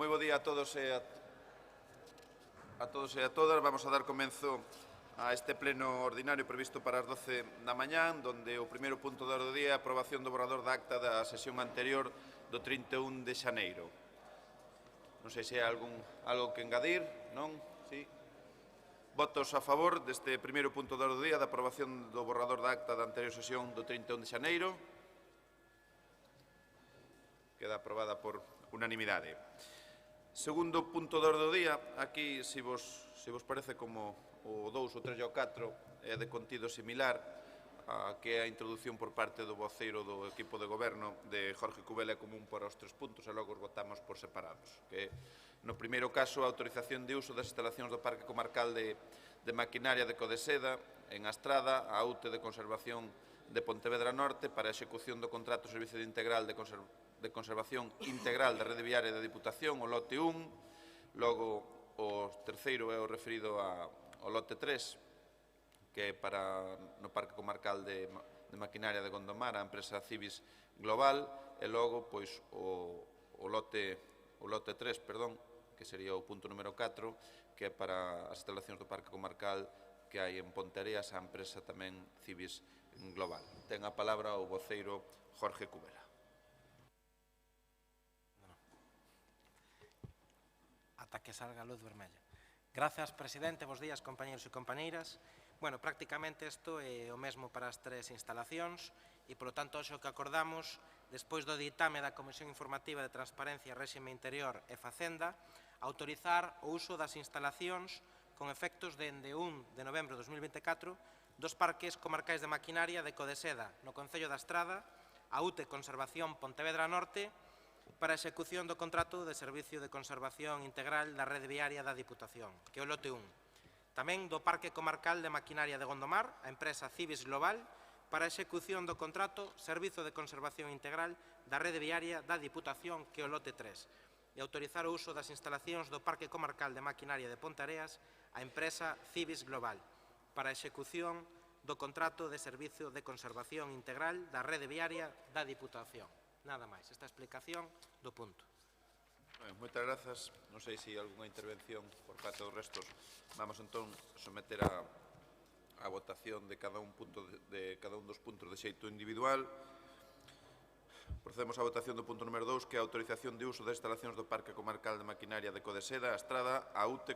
Moi bo día a todos e a todas. Vamos a dar comenzo a este pleno ordinario previsto para as 12 da mañán, donde o primeiro punto da orde do día é a aprobación do borrador da acta da sesión anterior do 31 de xaneiro. Non sei se hai algo que engadir, non? Sí. Votos a favor deste primeiro punto da orde do día da aprobación do borrador da acta da anterior sesión do 31 de xaneiro. Queda aprobada por unanimidade. Segundo punto da orde do día, aquí, se vos parece como o 2, o 3 e o 4, é de contido similar a que é a introdución por parte do voceiro do equipo de goberno de Jorge Cubela común para os 3 puntos e logo os votamos por separados. Que no primeiro caso, a autorización de uso das instalacións do Parque Comarcal de Maquinaria de Codeseda en Astrada, a UTE de Conservación de Pontevedra Norte para a execución do contrato de servicio integral de conservación integral da rede viaria da Diputación, o lote 1, logo o terceiro é o referido ao lote 3, que é para no Parque Comarcal de Maquinaria de Gondomar, a empresa Cibis Global, e logo pois, o lote 3, que sería o punto número 4, que é para as instalacións do Parque Comarcal que hai en Ponteareas, a empresa tamén Cibis Global. Ten a palabra o voceiro Jorge Cubela. Ata que salga a luz vermella. Grazas, presidente. Bos días, compañeros e compañeiras. Bueno, prácticamente isto é o mesmo para as 3 instalacións e, polo tanto, hoxe o que acordamos, despois do ditame da Comisión Informativa de Transparencia, Réxime Interior e Facenda, autorizar o uso das instalacións con efectos dende 1 de novembro de 2024 dos parques comarcais de maquinaria de Codeseda, no Concello da Estrada, a UTE Conservación Pontevedra Norte, para a execución do contrato de servicio de conservación integral da rede viaria da Diputación, que é o lote 1. Tamén do Parque Comarcal de Maquinaria de Gondomar, a empresa Cibis Global, para a execución do contrato Servizo de Conservación Integral da rede viaria da Diputación, que é o lote 3. E autorizar o uso das instalacións do Parque Comarcal de Maquinaria de Ponteareas a empresa Cibis Global, para a execución do contrato de Servizo de Conservación Integral da rede viaria da Diputación. Nada máis, esta explicación do punto. Moitas grazas. Non sei se hai algunha intervención por parte dos restos. Vamos entón someter a votación de cada un dos puntos de xeito individual. Procedemos á votación do punto número 2, que é a autorización de uso das instalacións do Parque Comarcal de Maquinaria de Codeseda, a Estrada, a UTE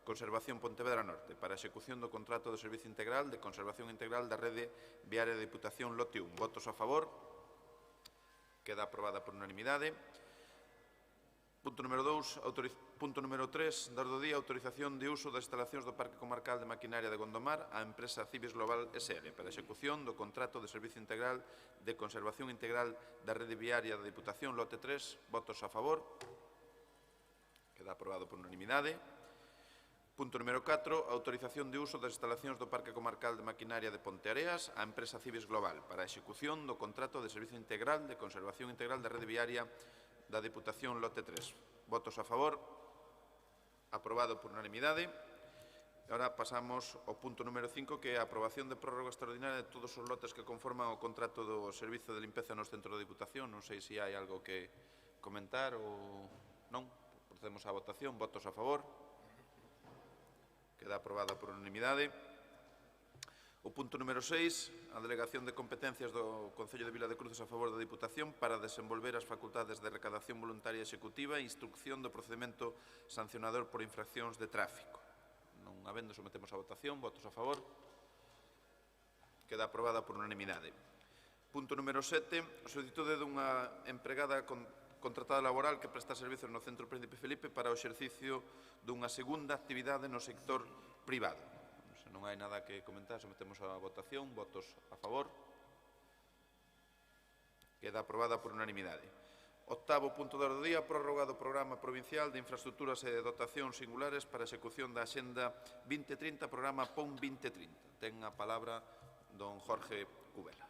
Conservación Pontevedra Norte, para a execución do contrato de servicio integral de conservación integral da rede viaria da Diputación lote 1. Votos a favor. Queda aprobada por unanimidade. Punto número 2, punto número 3, da orde do día, autorización de uso das instalacións do Parque Comarcal de Maquinaria de Gondomar á empresa Cibis Global SL para a execución do contrato de servicio integral de conservación integral da rede viaria da Diputación lote 3. Votos a favor. Queda aprobado por unanimidade. Punto número 4, autorización de uso das instalacións do Parque Comarcal de Maquinaria de Ponteareas á empresa Cibis Global para a execución do contrato de servicio integral de conservación integral da rede viaria da Diputación lote 3. Votos a favor. Aprobado por unanimidade. Agora pasamos ao punto número 5, que é a aprobación de prórroga extraordinaria de todos os lotes que conforman o contrato do servizo de limpeza nos centros da Diputación. Non sei se hai algo que comentar ou non. Procedemos á votación. Votos a favor. Queda aprobada por unanimidade. O punto número 6, a delegación de competencias do Concello de Vila de Cruces a favor da Diputación para desenvolver as facultades de recadación voluntaria executiva e instrucción do procedimento sancionador por infraccións de tráfico. Non habendo, sometemos a votación. Votos a favor. Queda aprobada por unanimidade. Punto número 7, a solicitude dunha empregada contratada laboral que presta servicios no Centro Príncipe Felipe para o exercicio dunha segunda actividade no sector privado. Se non hai nada que comentar, sometemos a votación. Votos a favor. Queda aprobada por unanimidade. Octavo punto da orde do día, prórroga do Programa Provincial de Infraestructuras e Dotacións Singulares para a execución da Axenda 2030, Programa PON 2030. Ten a palabra don Jorge Cubela.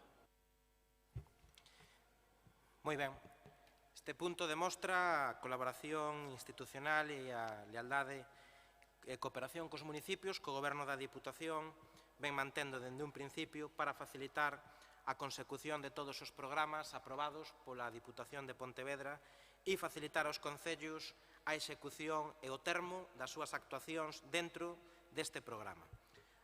Moi ben. Este punto demostra a colaboración institucional e a lealdade e cooperación cos municipios que o Goberno da Diputación ven mantendo dende un principio para facilitar a consecución de todos os programas aprobados pola Diputación de Pontevedra e facilitar aos concellos a execución e o termo das súas actuacións dentro deste programa.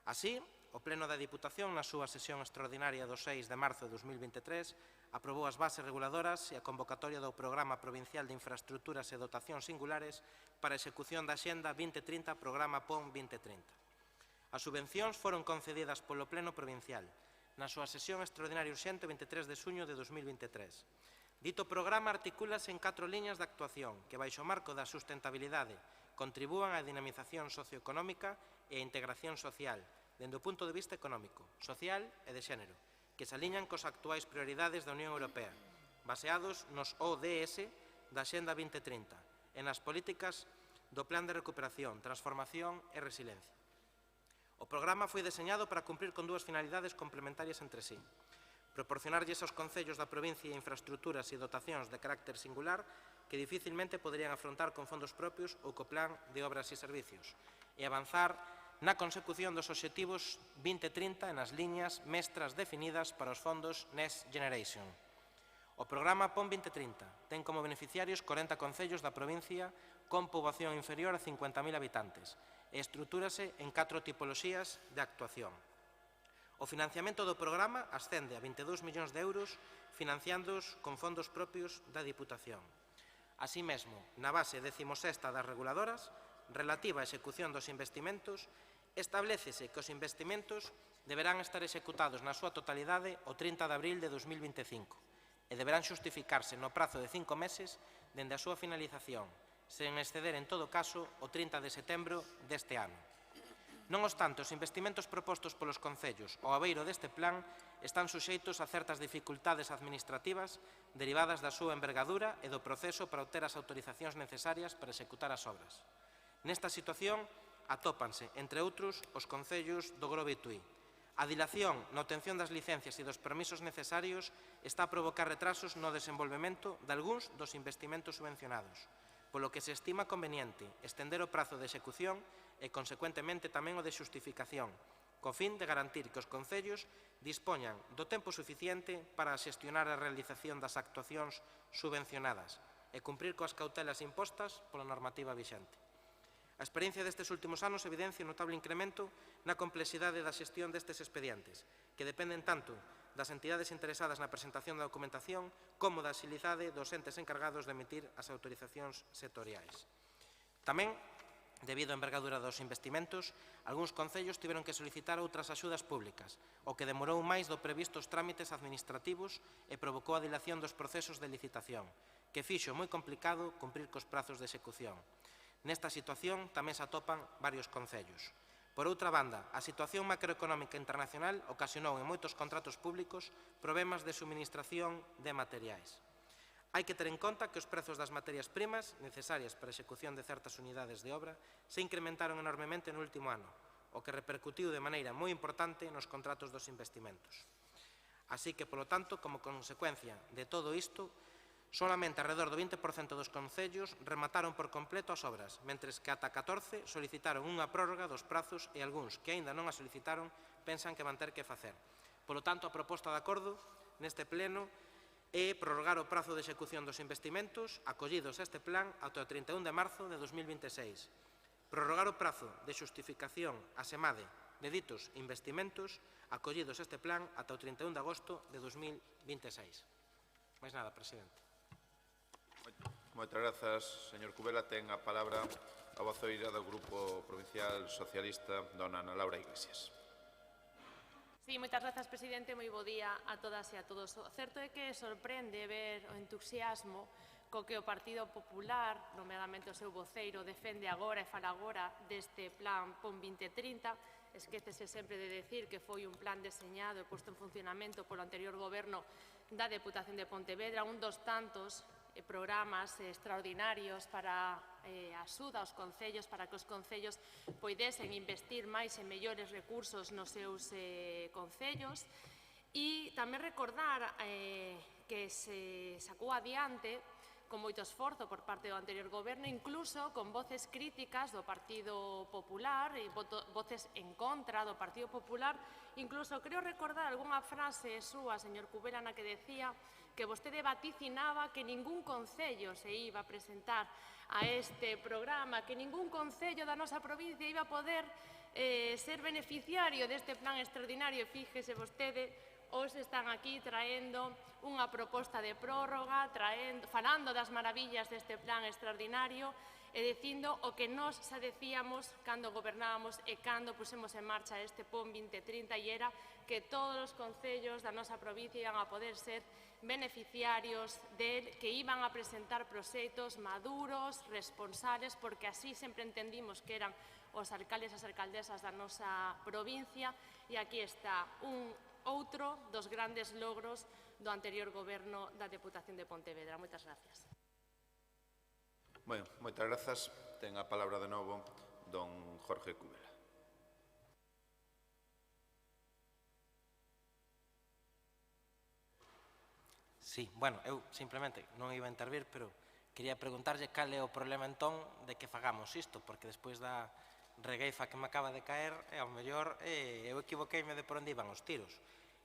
Así, o Pleno da Diputación, na súa sesión extraordinaria do 6 de marzo de 2023, aprobou as bases reguladoras e a convocatoria do Programa Provincial de Infraestructuras e Dotacións Singulares para a execución da Axenda 2030, Programa PON 2030. As subvencións foron concedidas polo Pleno Provincial na súa sesión extraordinaria urxente 23 de xuño de 2023. Dito programa articúlase en 4 liñas de actuación que, baixo o marco da sustentabilidade, contribúan á dinamización socioeconómica e a integración social, dende o punto de vista económico, social e de xénero, que se aliñan cos actuais prioridades da Unión Europea, baseados nos ODS da Axenda 2030 e nas políticas do Plan de Recuperación, Transformación e Resiliencia. O programa foi deseñado para cumprir con dúas finalidades complementarias entre sí: proporcionarlles aos concellos da provincia infraestructuras e dotacións de carácter singular que dificilmente poderían afrontar con fondos propios ou co Plan de Obras e Servicios, e avanzar na consecución dos obxectivos 2030 e nas liñas mestras definidas para os fondos Next Generation. O programa PON 2030 ten como beneficiarios 40 concellos da provincia con poboación inferior a 50.000 habitantes e estrutúrase en 4 tipoloxías de actuación. O financiamento do programa ascende a 22 millóns de euros financiándoos con fondos propios da Diputación. Así mesmo, na base 16ª das reguladoras, relativa á execución dos investimentos, establécese que os investimentos deberán estar executados na súa totalidade o 30 de abril de 2025 e deberán xustificarse no prazo de 5 meses dende a súa finalización, sen exceder en todo caso o 30 de setembro deste ano. Non obstante, os investimentos propostos polos concellos ao abeiro deste plan están suxeitos a certas dificultades administrativas derivadas da súa envergadura e do proceso para obter as autorizacións necesarias para executar as obras. Nesta situación atópanse, entre outros, os concellos do Grove e Tui. A dilación na obtención das licencias e dos permisos necesarios está a provocar retrasos no desenvolvemento de algúns dos investimentos subvencionados, polo que se estima conveniente estender o prazo de execución e, consecuentemente, tamén o de xustificación, co fin de garantir que os concellos dispoñan do tempo suficiente para xestionar a realización das actuacións subvencionadas e cumprir coas cautelas impostas pola normativa vixente. A experiencia destes últimos anos evidencia un notable incremento na complexidade da xestión destes expedientes, que dependen tanto das entidades interesadas na presentación da documentación como da axilidade dos entes encargados de emitir as autorizacións sectoriais. Tamén, debido á envergadura dos investimentos, algúns concellos tiveron que solicitar outras axudas públicas, o que demorou máis do previsto os trámites administrativos e provocou a dilación dos procesos de licitación, que fixo moi complicado cumprir cos prazos de execución. Nesta situación tamén se atopan varios concellos. Por outra banda, a situación macroeconómica internacional ocasionou en moitos contratos públicos problemas de suministración de materiais. Hai que ter en conta que os prezos das materias primas necesarias para a execución de certas unidades de obra se incrementaron enormemente no último ano, o que repercutiu de maneira moi importante nos contratos dos investimentos. Así que, polo tanto, como consecuencia de todo isto, solamente alrededor do 20% dos concellos remataron por completo as obras, mentres que ata 14 solicitaron unha prórroga dos prazos e algúns que aínda non a solicitaron pensan que van ter que facer. Polo tanto, a proposta de acordo neste pleno é prorrogar o prazo de execución dos investimentos acollidos a este plan ata o 31 de marzo de 2026. Prorrogar o prazo de xustificación a SEMADE de ditos investimentos acollidos a este plan ata o 31 de agosto de 2026. Máis nada, presidente. Moitas grazas, señor Cubela. Ten a palabra a voceira do Grupo Provincial Socialista, dona Ana Laura Iglesias. Sí, moitas grazas, presidente. Moi bo día a todas e a todos. O certo é que sorprende ver o entusiasmo co que o Partido Popular, nomeadamente o seu voceiro, defende agora e fala agora deste plan PON 2030. Esquécese sempre de decir que foi un plan deseñado e posto en funcionamento polo anterior goberno da Deputación de Pontevedra, un dos tantos programas extraordinarios para a axuda aos concellos, para que os concellos poidesen investir máis e mellores recursos nos seus concellos. E tamén recordar que se sacou adiante con moito esforzo por parte do anterior goberno, incluso con voces críticas do Partido Popular e voces en contra do Partido Popular. Incluso creo recordar algunha frase súa, señor Cubela, na que decía que vostede vaticinaba que ningún concello se iba a presentar a este programa, que ningún concello da nosa provincia iba a poder ser beneficiario deste plan extraordinario. E fíjese vostede, hoxe están aquí traendo unha proposta de prórroga, falando das maravillas deste plan extraordinario e dicindo o que nós xa decíamos cando gobernábamos e cando pusemos en marcha este PON 2030, e era que todos os concellos da nosa provincia iban a poder ser beneficiarios del, que iban a presentar proxectos maduros, responsables, porque así sempre entendimos que eran os alcaldes e as alcaldesas da nosa provincia, e aquí está outro dos grandes logros do anterior goberno da Deputación de Pontevedra. Moitas gracias. Bueno, moitas grazas. Ten a palabra de novo don Jorge Cubela. Sí, bueno, eu simplemente non iba a intervir, pero quería preguntarlle cal é o problema entón de que fagamos isto, porque despois da regueifa que me acaba de caer, ao mellor eu equivoqueime de por onde iban os tiros.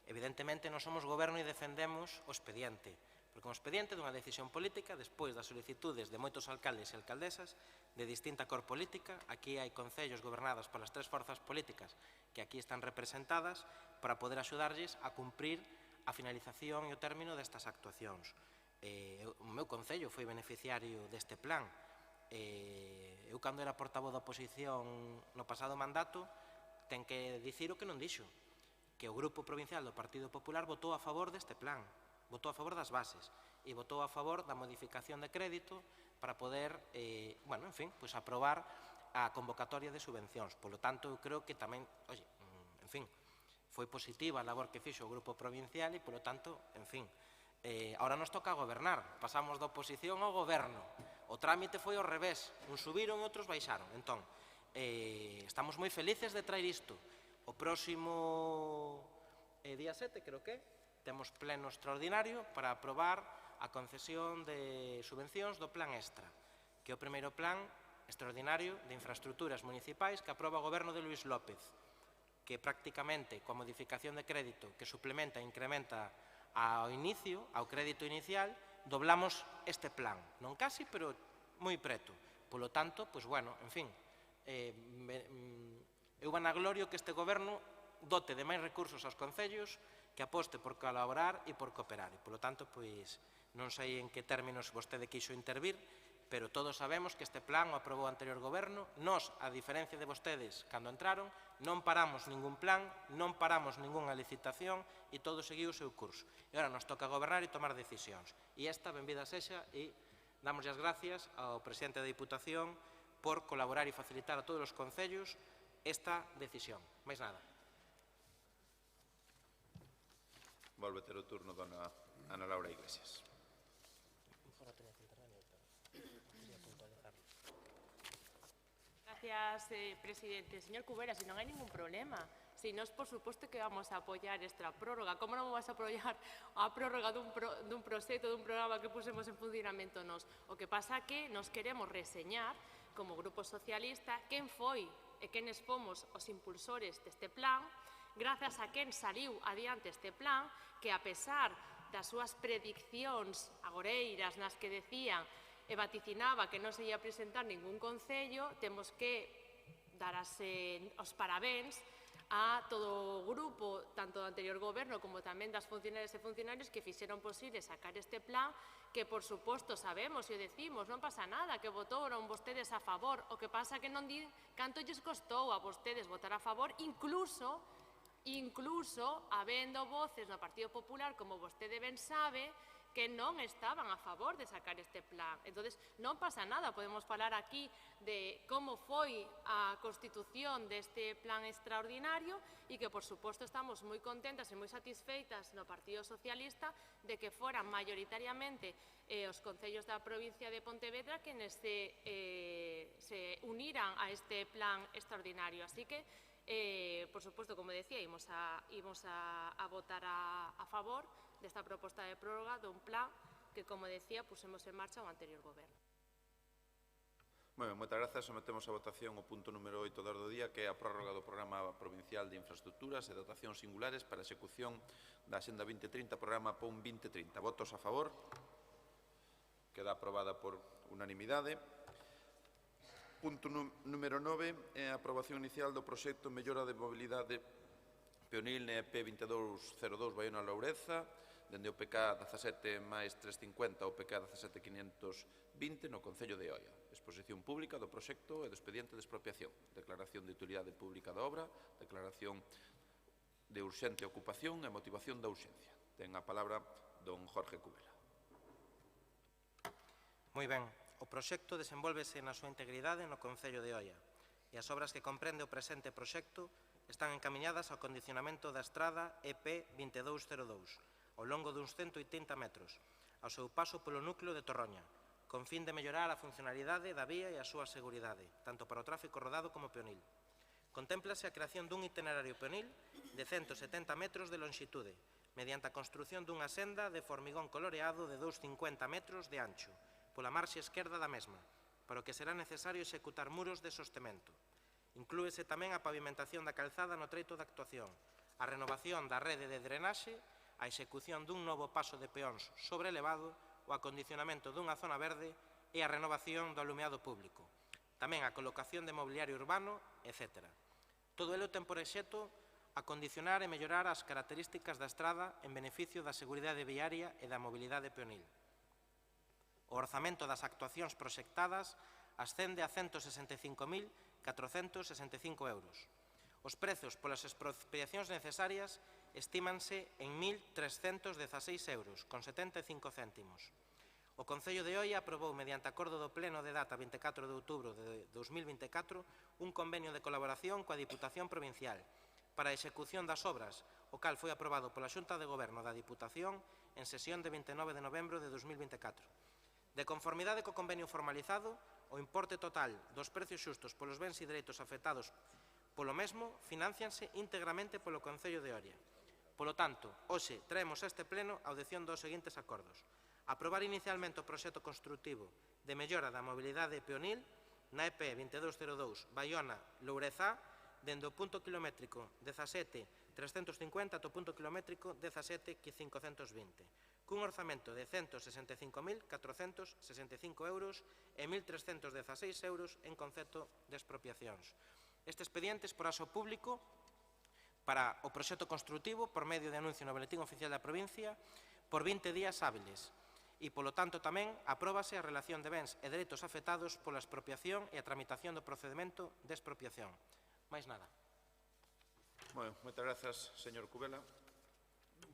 Evidentemente, non somos goberno e defendemos o expediente, porque o expediente dunha decisión política, despois das solicitudes de moitos alcaldes e alcaldesas de distinta cor política, aquí hai concellos gobernados polas tres forzas políticas que aquí están representadas para poder axudarlles a cumprir a finalización e o término destas actuacións. O meu concello foi beneficiario deste plan. Eu, cando era portavoz da oposición no pasado mandato, ten que dicir o que non dixo, que o Grupo Provincial do Partido Popular votou a favor deste plan, votou a favor das bases e votou a favor da modificación de crédito para poder, bueno, en fin, pues aprobar a convocatoria de subvencións. Polo tanto, eu creo que tamén, oye, en fin, foi positiva a labor que fixo o Grupo Provincial e, polo tanto, en fin, ahora nos toca gobernar, pasamos da oposición ao goberno. O trámite foi ao revés, uns subiron e outros baixaron. Entón, estamos moi felices de traer isto. O próximo día 7, creo que, temos pleno extraordinario para aprobar a concesión de subvencións do Plan Extra, que é o primeiro plan extraordinario de infraestructuras municipais que aproba o goberno de Luís López, que prácticamente, coa modificación de crédito que suplementa e incrementa ao inicio, ao crédito inicial, doblamos este plan. Non casi, pero moi preto. Polo tanto, pois bueno, en fin, eu vanaglorio que este goberno dote de máis recursos aos concellos, que aposte por colaborar e por cooperar. E, polo tanto, pois non sei en que términos vostede quixo intervir, pero todos sabemos que este plan o aprobou o anterior goberno. Nós, a diferencia de vostedes, cando entraron, non paramos ningún plan, non paramos ningunha licitación e todo seguiu o seu curso. E agora nos toca gobernar e tomar decisións. E esta, benvida sexa, e damos as gracias ao presidente da Diputación por colaborar e facilitar a todos os concellos esta decisión. Mais nada. Volve ter o turno dona Ana Laura Iglesias. Gracias, presidente. Señor Cubera, si non hai ningún problema, si nós, por suposto, que vamos a apoiar esta prórroga. Como non vamos a apoiar a prórroga dun proxecto, dun programa que pusemos en funcionamento nós? O que pasa que nos queremos reseñar, como Grupo Socialista, quen foi e quenes fomos os impulsores deste plan, grazas a quen saliu adiante este plan, que a pesar das súas prediccións agoreiras nas que decían e vaticinaba que non se ia presentar ningún concello, temos que dar os parabéns a todo o grupo, tanto do anterior goberno como tamén das funcionarias e funcionarios que fixeron posible sacar este plan, que por suposto sabemos e o decimos, non pasa nada, que votaron vostedes a favor, o que pasa que non di canto lles costou a vostedes votar a favor, incluso habendo voces no Partido Popular, como vostede ben sabe, que non estaban a favor de sacar este plan. Entón, non pasa nada, podemos falar aquí de como foi a constitución deste plan extraordinario e que, por suposto, estamos moi contentas e moi satisfeitas no Partido Socialista de que foran maioritariamente os concellos da provincia de Pontevedra quenes se uniran a este plan extraordinario. Así que, por suposto, como decía, imos a votar a favor desta proposta de prórroga dun plan que, como decía, pusemos en marcha o anterior goberno. Moi ben, moitas grazas. Sometemos a votación o punto número 8 do día, que é a prórroga do Programa Provincial de Infraestructuras e Dotacións Singulares para a execución da Axenda 2030, Programa PON 2030. Votos a favor. Queda aprobada por unanimidade. Punto número 9 é a aprobación inicial do proxecto Mellora de Mobilidade Peonil NEP 2202 Baiona-Loureza, dende o PK 17 máis 350 ao PK 17 520 no Concello de Oia. Exposición pública do proxecto e do expediente de expropiación. Declaración de utilidade pública da obra, declaración de urxente ocupación e motivación da urxencia. Ten a palabra don Jorge Cubela. Moi ben, o proxecto desenvólvese na súa integridade no Concello de Oia e as obras que comprende o presente proxecto están encamiñadas ao condicionamento da estrada EP 2202, ao longo duns 180 metros, ao seu paso polo núcleo de Torroña, con fin de mellorar a funcionalidade da vía e a súa seguridade, tanto para o tráfico rodado como peonil. Contémplase a creación dun itinerario peonil de 170 metros de longitude, mediante a construción dunha senda de formigón coloreado de 250 metros de ancho, pola marxe esquerda da mesma, para o que será necesario executar muros de sostemento. Inclúese tamén a pavimentación da calzada no treito de actuación, a renovación da rede de drenaxe, a execución dun novo paso de peóns sobrelevado, o acondicionamento dunha zona verde e a renovación do alumeado público. Tamén a colocación de mobiliario urbano, etc. Todo ello ten por exeto acondicionar e mellorar as características da estrada en beneficio da seguridade viaria e da mobilidade peonil. O orzamento das actuacións proxectadas ascende a 165.465 euros. Os prezos polas expropiacións necesarias estímanse en 1.316 euros, con 75 céntimos. O Concello de Oia aprobou, mediante acordo do Pleno de data 24 de outubro de 2024, un convenio de colaboración coa Diputación Provincial para a execución das obras, o cal foi aprobado pola Xunta de Goberno da Diputación en sesión de 29 de novembro de 2024. De conformidade co convenio formalizado, o importe total dos precios xustos polos bens e dereitos afectados polo mesmo financianse íntegramente polo Concello de Oia. Polo tanto, hoxe traemos a este pleno a audición dos seguintes acordos. Aprobar inicialmente o proxecto construtivo de mellora da mobilidade peonil na EP 2202 Baiona-Loureza dende o punto kilométrico 17.350 ata o punto kilométrico 17.520, cun orzamento de 165.465 euros e 1.316 euros en concepto de expropiacións. Este expediente es por aso público para o proxecto construtivo por medio de anuncio no Boletín Oficial da Provincia por 20 días hábiles e, polo tanto, tamén apróbase a relación de bens e dereitos afectados pola expropiación e a tramitación do procedimento de expropiación. Máis nada. Bueno, moitas grazas, señor Cubela.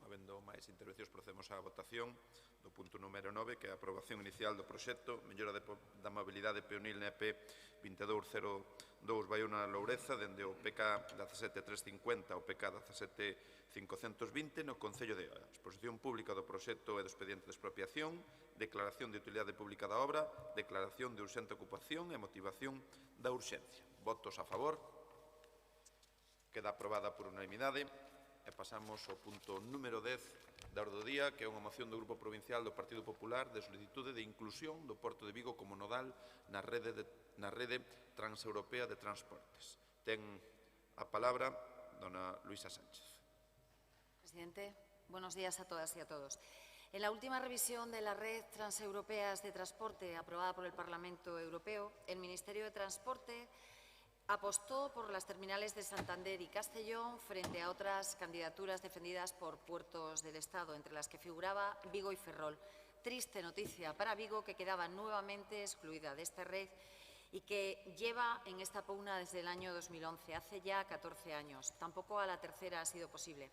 Habendo máis intervencións, procedemos á votación do punto número 9, que é a aprobación inicial do proxecto Mellora da Mobilidade Peonil NEP 2202 Baiona-Loureza dende o PK 17350 ao PK 17520 no Concello de Oia. Exposición pública do proxecto e do expediente de expropiación, declaración de utilidade pública da obra, declaración de urxente ocupación e motivación da urxencia. Votos a favor. Queda aprobada por unanimidade. E pasamos ao punto número 10 da orde do día, que é unha moción do Grupo Provincial do Partido Popular de solicitude de inclusión do Porto de Vigo como nodal na rede transeuropea de transportes. Ten a palabra dona Luisa Sánchez. Presidente, buenos días a todas y a todos. En la última revisión de la red transeuropeas de transporte aprobada por el Parlamento Europeo, el Ministerio de Transporte apostó por las terminales de Santander y Castellón frente a otras candidaturas defendidas por puertos del Estado, entre las que figuraba Vigo y Ferrol. Triste noticia para Vigo, que quedaba nuevamente excluida de esta red y que lleva en esta pugna desde el año 2011, hace ya 14 años. Tampoco a la tercera ha sido posible.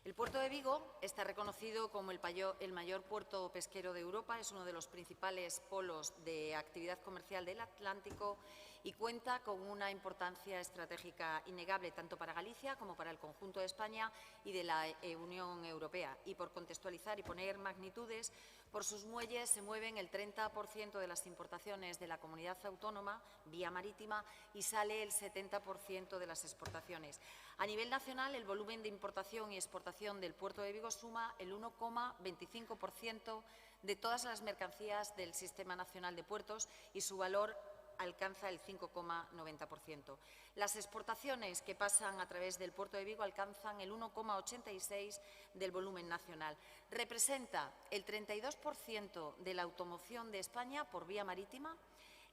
El puerto de Vigo está reconocido como el mayor puerto pesquero de Europa, es uno de los principales polos de actividad comercial del Atlántico y cuenta con una importancia estratégica innegable tanto para Galicia como para el conjunto de España y de la Unión Europea. Y por contextualizar y poner magnitudes, por sus muelles se mueven el 30% de las importaciones de la comunidad autónoma vía marítima y sale el 70% de las exportaciones. A nivel nacional, el volumen de importación y exportación del puerto de Vigo suma el 1,25% de todas las mercancías del Sistema Nacional de Puertos y su valor alcanza el 5,90%. Las exportaciones que pasan a través del puerto de Vigo alcanzan el 1,86% del volumen nacional. Representa el 32% de la automoción de España por vía marítima,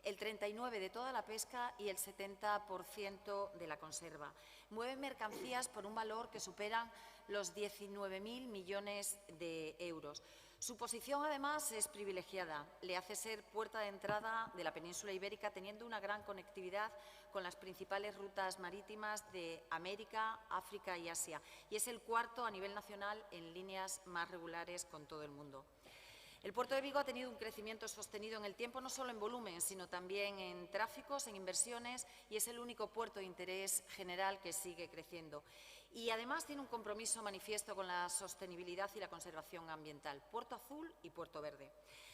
el 39% de toda la pesca y el 70% de la conserva. Mueve mercancías por un valor que supera los 19.000 millones de euros. Su posición, además, es privilegiada. Le hace ser puerta de entrada de la península ibérica, teniendo una gran conectividad con las principales rutas marítimas de América, África y Asia. Y es el cuarto a nivel nacional en líneas más regulares con todo el mundo. El puerto de Vigo ha tenido un crecimiento sostenido en el tiempo, no solo en volumen, sino también en tráficos, en inversiones, y es el único puerto de interés general que sigue creciendo. Y además tiene un compromiso manifiesto con la sostenibilidad y la conservación ambiental, Puerto Azul y Puerto Verde.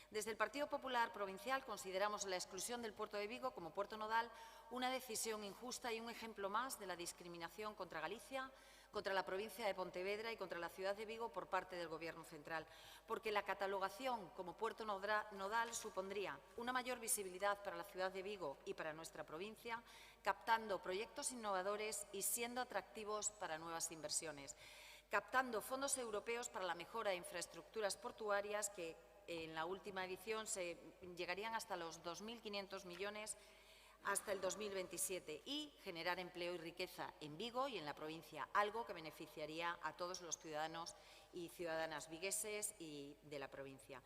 Desde el Partido Popular Provincial consideramos la exclusión del puerto de Vigo como puerto nodal una decisión injusta y un ejemplo más de la discriminación contra Galicia, contra la provincia de Pontevedra y contra la ciudad de Vigo por parte del Gobierno central, porque la catalogación como puerto nodal supondría una mayor visibilidad para la ciudad de Vigo y para nuestra provincia, captando proyectos innovadores y siendo atractivos para nuevas inversiones, captando fondos europeos para la mejora de infraestructuras portuarias que en la última edición se llegarían hasta los 2.500 millones hasta el 2027 y generar empleo y riqueza en Vigo y en la provincia, algo que beneficiaría a todos los ciudadanos y ciudadanas vigueses y de la provincia.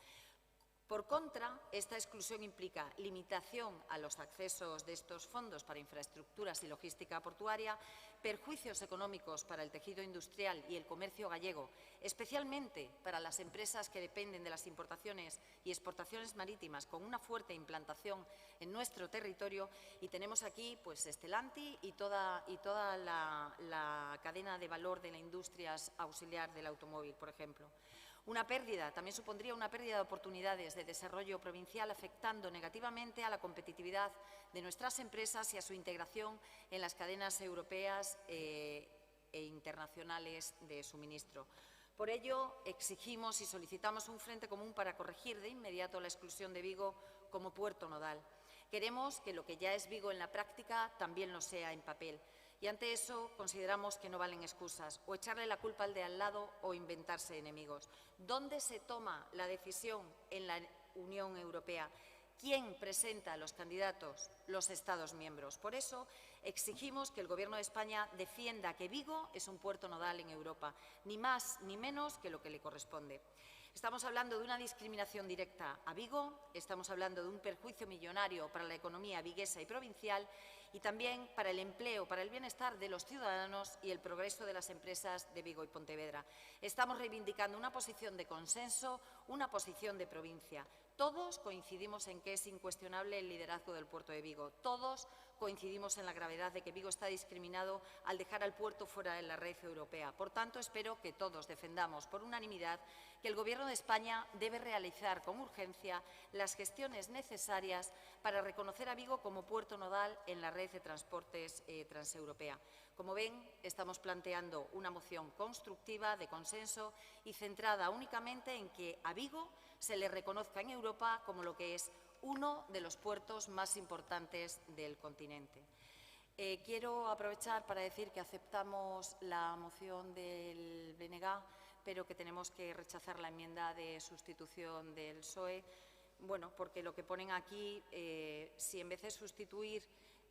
Por contra, esta exclusión implica limitación a los accesos de estos fondos para infraestructuras y logística portuaria, perjuicios económicos para el tejido industrial y el comercio gallego, especialmente para las empresas que dependen de las importaciones y exportaciones marítimas con una fuerte implantación en nuestro territorio, y tenemos aquí pues Stellantis y toda la cadena de valor de la industria auxiliar del automóvil, por ejemplo. También supondría una pérdida de oportunidades de desarrollo provincial, afectando negativamente a la competitividad de nuestras empresas y a su integración en las cadenas europeas e internacionales de suministro. Por ello, exigimos y solicitamos un frente común para corregir de inmediato la exclusión de Vigo como puerto nodal. Queremos que lo que ya es Vigo en la práctica también lo sea en papel. Y ante eso consideramos que no valen excusas, o echarle la culpa al de al lado o inventarse enemigos. ¿Dónde se toma la decisión en la Unión Europea? ¿Quién presenta a los candidatos? Los Estados miembros. Por eso exigimos que el Gobierno de España defienda que Vigo es un puerto nodal en Europa, ni más ni menos que lo que le corresponde. Estamos hablando de una discriminación directa a Vigo, estamos hablando de un perjuicio millonario para la economía viguesa y provincial, y también para el empleo, para el bienestar de los ciudadanos y el progreso de las empresas de Vigo y Pontevedra. Estamos reivindicando una posición de consenso, una posición de provincia. Todos coincidimos en que es incuestionable el liderazgo del puerto de Vigo. Todos coincidimos en la gravedad de que Vigo está discriminado al dejar al puerto fuera de la red europea. Por tanto, espero que todos defendamos por unanimidad que el Gobierno de España debe realizar con urgencia las gestiones necesarias para reconocer a Vigo como puerto nodal en la red de transportes transeuropea. Como ven, estamos planteando una moción constructiva, de consenso y centrada únicamente en que a Vigo se le reconozca en Europa como lo que es uno de los puertos más importantes del continente. Quiero aprovechar para decir que aceptamos la moción del BNG, pero que tenemos que rechazar la enmienda de sustitución del PSOE, bueno, porque lo que ponen aquí, si en vez de sustituir,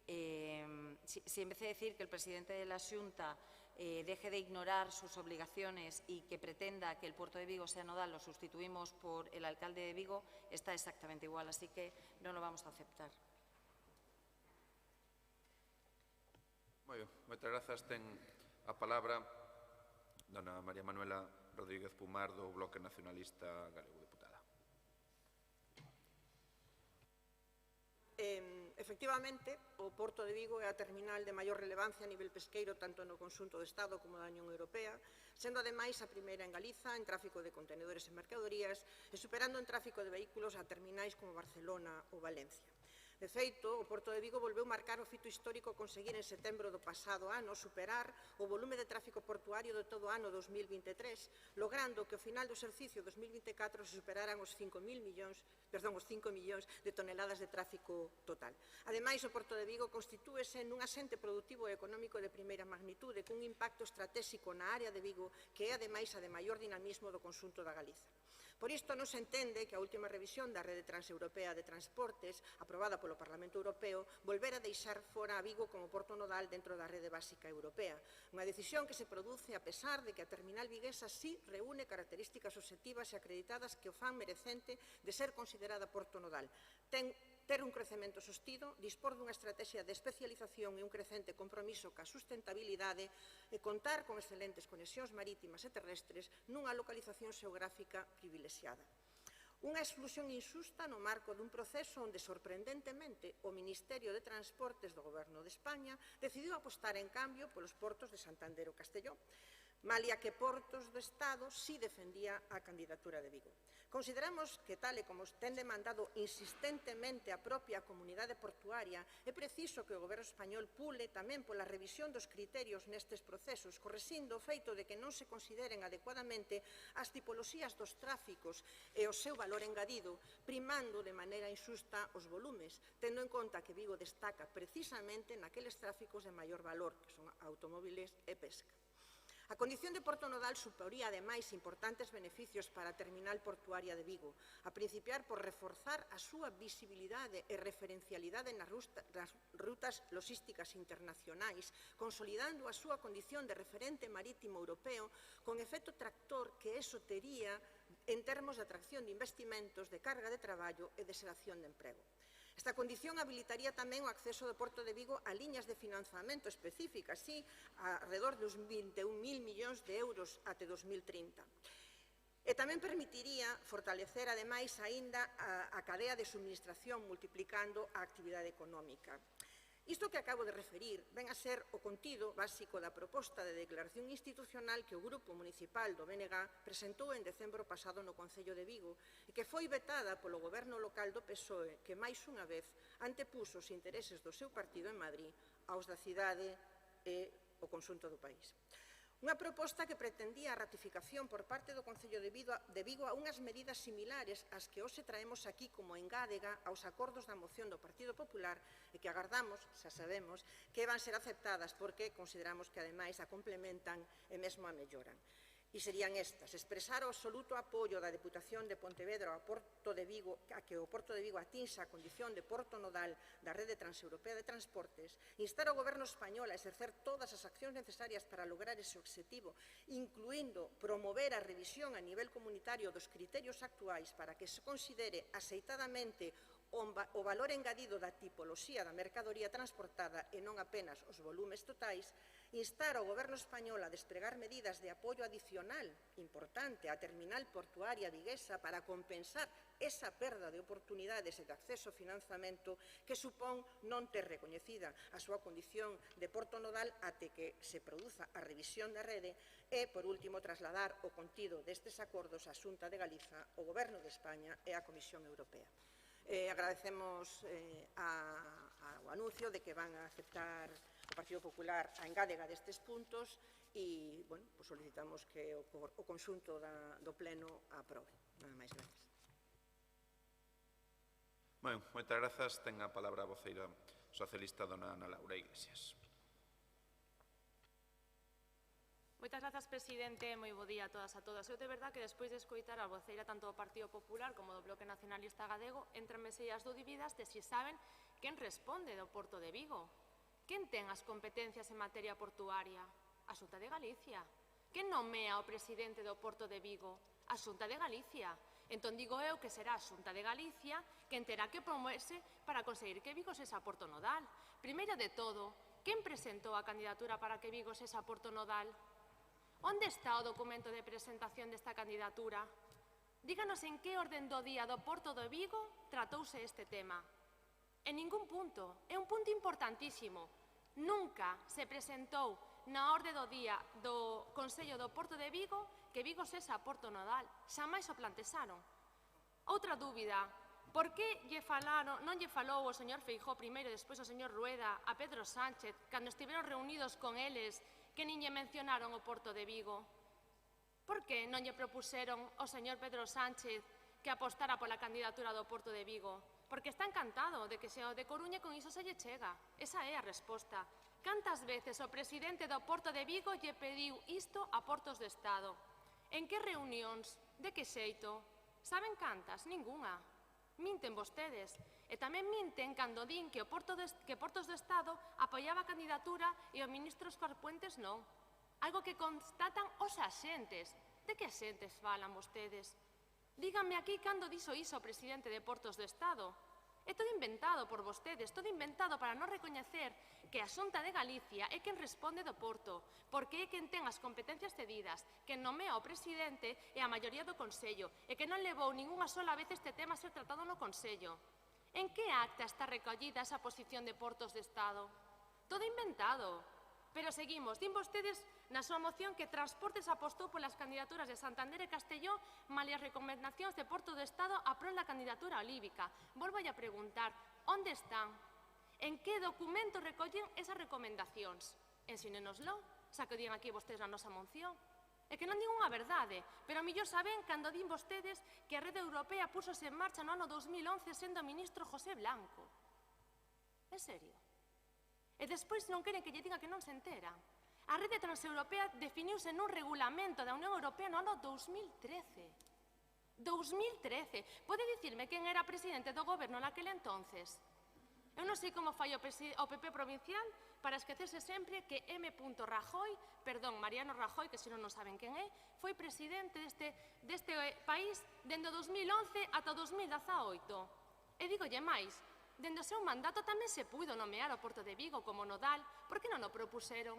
si en vez de decir que el presidente de la Xunta deje de ignorar sus obligaciones y que pretenda que el puerto de Vigo sea nodal, lo sustituimos por el alcalde de Vigo, está exactamente igual, así que no lo vamos a aceptar. Moi ben, moitas grazas. Ten a palabra dona María Manuela Rodríguez Pumar do Bloque Nacionalista Galego, deputada. Efectivamente, o Porto de Vigo é a terminal de maior relevancia a nivel pesqueiro tanto no conxunto do Estado como da Unión Europea, sendo ademais a primeira en Galiza en tráfico de contenedores e mercadorías e superando en tráfico de vehículos a terminais como Barcelona ou Valencia. De feito, o Porto de Vigo volveu marcar o fito histórico a conseguir en setembro do pasado ano superar o volume de tráfico portuario de todo o ano 2023, logrando que ao final do exercicio 2024 se superaran os 5 millóns de toneladas de tráfico total. Ademais, o Porto de Vigo constitúese nun asente productivo e económico de primeira magnitude, cun impacto estratégico na área de Vigo, que é, ademais, a de maior dinamismo do conxunto da Galiza. Por isto, non se entende que a última revisión da Rede Transeuropea de Transportes, aprobada polo Parlamento Europeo, volvera a deixar fora a Vigo como porto nodal dentro da rede básica europea. Unha decisión que se produce a pesar de que a terminal viguesa sí reúne características obxectivas e acreditadas que o fan merecente de ser considerada porto nodal. Ter un crecemento sostido, dispor dunha estrategia de especialización e un crecente compromiso ca sustentabilidade e contar con excelentes conexións marítimas e terrestres nunha localización xeográfica privilexiada. Unha exclusión injusta no marco dun proceso onde, sorprendentemente, o Ministerio de Transportes do Goberno de España decidiu apostar, en cambio, polos portos de Santander ou Castelló, malia que Portos do Estado si defendía a candidatura de Vigo. Consideramos que, tal e como ten demandado insistentemente a propia comunidade portuaria, é preciso que o Goberno español pule tamén pola revisión dos criterios nestes procesos, correxindo o feito de que non se consideren adecuadamente as tipoloxías dos tráficos e o seu valor engadido, primando de maneira injusta os volumes, tendo en conta que Vigo destaca precisamente naqueles tráficos de maior valor, que son automóviles e pesca. A condición de porto nodal suporía, ademais, importantes beneficios para a terminal portuaria de Vigo, a principiar por reforzar a súa visibilidade e referencialidade nas rutas logísticas internacionais, consolidando a súa condición de referente marítimo europeo con efecto tractor que eso tería en termos de atracción de investimentos, de carga de traballo e de xeración de emprego. Esta condición habilitaría tamén o acceso do Porto de Vigo a liñas de financiamento específicas, así, alrededor dos 21.000 millóns de euros até 2030. E tamén permitiría fortalecer, ademais, aínda a cadea de suministración, multiplicando a actividade económica. Isto que acabo de referir ven a ser o contido básico da proposta de declaración institucional que o Grupo Municipal do BNG presentou en decembro pasado no Concello de Vigo e que foi vetada polo Goberno local do PSOE, que máis unha vez antepuso os intereses do seu partido en Madrid aos da cidade e o conxunto do país. Unha proposta que pretendía a ratificación por parte do Concello de Vigo a unhas medidas similares ás que hoxe traemos aquí como engádega aos acordos da moción do Partido Popular e que agardamos, xa sabemos, que van ser aceptadas porque consideramos que ademais a complementan e mesmo a melloran. E serían estas: expresar o absoluto apoio da Deputación de Pontevedra a que o Porto de Vigo atinxa a condición de porto nodal da Rede Transeuropea de Transportes, instar ao Goberno español a exercer todas as accións necesarias para lograr ese obxectivo, incluindo promover a revisión a nivel comunitario dos criterios actuais para que se considere axeitadamente o valor engadido da tipoloxía da mercadoría transportada e non apenas os volumes totais, instar ao Goberno español a despregar medidas de apoio adicional importante á terminal portuaria viguesa para compensar esa perda de oportunidades e de acceso ao financiamento que supón non ter recoñecida a súa condición de porto nodal até que se produza a revisión da rede e, por último, trasladar o contido destes acordos á Xunta de Galiza, o Goberno de España e á Comisión Europea. Agradecemos o anuncio de que van a aceptar o Partido Popular a engádega destes puntos e, bueno, solicitamos que o conxunto do Pleno aprobe. Nada máis, gracias. Bueno, moitas grazas. Ten a palabra a voceira socialista, dona Ana Laura Iglesias. Moitas grazas, presidente. Moi bo día a todas e a todas. Eu, de verdad, que despois de escoitar a voceira tanto do Partido Popular como do Bloque Nacionalista Galego, entranme as dúbidas de si saben quen responde do Porto de Vigo. Quen ten as competencias en materia portuaria? A Xunta de Galicia. Quen nomea o presidente do Porto de Vigo? A Xunta de Galicia. Entón digo eu que será a Xunta de Galicia quen terá que promoverse para conseguir que Vigo sexa porto nodal. Primeiro de todo, quen presentou a candidatura para que Vigo sexa porto nodal? Onde está o documento de presentación desta candidatura? Díganos en que orden do día do Porto de Vigo tratouse este tema. En ningún punto. É un punto importantísimo. Nunca se presentou na orde do día do Consello do Porto de Vigo que Vigo sexa porto nodal. Xamais o plantexaron. Outra dúbida. Por que non lle falou o señor Feijóo primeiro e despois o señor Rueda a Pedro Sánchez cando estiveron reunidos con eles que nin lle mencionaron o Porto de Vigo? Por que non lle propuseron ao señor Pedro Sánchez que apostara pola candidatura do Porto de Vigo? Porque está encantado de que sea o de Coruña e con iso se lle chega. Esa é a resposta. Cantas veces o presidente do Porto de Vigo lle pediu isto a Portos de Estado? En que reunións? De que xeito? Saben cantas? Ningunha. Minten vostedes. E tamén minten cando din que Portos de Estado apoiaba a candidatura e o ministro Óscar Puentes non. Algo que constatan os axentes. De que axentes falan vostedes? Díganme aquí cando dixo iso o presidente de Portos de Estado. É todo inventado por vostedes, todo inventado para non recoñecer que a Xunta de Galicia é quen responde do Porto, porque é quen ten as competencias cedidas, quen nomea o presidente e a maioría do Consello, e que non levou ningunha sola vez este tema a ser tratado no Consello. En que acta está recollida esa posición de Portos de Estado? Todo inventado. Pero seguimos, din vostedes na súa moción que Transportes apostou polas candidaturas de Santander e Castelló malia as recomendacións de Porto do Estado a prol da candidatura olívica. Volvo a preguntar, onde están? En que documento recollen esas recomendacións? Ensínenoslo, xa que din aquí vostedes na nosa moción. É que non din unha verdade, pero millor saben cando din vostedes que a rede europea púxose en marcha no ano 2011 sendo ministro José Blanco. En serio? E despois non queren que lle diga que non se entera. A rede transeuropea definiuse nun regulamento da Unión Europea no ano 2013. 2013. Pode dicirme quen era presidente do goberno naquele entonces? Eu non sei como fai o PP provincial para esquecerse sempre que Mariano Rajoy, que senón non saben quen é, foi presidente deste país dende o 2011 ata o 2018. E dígolle máis, dende o seu mandato tamén se puido nomear o Porto de Vigo como nodal. Por que non o propuseron?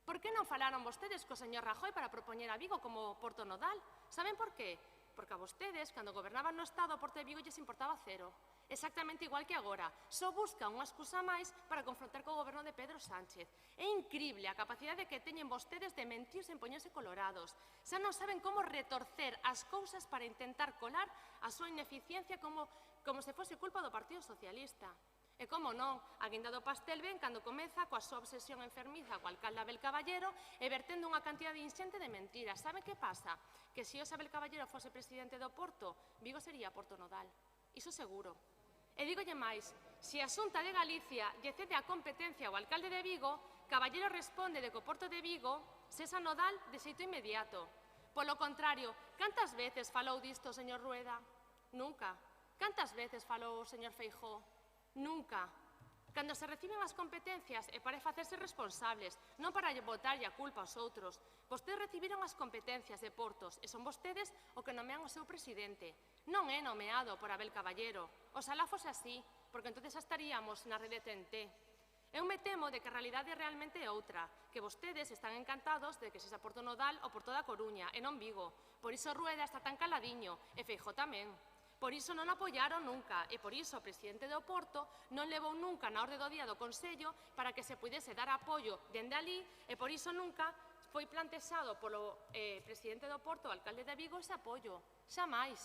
Por que non falaron vostedes co señor Rajoy para propoñer a Vigo como Porto nodal? Saben por qué? Porque a vostedes, cando gobernaban no Estado, o Porto de Vigo lles importaba cero. Exactamente igual que agora. Só buscan unha excusa máis para confrontar co goberno de Pedro Sánchez. É incrible a capacidade que teñen vostedes de mentir sen poñerse colorados. Xa non saben como retorcer as cousas para intentar colar a súa ineficiencia como se fose culpa do Partido Socialista. E como non, a guinda do pastel ven cando comeza coa súa obsesión enfermiza co alcalde Abel Caballero e vertendo unha cantidade inxente de mentiras. Sabe que pasa? Que se Abel Caballero fose presidente do Porto, Vigo sería Porto nodal. Iso seguro. E dígolle máis, se a Xunta de Galicia lle cede a competencia ao alcalde de Vigo, Caballero responde de que o Porto de Vigo sexa nodal de xeito inmediato. Polo contrario, cantas veces falou disto o señor Rueda? Nunca. Cantas veces falou o señor Feijóo? Nunca. Cando se reciben as competencias é para facerse responsables, non para botarlle a culpa aos outros. Vostedes recibiron as competencias de Portos e son vostedes o que nomean o seu presidente. Non é nomeado por Abel Caballero. Oxalá fose así, porque entonces estaríamos na rede TNT. Eu me temo de que a realidade realmente é outra, que vostedes están encantados de que sexa Porto nodal ou Porto da Coruña, e non Vigo. Por iso Rueda está tan caladiño, e Feijóo tamén. Por iso non apoiaron nunca, e por iso o presidente do Porto non levou nunca na orde do día do Consello para que se pudese dar apoio dende alí, e por iso nunca foi plantexado polo presidente do Porto, o alcalde de Vigo, ese apoio. Xa máis.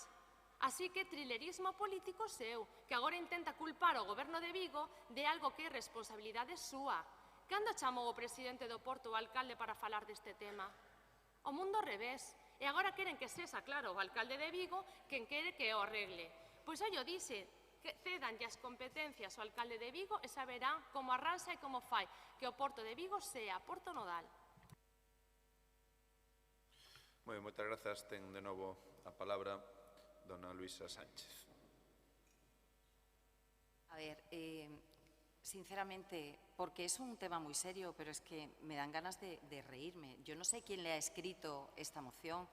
Así que trilerismo político seu, que agora intenta culpar o goberno de Vigo de algo que é responsabilidade súa. Cando chamou o presidente do Porto o alcalde para falar deste tema? O mundo ao revés. E agora queren que sexa, claro, o alcalde de Vigo quen quere que o arregle. Pois xa yo dixe, que cedanlle as competencias ao alcalde de Vigo e saberán como arranxa e como fai que o Porto de Vigo sea Porto nodal. Moi ben, moitas grazas. Ten de novo a palabra dona Luisa Sánchez. A ver, sinceramente, porque es un tema muy serio, pero es que me dan ganas de reírme. Yo no sé quién le ha escrito esta moción,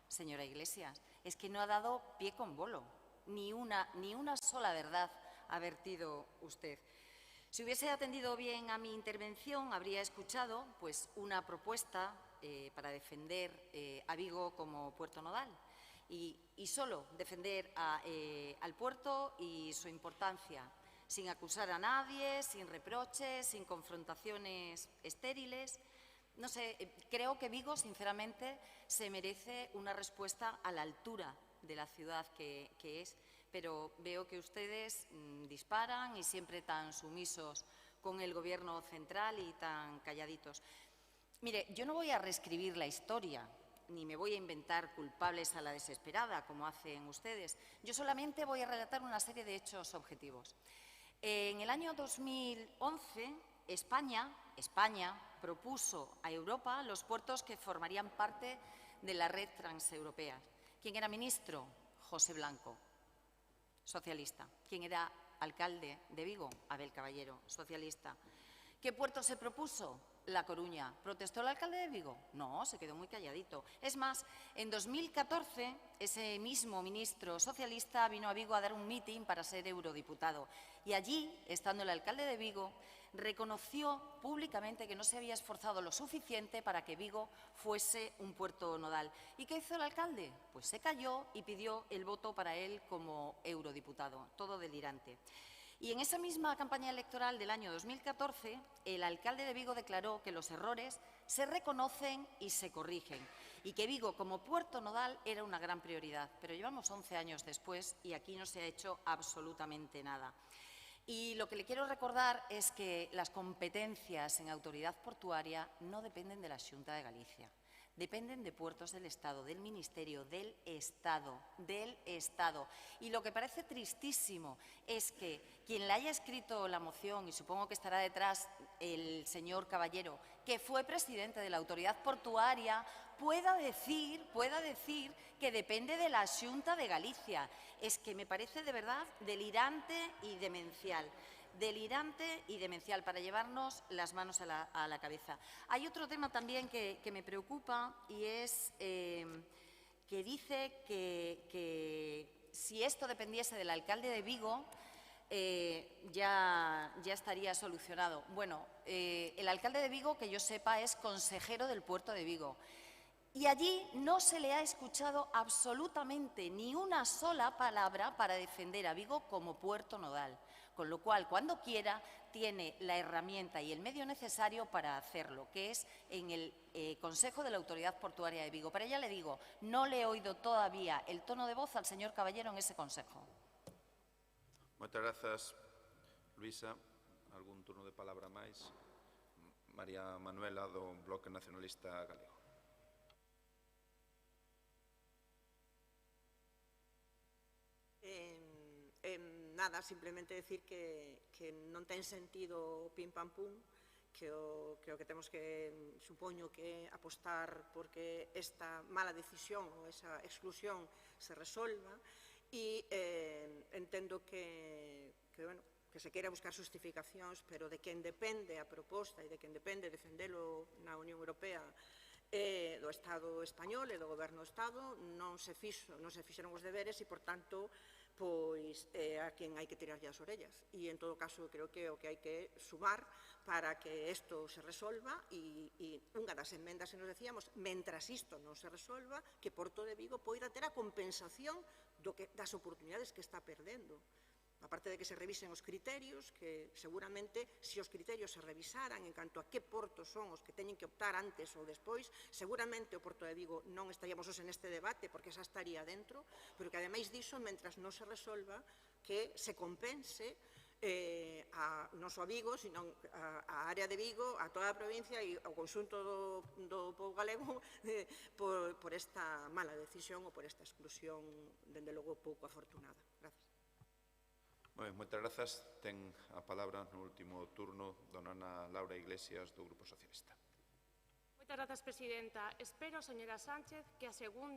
señora Iglesias. Es que no ha dado pie con bolo. Ni una sola verdad ha vertido usted. Si hubiese atendido bien a mi intervención, habría escuchado pues, una propuesta para defender a Vigo como puerto nodal. Y solo defender al puerto y su importancia, sin acusar a nadie, sin reproches, sin confrontaciones estériles. No sé, creo que Vigo, sinceramente, se merece una respuesta a la altura de la ciudad que es, pero veo que ustedes disparan y siempre tan sumisos con el Gobierno central y tan calladitos. Mire, yo no voy a reescribir la historia, ni me voy a inventar culpables a la desesperada, como hacen ustedes. Yo solamente voy a relatar una serie de hechos objetivos. En el año 2011, España propuso a Europa los puertos que formarían parte de la red transeuropea. ¿Quién era ministro? José Blanco, socialista. ¿Quién era alcalde de Vigo? Abel Caballero, socialista. ¿Qué puerto se propuso? La Coruña. ¿Protestó el alcalde de Vigo? No, se quedó muy calladito. Es más, en 2014, ese mismo ministro socialista vino a Vigo a dar un mitin para ser eurodiputado. Y allí, estando el alcalde de Vigo, reconoció públicamente que no se había esforzado lo suficiente para que Vigo fuese un puerto nodal. ¿Y qué hizo el alcalde? Pues se calló y pidió el voto para él como eurodiputado. Todo delirante. Y en esa misma campaña electoral del año 2014, el alcalde de Vigo declaró que los errores se reconocen y se corrigen, y que Vigo como puerto nodal era una gran prioridad. Pero llevamos 11 años después y aquí no se ha hecho absolutamente nada. Y lo que le quiero recordar es que las competencias en autoridad portuaria no dependen de la Xunta de Galicia. Dependen de Puertos del Estado, del Ministerio, del Estado. Y lo que parece tristísimo es que quien le haya escrito la moción, y supongo que estará detrás el señor Caballero, que fue presidente de la Autoridad Portuaria, pueda decir que depende de la Xunta de Galicia. Es que me parece de verdad delirante y demencial. Para llevarnos las manos a la cabeza. Hay otro tema también que me preocupa y es que dice que si esto dependiese del alcalde de Vigo, ya estaría solucionado. Bueno, el alcalde de Vigo, que yo sepa, es consejero del puerto de Vigo. Y allí no se le ha escuchado absolutamente ni una sola palabra para defender a Vigo como puerto nodal. Con lo cual, cuando quiera, tiene la herramienta y el medio necesario para hacerlo, que es en el Consejo de la Autoridad Portuaria de Vigo. Pero ya le digo, no le he oído todavía el tono de voz al señor Caballero en ese consejo. Moitas grazas, Luisa. Algún turno de palabra máis? María Manuela, do Bloque Nacionalista Galego. Nada, simplemente decir que non ten sentido pim pam pum, que o que temos que, supoño que apostar porque esta mala decisión ou esa exclusión se resolva e entendo que se queira buscar justificacións, pero de quen depende a proposta e de quen depende defendelo na Unión Europea do Estado español e do Goberno do Estado non se fixeron os deberes e, por tanto, pois a quen hai que tirarlle as orellas. E, en todo caso, creo que o que hai que sumar para que isto se resolva e unha das enmendas que nos decíamos, mentras isto non se resolva, que Porto de Vigo poida ter a compensación das oportunidades que está perdendo. Aparte de que se revisen os criterios, que seguramente, se os criterios se revisaran en canto a que portos son os que teñen que optar antes ou despois, seguramente o Porto de Vigo non estaríamos en este debate porque xa estaría dentro, pero que ademais diso, mentras non se resolva, que se compense non só a Vigo, sino a área de Vigo, a toda a provincia e ao conxunto do pobo galego por esta mala decisión ou por esta exclusión, dende logo, pouco afortunada. Gracias. Moitas grazas. Ten a palabra no último turno dona Ana Laura Iglesias do Grupo Socialista. Moitas grazas, presidenta. Espero, señora Sánchez, que a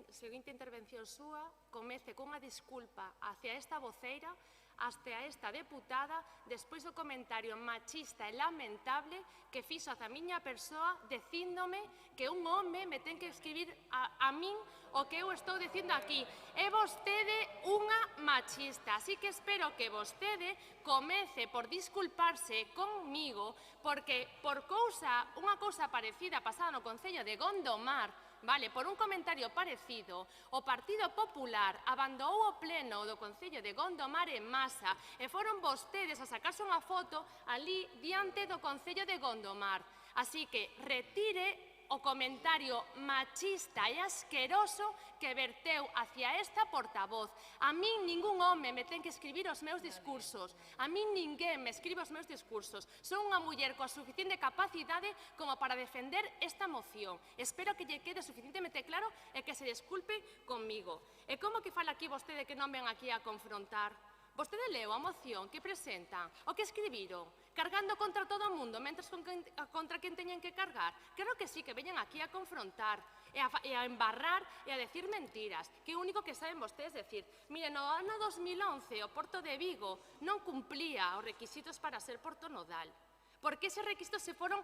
seguinte intervención súa comece cunha disculpa hacia esta voceira, hacia esta deputada, despois do comentario machista e lamentable que fixo hacia a miña persoa dicíndome que un home me ten que escribir a min o que eu estou dicindo aquí. É vostede unha machista, así que espero que vostede comece por disculparse conmigo, porque por unha cousa parecida pasada no Concello de Gondomar, vale, por un comentario parecido, o Partido Popular abandonou o pleno do Concello de Gondomar en masa e foron vostedes a sacarse unha foto ali diante do Concello de Gondomar. Así que retire o comentario machista e asqueroso que verteu hacia esta portavoz. A min ningún home me ten que escribir os meus discursos. A min ninguén me escribe os meus discursos. Son unha muller coa suficiente capacidade como para defender esta moción. Espero que lle quede suficientemente claro e que se desculpe conmigo. E como que fala aquí vostede que non ven aquí a confrontar? Vostede leu a moción que presentan, o que escribiron, cargando contra todo o mundo, mentres contra quen teñen que cargar. Claro que sí, que veñen aquí a confrontar, e a embarrar e a decir mentiras, que o único que saben vostedes decir. Mire, no ano 2011 o Porto de Vigo non cumplía os requisitos para ser Porto Nodal, porque eses requisitos se foron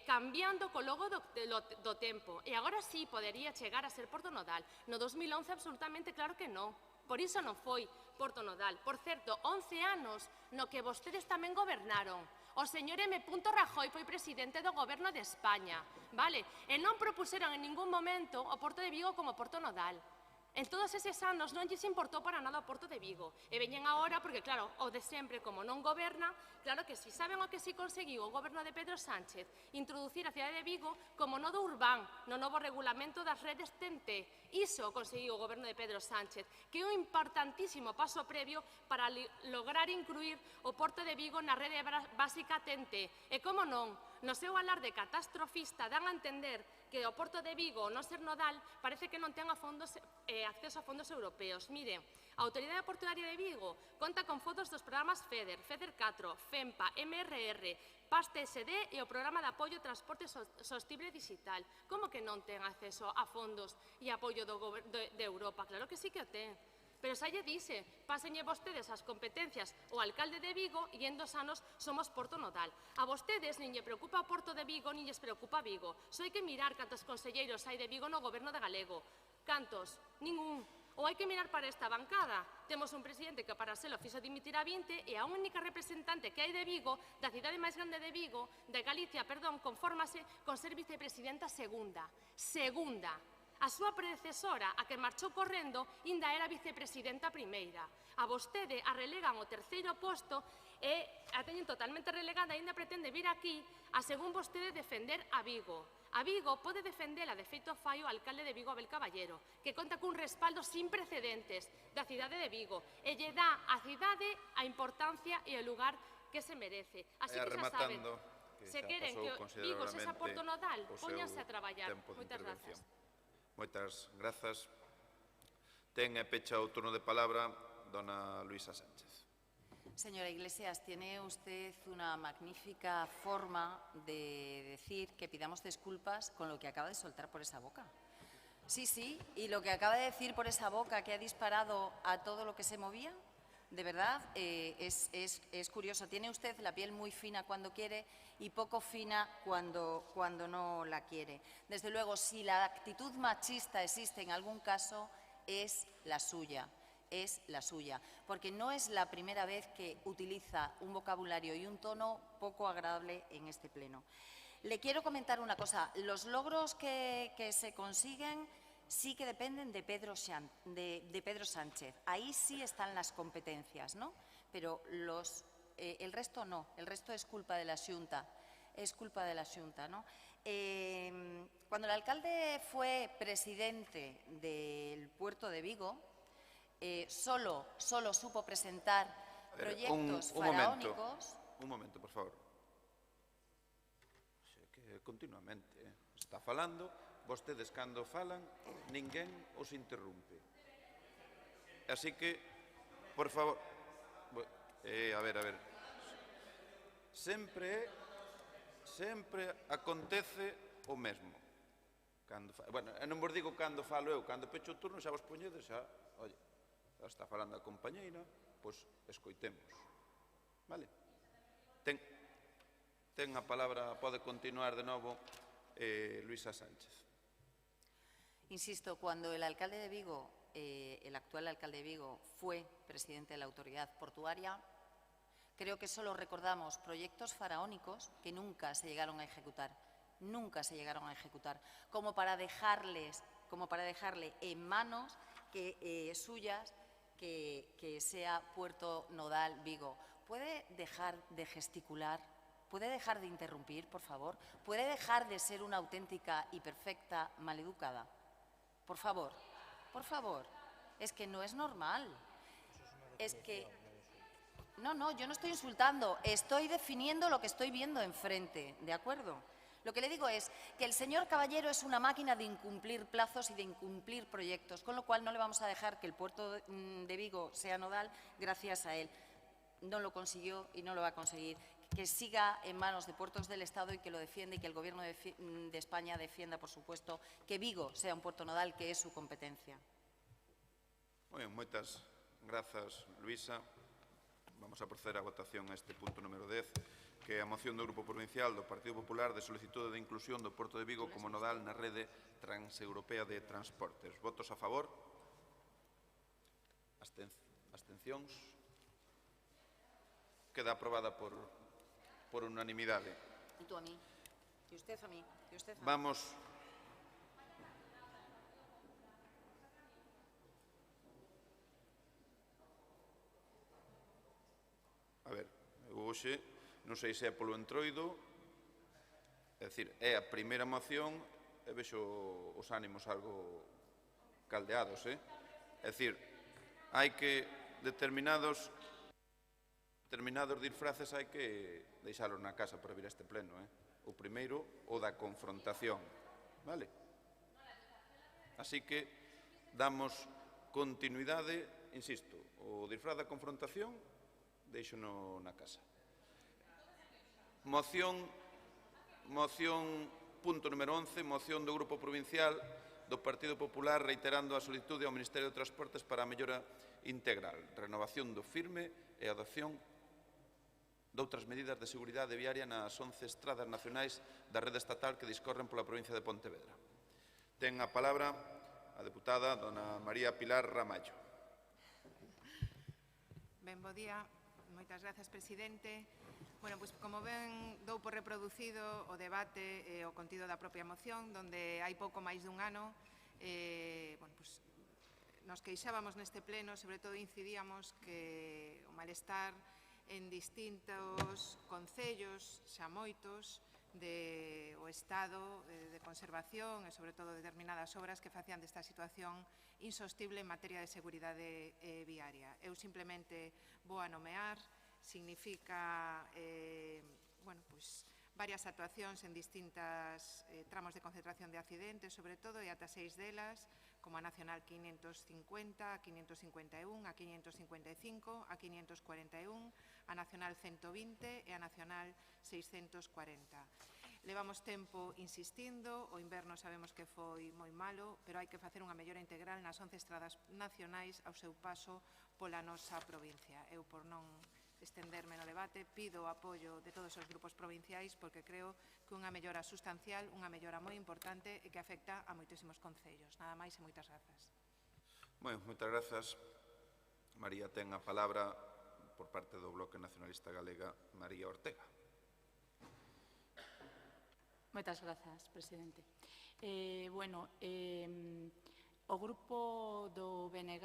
cambiando co logo do tempo, e agora sí podería chegar a ser Porto Nodal. No 2011 absolutamente claro que non. Por iso non foi Porto Nodal. Por certo, 11 anos no que vostedes tamén gobernaron. O señor M. Rajoy foi presidente do Goberno de España, vale? E non propuseron en ningún momento o Porto de Vigo como Porto Nodal. En todos eses anos non lles importou para nada o Porto de Vigo. E veñen agora, porque claro, o de sempre, como non goberna, claro que si saben o que si conseguiu o goberno de Pedro Sánchez, introducir a cidade de Vigo como nodo urbán no novo regulamento das redes TEN-T. Iso conseguiu o goberno de Pedro Sánchez, que é un importantísimo paso previo para lograr incluir o Porto de Vigo na rede básica TEN-T. E como non, no seu alarde catastrofista dan a entender que o Porto de Vigo, non ser nodal, parece que non ten acceso a fondos europeos. Mire, a Autoridade Portuaria de Vigo conta con fondos dos programas FEDER, FEDER 4, FEMPA, MRR, PAS-TSD e o Programa de Apoio ao Transporte Sostible Digital. Como que non ten acceso a fondos e apoio de Europa? Claro que sí que o ten. Pero xa lle dice, pásenlle vostedes as competencias ao alcalde de Vigo e en 2 anos somos Porto Nodal. A vostedes nin lle preocupa o Porto de Vigo nin lles preocupa Vigo. Só hai que mirar cantos conselleiros hai de Vigo no goberno de Galego. Cantos? Ningún. Ou hai que mirar para esta bancada. Temos un presidente que para selo fixo dimitir a 20 e a única representante que hai de Vigo, da cidade máis grande de Vigo, de Galicia, perdón, confórmase con ser vicepresidenta segunda. Segunda. A súa predecesora, a que marchou correndo, inda era vicepresidenta primeira. A vostede a relegan o terceiro posto e a teñen totalmente relegada e ainda pretende vir aquí a, según vostede, defender a Vigo. A Vigo pode defendela, de feito fai o alcalde de Vigo, Abel Caballero, que conta cun respaldo sin precedentes da cidade de Vigo e lle dá á cidade a importancia e o lugar que se merece. Así que xa saben, se queren que Vigo sexa Porto Nodal, póñanse a traballar. Moitas grazas. Moitas grazas. Ten e pecha o turno de palabra dona Luisa Sánchez. Señora Iglesias, tiene usted una magnífica forma de decir que pidamos disculpas con lo que acaba de soltar por esa boca. Sí, sí, y lo que acaba de decir por esa boca que ha disparado a todo lo que se movía, de verdad, es curioso. Tiene usted la piel muy fina cuando quiere y poco fina cuando no la quiere. Desde luego, si la actitud machista existe en algún caso, es la suya. Es la suya, porque no es la primera vez que utiliza un vocabulario y un tono poco agradable en este pleno. Le quiero comentar una cosa. Los logros que se consiguen sí que dependen de Pedro Sánchez. Ahí sí están las competencias, ¿no? Pero el resto no. El resto es culpa de la Xunta. Es culpa de la Xunta, ¿no? Cuando el alcalde fue presidente del puerto de Vigo, solo supo presentar proyectos faraónicos. Un momento, por favor. Que continuamente está falando, vostedes cando falan, ninguén os interrumpe. Así que, por favor, a ver. Sempre acontece o mesmo. Bueno, non vos digo cando falo eu, cando pecho o turno xa vos poñedes, xa, oye, está falando a compañeira, pois escoitemos. Vale? Ten a palabra, pode continuar de novo Luisa Sánchez. Insisto, cuando el alcalde de Vigo, el actual alcalde de Vigo, fue presidente de la autoridad portuaria, creo que solo recordamos proyectos faraónicos que nunca se llegaron a ejecutar. Nunca se llegaron a ejecutar, como para dejarle en manos suyas que sea Puerto Nodal Vigo. ¿Puede dejar de gesticular ¿Puede dejar de interrumpir, por favor? ¿Puede dejar de ser una auténtica y perfecta maleducada? Por favor, por favor. Es que no es normal. Es que... No, yo no estoy insultando. Estoy definiendo lo que estoy viendo enfrente, ¿de acuerdo? Lo que le digo es que el señor Caballero es una máquina de incumplir plazos y de incumplir proyectos, con lo cual no le vamos a dejar que el puerto de Vigo sea nodal gracias a él. No lo consiguió y no lo va a conseguir. Que siga en manos de Puertos del Estado y que lo defienda y que el Gobierno de España defienda, por supuesto, que Vigo sea un puerto nodal, que es su competencia. Moi ben, moitas grazas, Luisa. Vamos a proceder á votación a este punto número 10, que é a moción do Grupo Provincial do Partido Popular de solicitude de inclusión do Porto de Vigo como nodal na rede transeuropea de transportes. Votos a favor? Abstencións? Queda aprobada por unanimidade. Y tú a mí. Y usted a mí. Y usted a mí. Vamos... A ver, eu hoxe non sei se é polo entroido, é dicir, é a primeira moción e vexo os ánimos algo caldeados, É dicir, hai que determinados disfraces hai que deixalos na casa para vir a este pleno, O primeiro, o da confrontación, vale? Así que damos continuidade, insisto, o disfraz da confrontación deixo-no na casa. Moción, punto número 11, moción do Grupo Provincial do Partido Popular reiterando a solicitude ao Ministerio de Transportes para a mellora integral, renovación do firme e adopción doutras medidas de seguridade viaria nas 11 estradas nacionais da rede estatal que discorren pola provincia de Pontevedra. Ten a palabra a deputada dona María Pilar Ramallo. Ben, bo día. Moitas grazas, presidente. Bueno, pois, como ben, dou por reproducido o debate e o contido da propia moción, donde hai pouco máis dun ano, bueno, pois, nos queixábamos neste pleno, sobre todo incidíamos que o malestar en distintos concellos, xa moitos, do estado de conservación e, sobre todo, determinadas obras que facían desta situación insostible en materia de seguridade viaria. Eu simplemente vou a nomear, significa bueno, pues, varias actuacións en distintos tramos de concentración de accidentes, sobre todo, e ata 6 delas, como a Nacional 550, a 551, a 555, a 541, a Nacional 120 e a Nacional 640. Levamos tempo insistindo, o inverno sabemos que foi moi malo, pero hai que facer unha mellora integral nas 11 estradas nacionais ao seu paso pola nosa provincia. Eu, por non estenderme no debate, pido o apoio de todos os grupos provinciais porque creo que unha mellora sustancial, unha mellora moi importante e que afecta a moitísimos concellos. Nada máis e moitas grazas. Bueno, moitas grazas. María, ten a palabra por parte do Bloque Nacionalista Galega, María Ortega. Moitas grazas, presidente. O grupo do BNG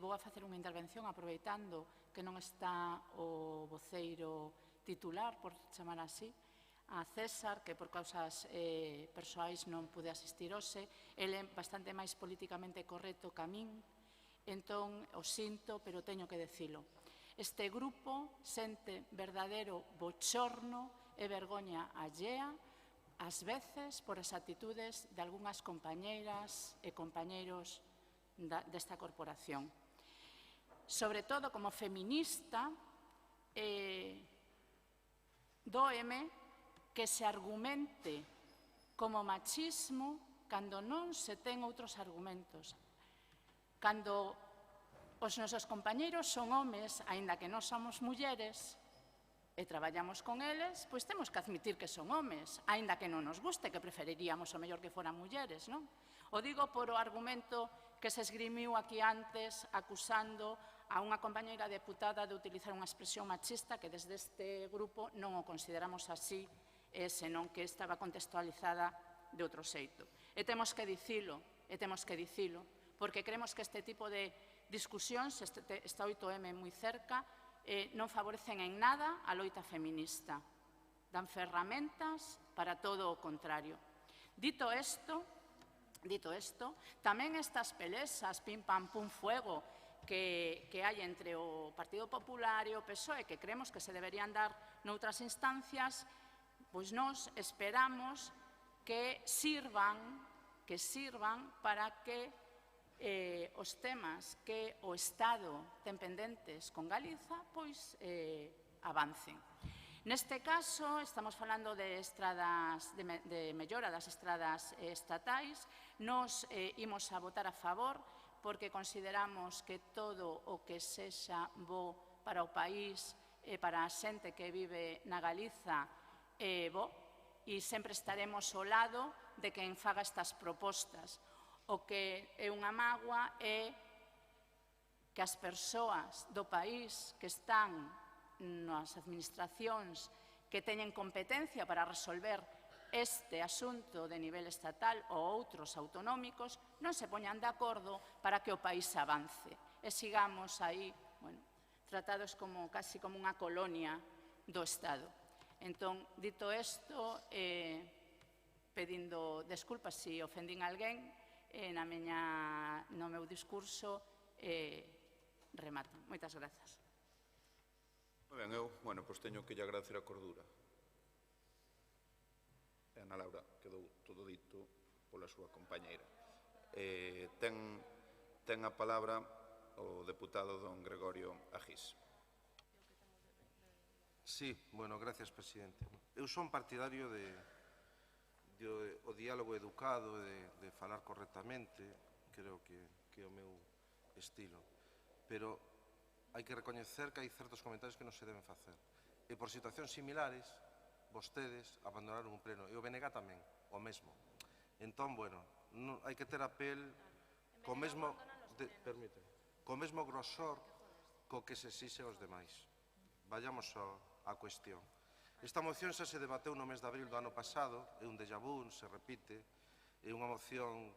vou a facer unha intervención aproveitando que non está o voceiro titular, por chamar así, a César, que por causas persoais non pude asistir hoxe. Ele é bastante máis políticamente correcto que a min, entón o sinto, pero teño que dicilo. Este grupo sente verdadeiro bochorno e vergoña allea ás veces por as actitudes de algunhas compañeiras e compañeiros desta corporación. Sobre todo, como feminista, dóeme que se argumente como machismo cando non se ten outros argumentos. Cando os nosos compañeiros son homes, aínda que non somos mulleres, e traballamos con eles, pois temos que admitir que son homes, aínda que non nos guste, que preferiríamos o mellor que foran mulleres, non? O digo por o argumento que se esgrimiu aquí antes acusando a unha compañeira deputada de utilizar unha expresión machista que desde este grupo non o consideramos así, senón que estaba contextualizada de outro xeito. E temos que dicilo, porque creemos que este tipo de discusións, esta 8M moi cerca, non favorecen en nada a loita feminista. dan ferramentas para todo o contrario. Dito isto, tamén estas pelesas pim pam pum fuego que hai entre o Partido Popular e o PSOE, que creemos que se deberían dar noutras instancias, pois nós esperamos que sirvan para que os temas que o Estado ten pendentes con Galiza, pois avancen. Neste caso, estamos falando de mellora das estradas estatais. Nos imos a votar a favor porque consideramos que todo o que sexa bo para o país e para a xente que vive na Galiza é bo, e sempre estaremos ao lado de quen faga estas propostas. O que é unha mágoa é que as persoas do país que están nas administracións que teñen competencia para resolver este asunto de nivel estatal ou outros autonómicos non se poñan de acordo para que o país avance e sigamos aí, tratados casi como unha colonia do Estado. Entón, dito isto, pedindo desculpas se ofendín alguén, no meu discurso remato. Moitas grazas. Moi ben, eu, pois teño que lle agradecer a cordura. E Ana Laura quedou todo dito pola súa compañeira. Ten a palabra o deputado don Gregorio Agís. Sí, gracias, presidente. Eu son partidario o diálogo educado, de falar correctamente, creo que é o meu estilo, pero hai que recoñecer que hai certos comentarios que non se deben facer. E por situacións similares, vostedes abandonaron un pleno, e o BNG tamén, o mesmo. Entón, hai que ter a pel co mesmo grosor co que se exixe aos demais. Vayamos á cuestión. Esta moción xa se debateu no mes de abril do ano pasado, é un déjà vu, se repite, é unha moción,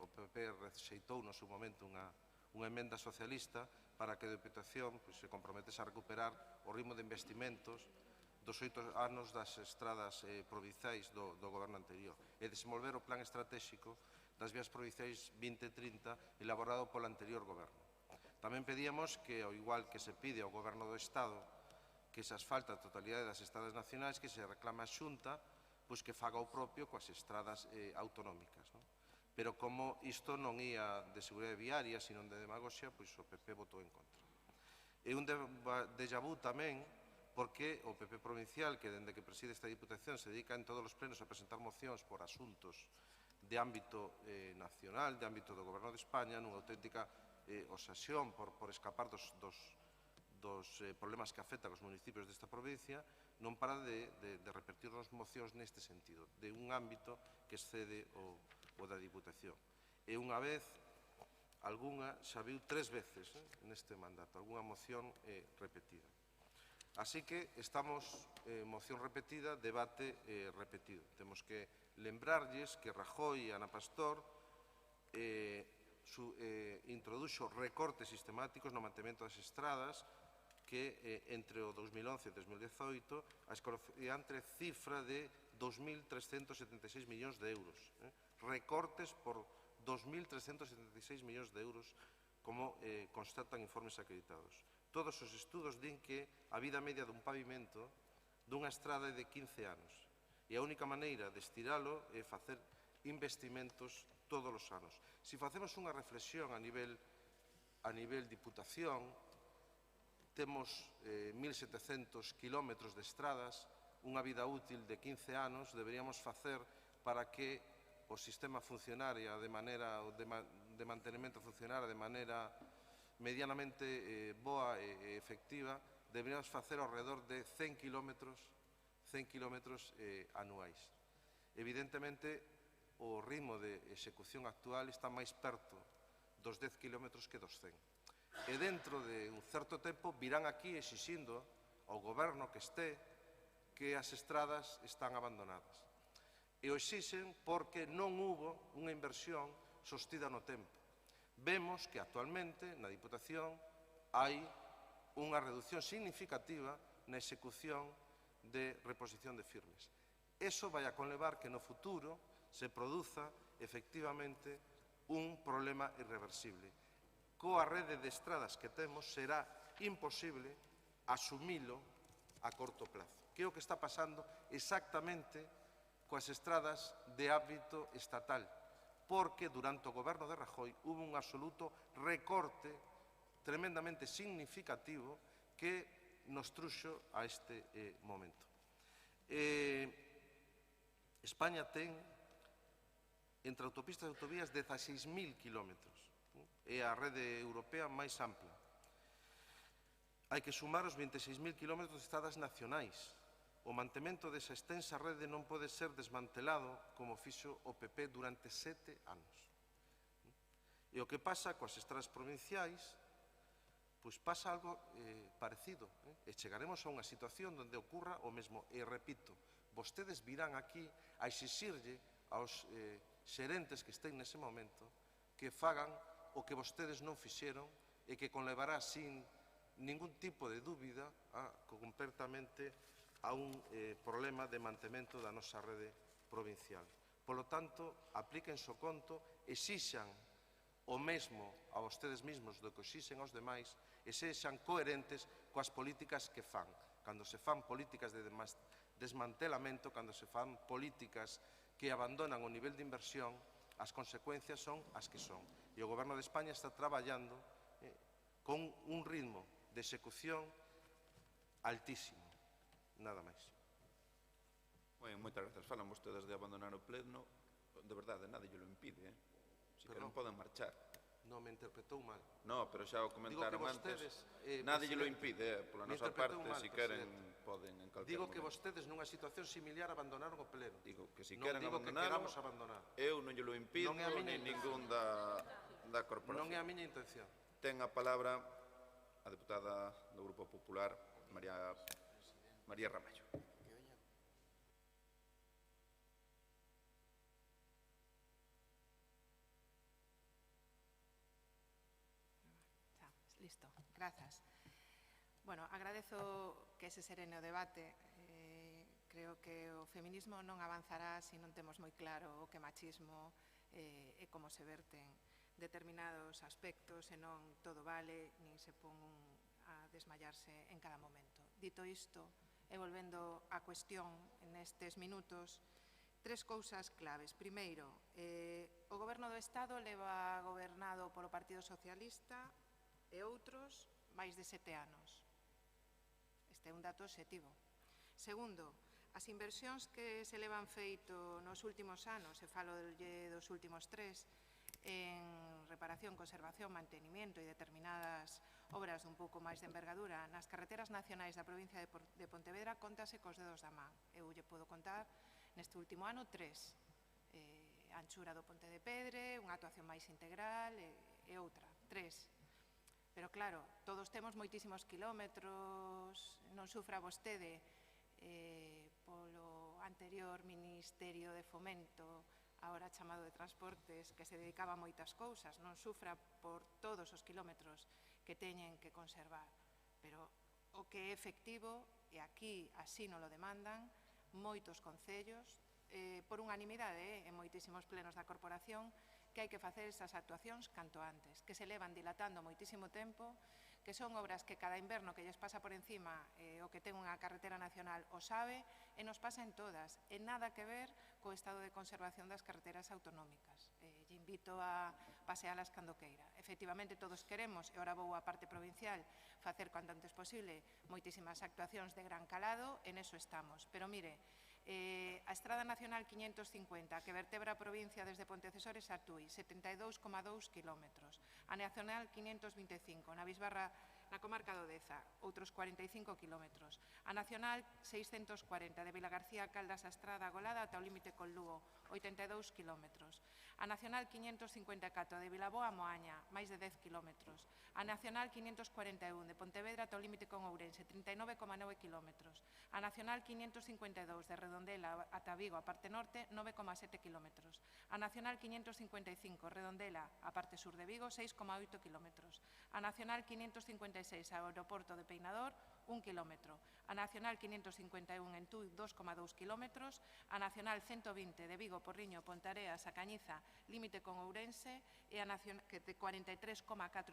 o PP rexeitou no seu momento unha emenda socialista para que a Deputación se comprometese a recuperar o ritmo de investimentos dos 8 anos das estradas provinciais do goberno anterior e desenvolver o plan estratégico das vías provinciais 2030 elaborado polo anterior goberno. Tamén pedíamos que, ao igual que se pide ao goberno do Estado, que se asfalta a totalidade das estradas nacionais, que se reclama a Xunta que faga o propio coas estradas autonómicas. Pero como isto non ia de seguridade viaria, sino de demagoxia, o PP votou en contra. É un déjà vu tamén porque o PP provincial, que dende que preside esta Diputación se dedica en todos os plenos a presentar mocións por asuntos de ámbito nacional, de ámbito do Goberno de España, nunha auténtica obsesión por escapar dos problemas que afectan os municipios desta provincia, non para de repetirnos mocións neste sentido, de un ámbito que excede o da Diputación. E unha vez, algunha xa viu 3 veces neste mandato, algunha moción repetida. Así que estamos, moción repetida, debate repetido. Temos que lembrarlles que Rajoy e Ana Pastor introduxo recortes sistemáticos no mantemento das estradas que entre o 2011 e 2018 a escalofriante cifra de 2.376 millóns de euros. Recortes por 2.376 millóns de euros, como constatan informes acreditados. Todos os estudos din que a vida media dun pavimento dunha estrada é de 15 anos e a única maneira de estiralo é facer investimentos todos os anos. Se facemos unha reflexión a nivel Diputación, temos 1.700 kilómetros de estradas, unha vida útil de 15 anos, deberíamos facer para que o sistema funcionaria de mantenimento funcionara de maneira medianamente boa e efectiva, deberíamos facer ao redor de 100 kilómetros anuais. Evidentemente, o ritmo de execución actual está máis perto dos 10 kilómetros que dos 100. E dentro de un certo tempo virán aquí exixindo ao goberno que este que as estradas están abandonadas. E o exixen porque non hubo unha inversión sostida no tempo. Vemos que actualmente na Diputación hai unha reducción significativa na execución de reposición de firmes. Eso vai a conlevar que no futuro se produza efectivamente un problema irreversible. Coa rede de estradas que temos será imposible asumilo a corto plazo. Que é o que está pasando exactamente coas estradas de ámbito estatal, porque durante o goberno de Rajoy hubo un absoluto recorte tremendamente significativo que nos truxo a este momento. España ten, entre autopistas e autovías, 16.000 kilómetros. É a rede europea máis ampla. Hai que sumar os 26.000 kilómetros de estradas nacionais. O mantemento desa extensa rede non pode ser desmantelado como fixo o PP durante 7 anos. E o que pasa coas estradas provinciais, pois pasa algo parecido. E chegaremos a unha situación onde ocurra o mesmo. E repito, vostedes virán aquí a exixirlle aos xerentes que estén nese momento que fagan o que vostedes non fixeron e que conlevará sin ningún tipo de dúbida completamente a un problema de mantemento da nosa rede provincial. Polo tanto, aplíquense o conto, exixan o mesmo a vostedes mesmos do que exixen aos demais e sexan coherentes coas políticas que fan. Cando se fan políticas de desmantelamento, cando se fan políticas que abandonan o nivel de inversión, as consecuencias son as que son. E o Goberno de España está traballando con un ritmo de execución altísimo. Nada máis. Moitas grazas. Falan vostedes de abandonar o pleno. De verdade, nada lle lo impide. Si queren poden marchar. Non me interpretou mal. No, pero xa o comentaron antes. Nada lle lo impide. Pola nosa parte, si queren, poden en calquer momento. Digo que momento. vostedes nunha situación similar abandonaron o pleno. Digo que si queren non digo que abandonarlo, queramos abandonar. eu non lle lo impido, nin ningún da corporación. Non é a miña intención. Ten a palabra a deputada do Grupo Popular, María Ramallo. Listo, grazas. Bueno, agradezo que ese sereno debate. Creo que o feminismo non avanzará se non temos moi claro o que machismo e como se verten determinados aspectos, e non todo vale, nin se pon a desmayarse en cada momento. Dito isto, e volvendo á cuestión nestes minutos, tres cousas claves. Primeiro, o Goberno do Estado leva gobernado polo Partido Socialista e outros máis de 7 anos. Este é un dato obxectivo. Segundo, as inversións que se levan feito nos últimos anos, e falo dos últimos 3, en reparación, conservación, mantenimiento e determinadas obras dun pouco máis de envergadura nas carreteras nacionais da provincia de Pontevedra, contase cos dedos da man. Eu lle podo contar neste último ano 3. A anchura do Ponte de Pedre, unha actuación máis integral e outra. 3. Pero claro, todos temos moitísimos kilómetros, non sufra vostede polo anterior Ministerio de Fomento, agora chamado de Transportes, que se dedicaba a moitas cousas, non sufra por todos os kilómetros que teñen que conservar. Pero o que é efectivo, e aquí así non lo demandan, moitos concellos, por unanimidade en moitísimos plenos da corporación, que hai que facer esas actuacións canto antes, que se levan dilatando moitísimo tempo, que son obras que cada inverno que lles pasa por encima o que ten unha carretera nacional o sabe, e nos pasa en todas, e nada que ver co estado de conservación das carreteras autonómicas. Lle invito a pasealas cando queira. Efectivamente, todos queremos, e ora vou á parte provincial, facer cuanto antes posible moitísimas actuacións de gran calado, en eso estamos. Pero mire, a Estrada Nacional 550, que vertebra a provincia desde Pontecesores a Tui, 72,2 kilómetros. A Nacional 525, na Bisbarra, na comarca do Deza, outros 45 kilómetros. A Nacional 640, de Vilagarcía a Caldas a Estrada Golada ata o límite con Lugo, 82 kilómetros. A Nacional 554, de Vilaboa a Moaña, máis de 10 kilómetros. A Nacional 541, de Pontevedra ata o límite con Ourense, 39,9 kilómetros. A Nacional 552, de Redondela ata Vigo, a parte norte, 9,7 kilómetros. A Nacional 555, Redondela, a parte sur de Vigo, 6,8 kilómetros. A Nacional 556 ao aeroporto de Peinador, 1 km. A Nacional 551 en Tui, 2,2 km. A Nacional 120 de Vigo, Porriño, Ponteareas, a Cañiza, límite con Ourense, e a Nacional de 43,4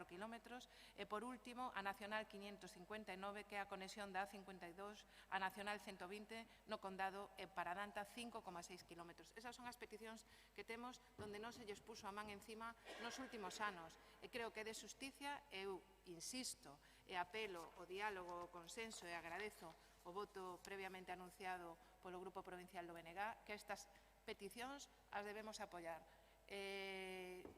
km. E, por último, a Nacional 559, que é a conexión da A52, a Nacional 120 no Condado e para Danta, 5,6 km. Esas son as peticións que temos donde non se lles puso a man encima nos últimos anos. E creo que de xusticia, eu insisto, e apelo ao diálogo, ao consenso e agradezo o voto previamente anunciado polo Grupo Provincial do BNG, que estas peticións as debemos apoiar.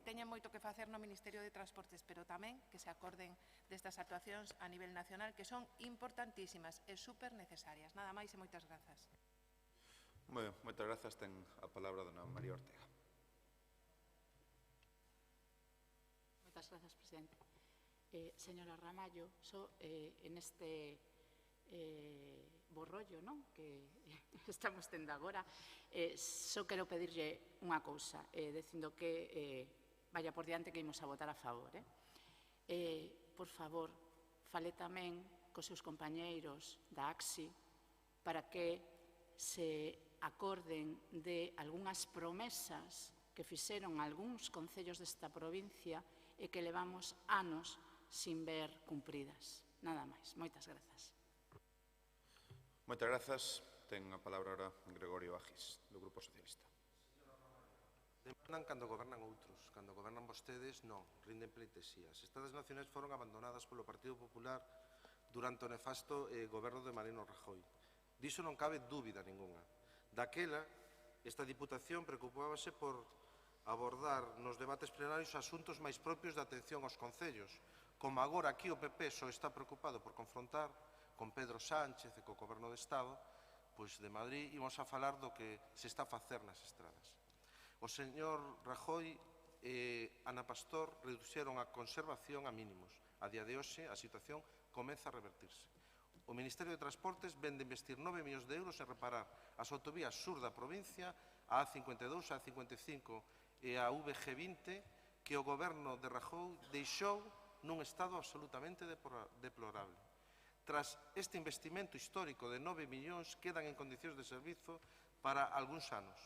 Teñen moito que facer no Ministerio de Transportes, pero tamén que se acorden destas actuacións a nivel nacional, que son importantísimas e super necesarias. Nada máis e moitas grazas. Moitas grazas. Ten a palabra dona María Ortega. Moitas grazas, presidente. Señora Ramallo, en este borrollo que estamos tendo agora, só quero pedirlle unha cousa, dicindo que vaya por diante que imos a votar a favor. Por favor, fale tamén cos seus compañeiros da AXI para que se acorden de algunhas promesas que fixeron algúns concellos desta provincia e que levamos anos sin ver cumpridas. Nada máis. Moitas grazas. Moitas grazas. Ten a palabra ahora Gregorio Agis, do Grupo Socialista. Demandan cando gobernan outros. Cando gobernan vostedes, non. Rinden pleitesías. As estradas nacionais foron abandonadas polo Partido Popular durante o nefasto goberno de Mariano Rajoy. Diso non cabe dúbida ninguna. Daquela, esta Diputación preocupábase por abordar nos debates plenarios asuntos máis propios de atención aos concellos. Como agora aquí o PP só está preocupado por confrontar con Pedro Sánchez e co Goberno de Estado, pois de Madrid imos a falar do que se está a facer nas estradas. O señor Rajoy e Ana Pastor reduxeron a conservación a mínimos. A día de hoxe a situación comeza a revertirse. O Ministerio de Transportes ven de investir 9 millóns de euros en reparar as autovías sur da provincia, a A52, a A55 e a VG20, que o goberno de Rajoy deixou nun estado absolutamente deplorable. Tras este investimento histórico de 9 millóns, quedan en condicións de servizo para algúns anos,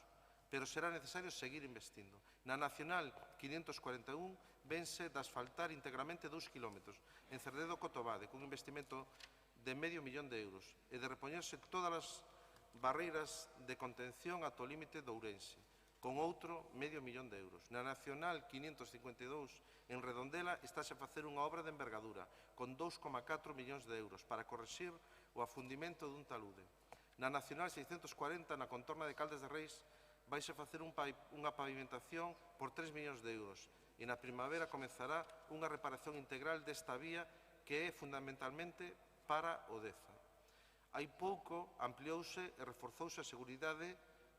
pero será necesario seguir investindo. Na Nacional 541 vense de asfaltar íntegramente 2 kilómetros, en Cerdedo-Cotobade, cun investimento de medio millón de euros, e de repoñerse todas as barreiras de contención ata o límite de Ourense, con outro medio millón de euros. Na Nacional 552, en Redondela, estáse a facer unha obra de envergadura, con 2,4 millóns de euros, para correxir o afundimento dun talude. Na Nacional 640, na contorna de Caldes de Reis, vaise facer unha pavimentación por 3 millóns de euros, e na primavera comezará unha reparación integral desta vía que é fundamentalmente para o Deza. Hai pouco ampliouse e reforzouse a seguridade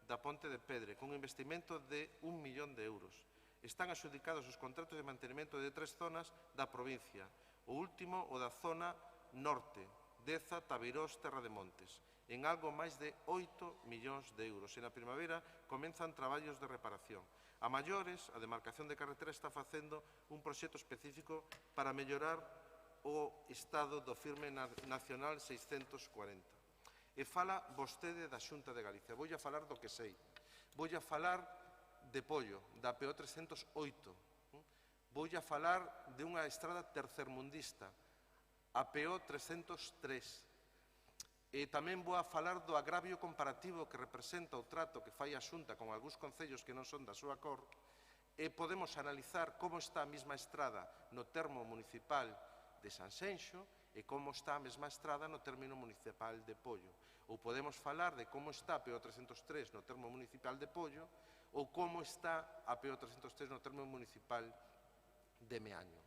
da Ponte de Pedre, con un investimento de 1 millón de euros. Están adxudicados os contratos de mantenimento de 3 zonas da provincia. O último, o da zona norte, Deza, Tabirós, Terra de Montes, en algo máis de 8 millóns de euros. E na primavera comenzan traballos de reparación. A maiores, a demarcación de carretera está facendo un proxecto específico para mellorar o estado do firme nacional 640. E fala vostede da Xunta de Galicia. Voulle a falar do que sei. Voulle a falar de Pollo, da PO 308. Voulle a falar de unha estrada tercermundista, a PO 303. E tamén vou a falar do agravio comparativo que representa o trato que fai a Xunta con algúns concellos que non son da súa cor, e podemos analizar como está a mesma estrada no termo municipal de Sanxenxo e como está a mesma estrada no término municipal de Pollo. Ou podemos falar de como está a PO 303 no termo municipal de Pollo ou como está a PO 303 no termo municipal de Meaño.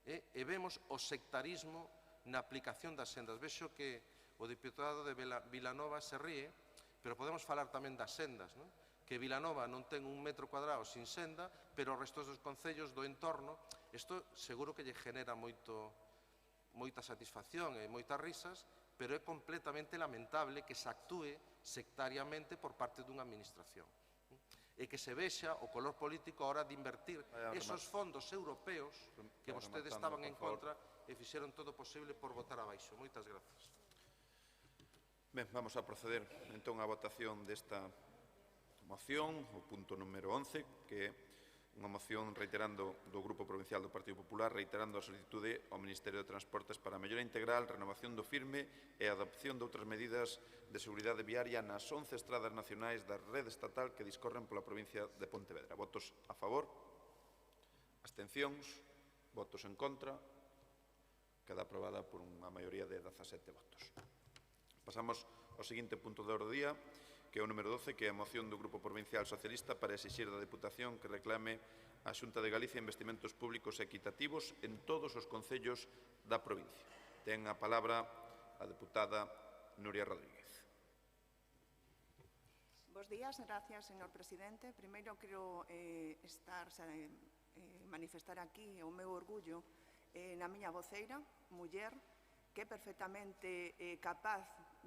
E vemos o sectarismo na aplicación das sendas. Vexo que o diputado de Vilanova se ríe, pero podemos falar tamén das sendas, non? Que Vilanova non ten un metro cuadrado sin senda, pero os restos dos concellos do entorno, isto seguro que lle genera moita satisfacción e moitas risas, pero é completamente lamentable que se actúe sectariamente por parte dunha administración. e que se vexa o color político a hora de invertir esos fondos europeos que vostedes estaban en contra e fixeron todo o posible por votar abaixo. Moitas grazas. Ben, vamos a proceder entón á votación desta moción, o punto número 11, que é unha moción reiterando do Grupo Provincial do Partido Popular, reiterando a solicitude ao Ministerio de Transportes para a mellora integral, renovación do firme e adopción de outras medidas de seguridade viaria nas 11 estradas nacionais da rede estatal que discorren pola provincia de Pontevedra. Votos a favor? Abstencións? Votos en contra? Queda aprobada por unha maioría de 17 votos. Pasamos ao seguinte punto do orde do día, que é o número 12, que é a moción do Grupo Provincial Socialista para exixir da Deputación que reclame á Xunta de Galicia investimentos públicos equitativos en todos os concellos da provincia. Ten a palabra a deputada Nuria Rodríguez. Bos días, gracias, señor presidente. Primeiro, quero manifestar aquí o meu orgullo na miña voceira, muller, que é perfectamente capaz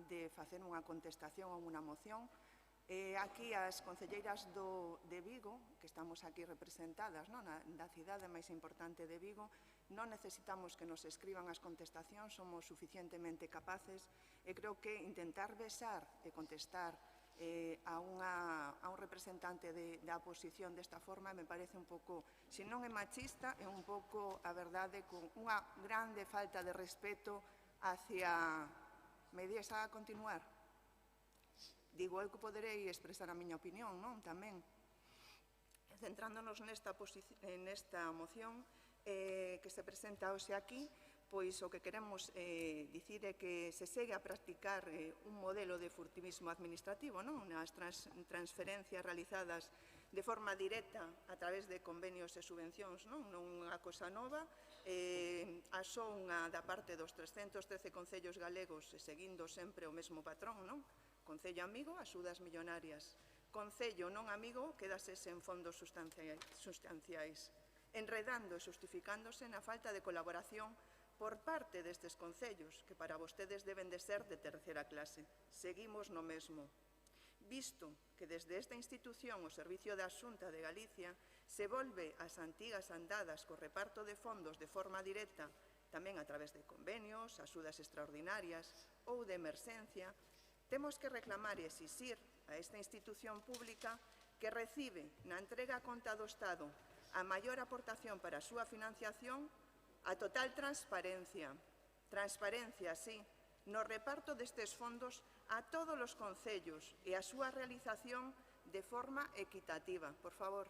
de facer unha contestación a unha moción. Aquí as concelleiras de Vigo, que estamos aquí representadas da cidade máis importante de Vigo, non necesitamos que nos escriban as contestacións, somos suficientemente capaces e creo que intentar besar e contestar a un representante da oposición desta forma me parece un pouco, se non é machista, é un pouco, a verdade, con unha grande falta de respeto hacia... Me deixa a continuar? Digo, eu que poderei expresar a miña opinión, non? Tamén. Centrándonos nesta moción que se presenta hoxe aquí, pois o que queremos dicir é que se segue a practicar un modelo de furtivismo administrativo, non? Unhas transferencias realizadas de forma directa a través de convenios e subvencións, non unha cosa nova, a só unha da parte dos 313 concellos galegos, seguindo sempre o mesmo patrón, non? Concello amigo, axudas millonarias. Concello non amigo, quedase sen fondos sustanciais, enredando e justificándose na falta de colaboración por parte destes concellos, que para vostedes deben de ser de terceira clase. Seguimos no mesmo. Visto que desde esta institución o Servicio da Xunta de Galicia se volve ás antigas andadas co reparto de fondos de forma directa, tamén a través de convenios, axudas extraordinarias ou de emerxencia, temos que reclamar e exixir a esta institución pública que recibe na entrega a conta do Estado a maior aportación para a súa financiación, a total transparencia. Transparencia, sí, no reparto destes fondos a todos os concellos e a súa realización de forma equitativa. Por favor,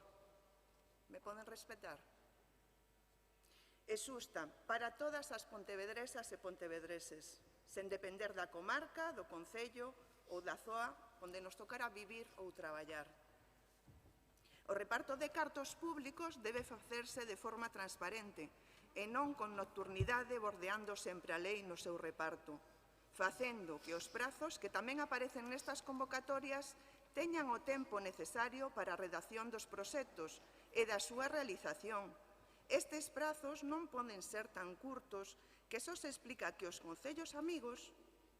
me poden respetar? É xusta para todas as pontevedresas e pontevedreses, sen depender da comarca, do concello ou da zoa onde nos tocará vivir ou traballar. O reparto de cartos públicos debe facerse de forma transparente e non con nocturnidade bordeando sempre a lei no seu reparto, facendo que os prazos que tamén aparecen nestas convocatorias teñan o tempo necesario para a redacción dos proxectos e da súa realización. Estes prazos non poden ser tan curtos que só se explica que os concellos amigos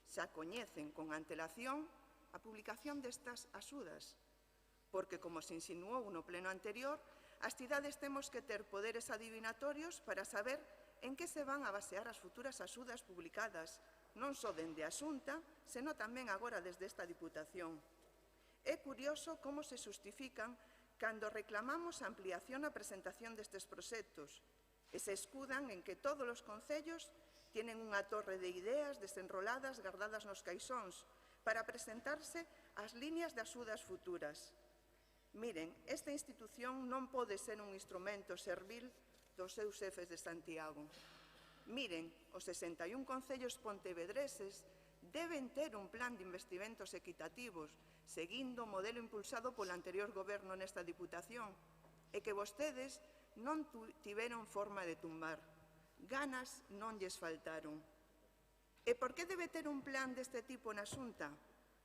xa coñecen con antelación a publicación destas axudas, porque, como se insinuou no pleno anterior, as cidades temos que ter poderes adivinatorios para saber en que se van a basear as futuras axudas publicadas, non só dende a Xunta, senón tamén agora desde esta Diputación. É curioso como se justifican cando reclamamos a ampliación a presentación destes proxectos e se escudan en que todos os concellos tienen unha torre de ideas desenroladas guardadas nos caixóns para presentarse as líneas de axudas futuras. Miren, esta institución non pode ser un instrumento servil dos seus xefes de Santiago. Miren, os 61 concellos pontevedreses deben ter un plan de investimentos equitativos, seguindo o modelo impulsado polo anterior goberno nesta Diputación, e que vostedes non tiveron forma de tumbar. Ganas non lles faltaron. E por que debe ter un plan deste tipo na Xunta?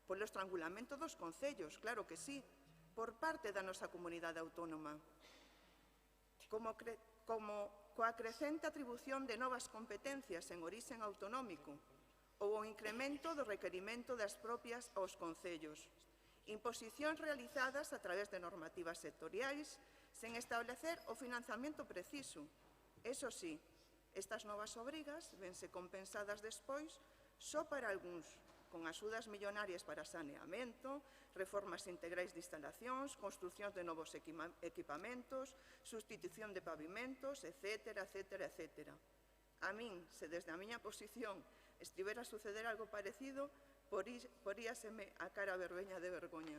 Polo estrangulamento dos concellos, claro que sí, por parte da nosa comunidade autónoma. Coa crecente atribución de novas competencias en orixen autonómico ou o incremento do requerimento das propias aos concellos. Imposicións realizadas a través de normativas sectoriais sen establecer o financiamento preciso. Eso sí, estas novas obrigas vense compensadas despois só para algúns, con axudas millonarias para saneamento, reformas integrais de instalacións, construcións de novos equipamentos, sustitución de pavimentos, etc., etc., etc. A min, se desde a miña posición estivera a suceder algo parecido, poríaseme a cara verbeña de vergoña.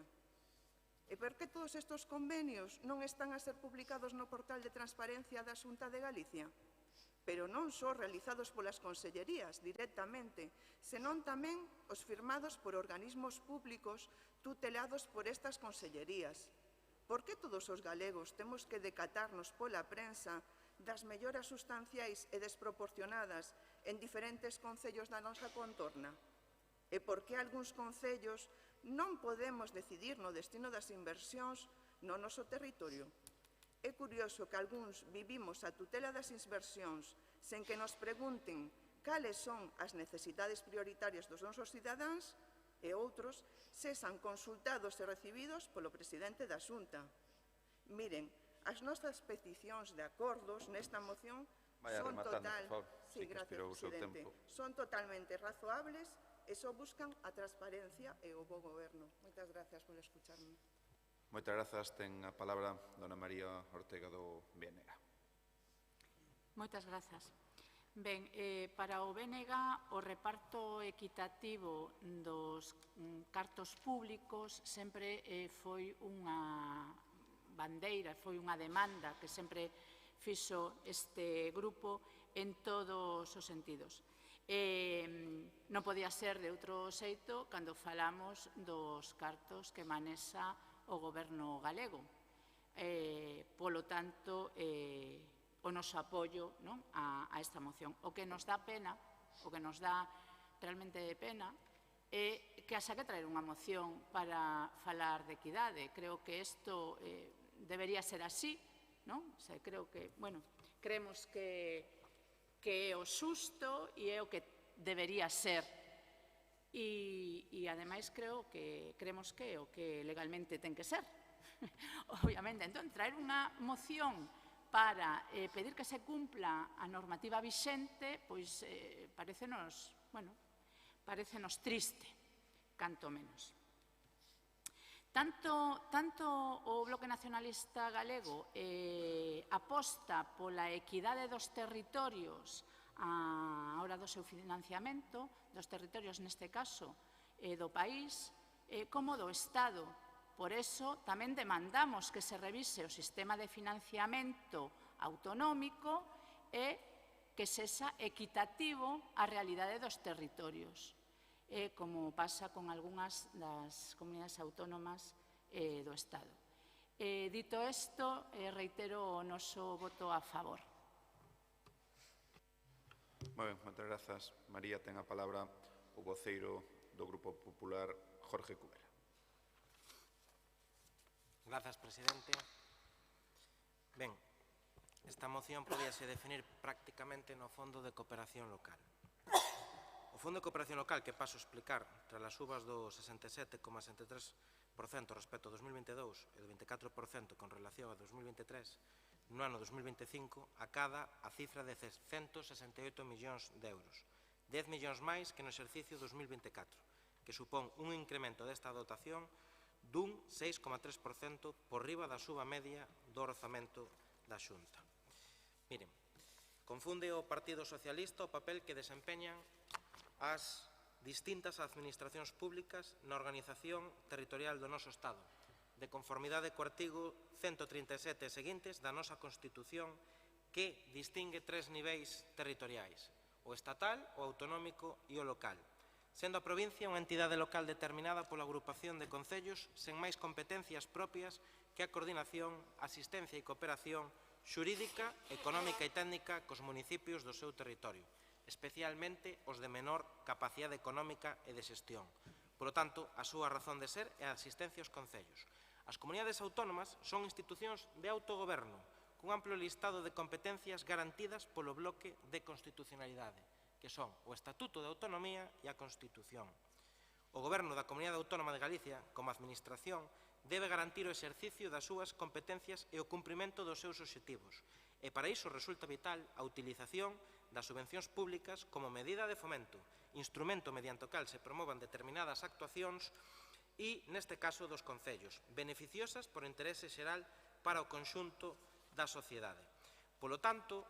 E por que todos estes convenios non están a ser publicados no portal de transparencia da Xunta de Galicia? Pero non só realizados polas consellerías directamente, senón tamén os firmados por organismos públicos tutelados por estas consellerías. Por que todos os galegos temos que decatarnos pola prensa das melloras sustanciais e desproporcionadas en diferentes concellos da nosa contorna? E por que algúns concellos non podemos decidir no destino das inversións no noso territorio? É curioso que algúns vivimos a tutela das inversións sen que nos pregunten cales son as necesidades prioritarias dos nosos cidadáns e outros sesan consultados e recibidos polo presidente da Xunta. Miren, as nosas peticións de acordos nesta moción son totalmente razoables e só buscan a transparencia e o bo goberno. Moitas grazas por escucharme. Moitas grazas. Ten a palabra dona María Ortega do BNG. Moitas grazas. Ben, para o BNG o reparto equitativo dos cartos públicos sempre foi unha bandeira, foi unha demanda que sempre fixo este grupo en todos os sentidos. Non podía ser de outro xeito cando falamos dos cartos que manexa o goberno galego. Polo tanto, o noso apoio a esta moción. O que nos dá pena, o que nos dá realmente pena, é que haxa que traer unha moción para falar de equidade. Creo que isto debería ser así, non? Creo que, bueno, creemos que é o xusto e é o que debería ser. E, ademais, creemos que é o que legalmente ten que ser. Obviamente, entón, traer unha moción para pedir que se cumpla a normativa vixente, pois parecenos triste, canto menos. Tanto o Bloque Nacionalista Galego aposta pola equidade dos territorios á hora do seu financiamento, dos territorios neste caso do país, como do Estado. Por eso tamén demandamos que se revise o sistema de financiamento autonómico e que sexa equitativo á realidade dos territorios, como pasa con algunhas das comunidades autónomas do Estado. Dito isto, reitero o noso voto a favor. Moi ben, moitas grazas. María, ten a palabra o voceiro do Grupo Popular, Jorge Cubera. Grazas, presidente. Ben, esta moción podíase definir prácticamente no Fondo de Cooperación Local. O Fondo de Cooperación Local, que paso a explicar, tras as subas do 67,63% respecto ao 2022 e do 24% con relación ao 2023, no ano 2025, acada a cifra de 168 millóns de euros, 10 millóns máis que no exercicio 2024, que supón un incremento desta dotación dun 6,3% por riba da suba media do orzamento da Xunta. Miren, confunde o Partido Socialista o papel que desempeñan as distintas administracións públicas na organización territorial do noso Estado, de conformidade co artigo 137 e seguintes da nosa Constitución, que distingue tres niveis territoriais: o estatal, o autonómico e o local, sendo a provincia unha entidade local determinada pola agrupación de concellos sen máis competencias propias que a coordinación, asistencia e cooperación xurídica, económica e técnica cos municipios do seu territorio, especialmente os de menor capacidade económica e de xestión. Por lo tanto, a súa razón de ser é a asistencia aos concellos. As comunidades autónomas son institucións de autogoberno, cun amplo listado de competencias garantidas polo bloque de constitucionalidade, que son o Estatuto de Autonomía e a Constitución. O Goberno da Comunidade Autónoma de Galicia, como Administración, debe garantir o exercicio das súas competencias e o cumprimento dos seus obxectivos, e para iso resulta vital a utilización das subvencións públicas como medida de fomento, instrumento mediante o cal se promovan determinadas actuacións e, neste caso, dos concellos, beneficiosas por interese xeral para o conxunto da sociedade. Polo tanto,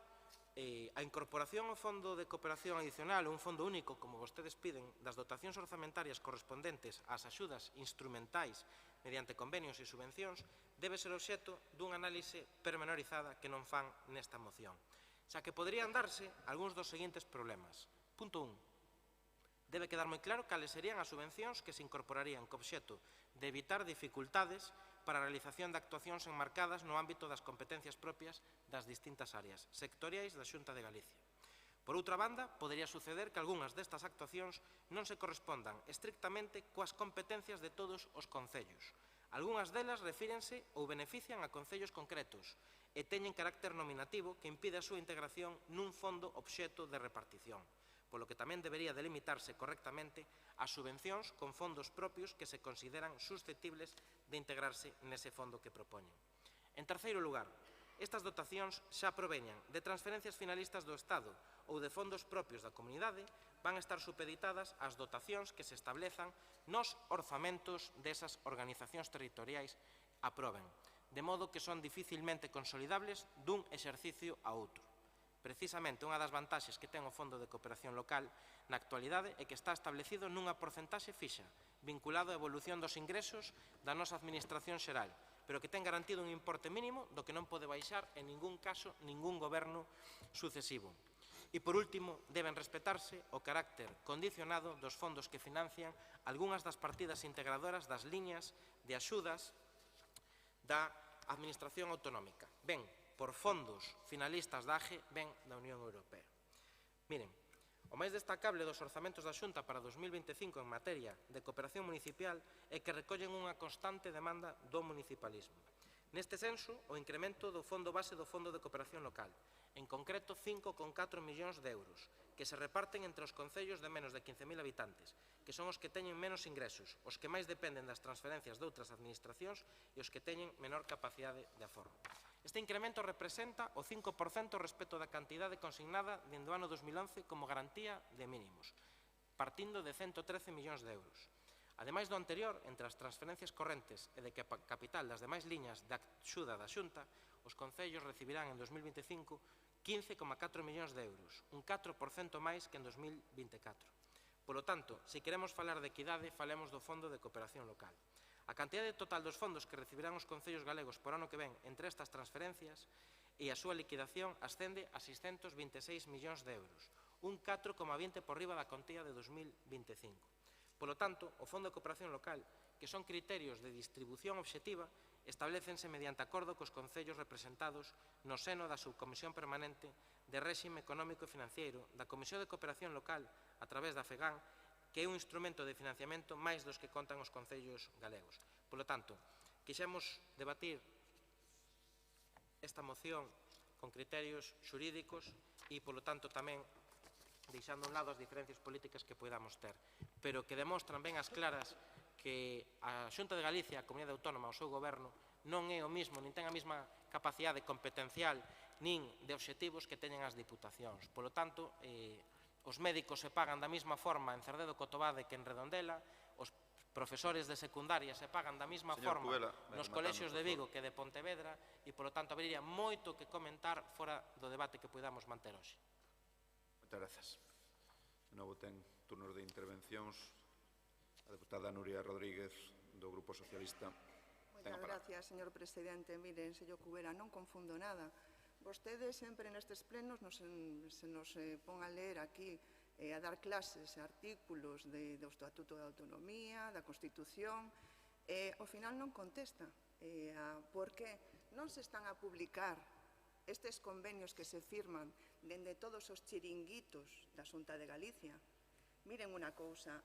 a incorporación ao Fondo de Cooperación Adicional, un fondo único, como vostedes piden, das dotacións orzamentarias correspondentes ás axudas instrumentais mediante convenios e subvencións, debe ser obxecto dunha análise pormenorizada que non fan nesta moción. Xa que poderían darse algúns dos seguintes problemas. Punto 1. Debe quedar moi claro cales serían as subvencións que se incorporarían co obxecto de evitar dificultades para a realización de actuacións enmarcadas no ámbito das competencias propias das distintas áreas sectoriais da Xunta de Galicia. Por outra banda, podería suceder que algunhas destas actuacións non se correspondan estrictamente coas competencias de todos os concellos. Algunhas delas refírense ou benefician a concellos concretos e teñen carácter nominativo que impide a súa integración nun fondo obxecto de repartición, polo que tamén debería delimitarse correctamente as subvencións con fondos propios que se consideran susceptibles de integrarse nese fondo que propoñen. En terceiro lugar, estas dotacións xa proveñan de transferencias finalistas do Estado ou de fondos propios da comunidade, van a estar supeditadas ás dotacións que se establezan nos orzamentos desas organizacións territoriais aproben, de modo que son dificilmente consolidables dun exercicio a outro. Precisamente, unha das vantaxes que ten o Fondo de Cooperación Local na actualidade é que está establecido nunha porcentaxe fixa, vinculado á evolución dos ingresos da nosa Administración xeral, pero que ten garantido un importe mínimo do que non pode baixar en ningún caso ningún goberno sucesivo. E, por último, deben respetarse o carácter condicionado dos fondos que financian algunhas das partidas integradoras das liñas de axudas da Administración Autonómica, ben por fondos finalistas da AGE, ben da Unión Europea. Miren, o máis destacable dos orzamentos da Xunta para 2025 en materia de cooperación municipal é que recollen unha constante demanda do municipalismo. Neste senso, o incremento do fondo base do Fondo de Cooperación Local, en concreto 5,4 millóns de euros, que se reparten entre os concellos de menos de 15.000 habitantes, que son os que teñen menos ingresos, os que máis dependen das transferencias de outras administracións e os que teñen menor capacidade de aforro. Este incremento representa o 5% respecto da cantidade consignada dende o ano 2011 como garantía de mínimos, partindo de 113 millóns de euros. Ademais do anterior, entre as transferencias correntes e de capital das demais liñas de axuda da Xunta, os concellos recibirán en 2025 15,4 millóns de euros, un 4% máis que en 2024. Polo tanto, se queremos falar de equidade, falemos do Fondo de Cooperación Local. A cantidade total dos fondos que recibirán os concellos galegos por ano que ven entre estas transferencias e a súa liquidación ascende a 626 millóns de euros, un 4,20 por riba da contía de 2025. Polo tanto, o Fondo de Cooperación Local, que son criterios de distribución obxectiva, establécense mediante acordo cos concellos representados no seno da Subcomisión Permanente de Réxime Económico e Financiero da Comisión de Cooperación Local a través da FEGAN, que é un instrumento de financiamento máis dos que contan os concellos galegos. Polo tanto, quixemos debatir esta moción con criterios xurídicos e, polo tanto, tamén deixando a un lado as diferencias políticas que podamos ter, pero que demostran ben as claras que a Xunta de Galicia, a Comunidade Autónoma, o seu goberno, non é o mismo, nin ten a mesma capacidade competencial, nin de obxectivos que teñen as diputacións. Polo tanto, os médicos se pagan da mesma forma en Cerdedo Cotobade que en Redondela, os profesores de secundaria se pagan da mesma forma nos colexios de Vigo que de Pontevedra e, polo tanto, habería moito que comentar fora do debate que podamos manter hoxe. Moitas grazas. De novo ten turnos de intervencións a deputada Nuria Rodríguez do Grupo Socialista. Moitas gracias, señor presidente. Miren, señor Cubera, non confundo nada. Vostedes sempre nestes plenos se nos pon a ler aquí a dar clases e artículos do Estatuto de Autonomía, da Constitución, e ao final non contesta por que non se están a publicar estes convenios que se firman dende todos os chiringuitos da Xunta de Galicia. Miren unha cousa,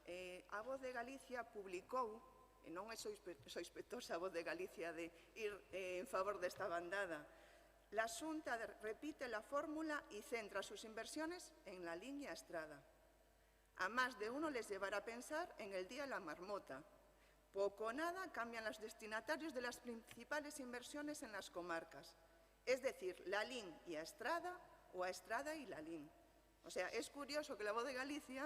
a Voz de Galicia publicou, e non é sospeitosa a Voz de Galicia de ir en favor desta bandada, la Xunta repite la fórmula y centra sus inversiones en la línea Estrada. A más de uno les llevará a pensar en el día de la marmota. Poco o nada cambian los destinatarios de las principales inversiones en las comarcas. Es decir, Lalín y a Estrada o a Estrada y Lalín. O sea, es curioso que La Voz de Galicia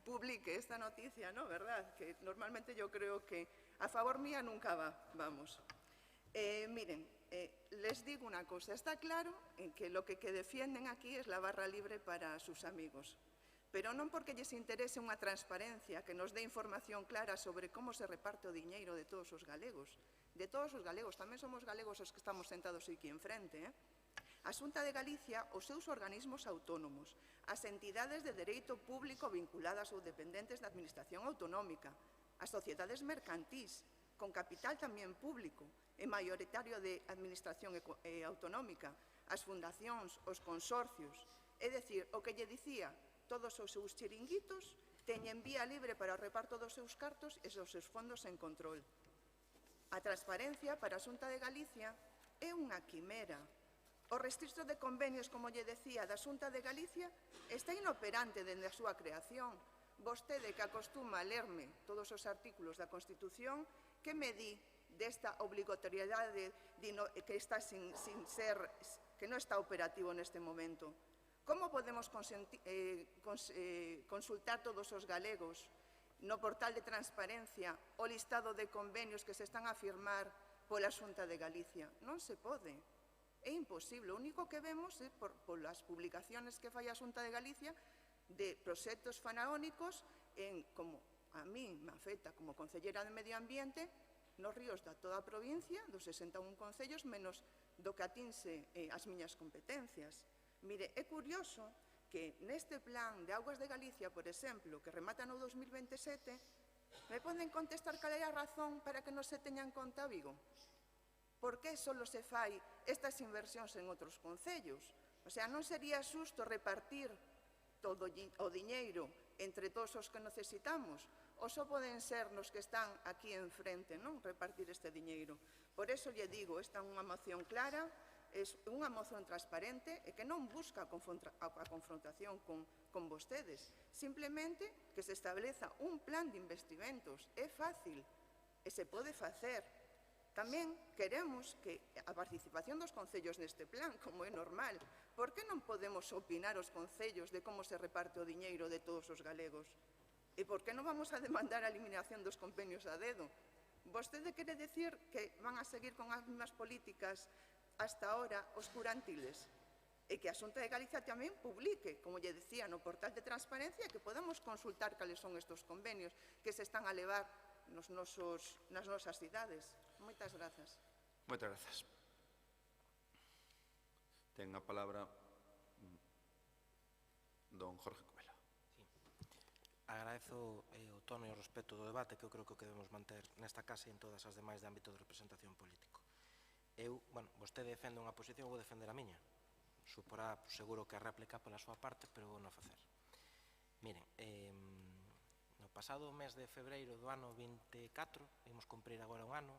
publique esta noticia, ¿no? ¿Verdad? Que normalmente yo creo que a favor mía nunca va, vamos. Miren, les digo una cosa, está claro que lo que defienden aquí es la barra libre para sus amigos, pero non porque lles interese unha transparencia que nos dé información clara sobre como se reparte o diñeiro de todos os galegos. De todos os galegos, tamén somos galegos os que estamos sentados aquí enfrente, A Xunta de Galicia, os seus organismos autónomos, as entidades de dereito público vinculadas ou dependentes da Administración Autonómica, as sociedades mercantís, con capital tamén público e maioritario de Administración Autonómica, as fundacións, os consorcios, é dicir, o que lle dicía, todos os seus chiringuitos teñen vía libre para o reparto dos seus cartos e dos seus fondos en control. A transparencia para a Xunta de Galicia é unha quimera. O rexistro de convenios, como lle decía, da Xunta de Galicia está inoperante dende a súa creación. Vostede, que acostuma a lerme todos os artículos da Constitución, que me di desta obligatoriedade que está que non está operativo neste momento? Como podemos consultar todos os galegos no portal de transparencia o listado de convenios que se están a firmar pola Xunta de Galicia? Non se pode. É imposible. O único que vemos é polas publicaciones que fai a Xunta de Galicia de proxectos faraónicos como a mí me afecta como concellera de Medio Ambiente nos ríos da toda a provincia, dos 61 concellos, menos do que atinse as miñas competencias. Mire, é curioso que neste plan de Augas de Galicia, por exemplo, que remata no 2027, me poden contestar cal é a razón para que non se teña en conta Vigo? Por que só se fai estas inversións en outros concellos? O sea, non sería xusto repartir todo o diñeiro entre todos os que necesitamos? Ou só poden ser nos que están aquí enfrente, non? Repartir este diñeiro. Por iso lle digo, esta é unha moción clara, é unha moción transparente e que non busca a confrontación con vostedes. Simplemente que se estableza un plan de investimentos. É fácil e se pode facer. Tamén queremos que a participación dos concellos neste plan, como é normal, por que non podemos opinar os concellos de como se reparte o diñeiro de todos os galegos? E por que non vamos a demandar a eliminación dos convenios a dedo? Vostede quere decir que van a seguir con as mesmas políticas hasta ahora oscurantiles? E que a Xunta de Galicia tamén publique, como lle decía, no portal de transparencia, que podamos consultar cales son estes convenios que se están a levar nas nosas cidades. Moitas grazas. Moitas grazas. Ten a palabra don Jorge Covelo. Agradezo o tono e o respeto do debate que eu creo que debemos manter nesta casa e en todas as demais de ámbito de representación político. Vostede defende unha posición, vou defender a miña. Suporá seguro que a réplica pola súa parte, pero vou non facer. Miren, no pasado mes de febreiro do ano 24, vimos cumprir agora un ano,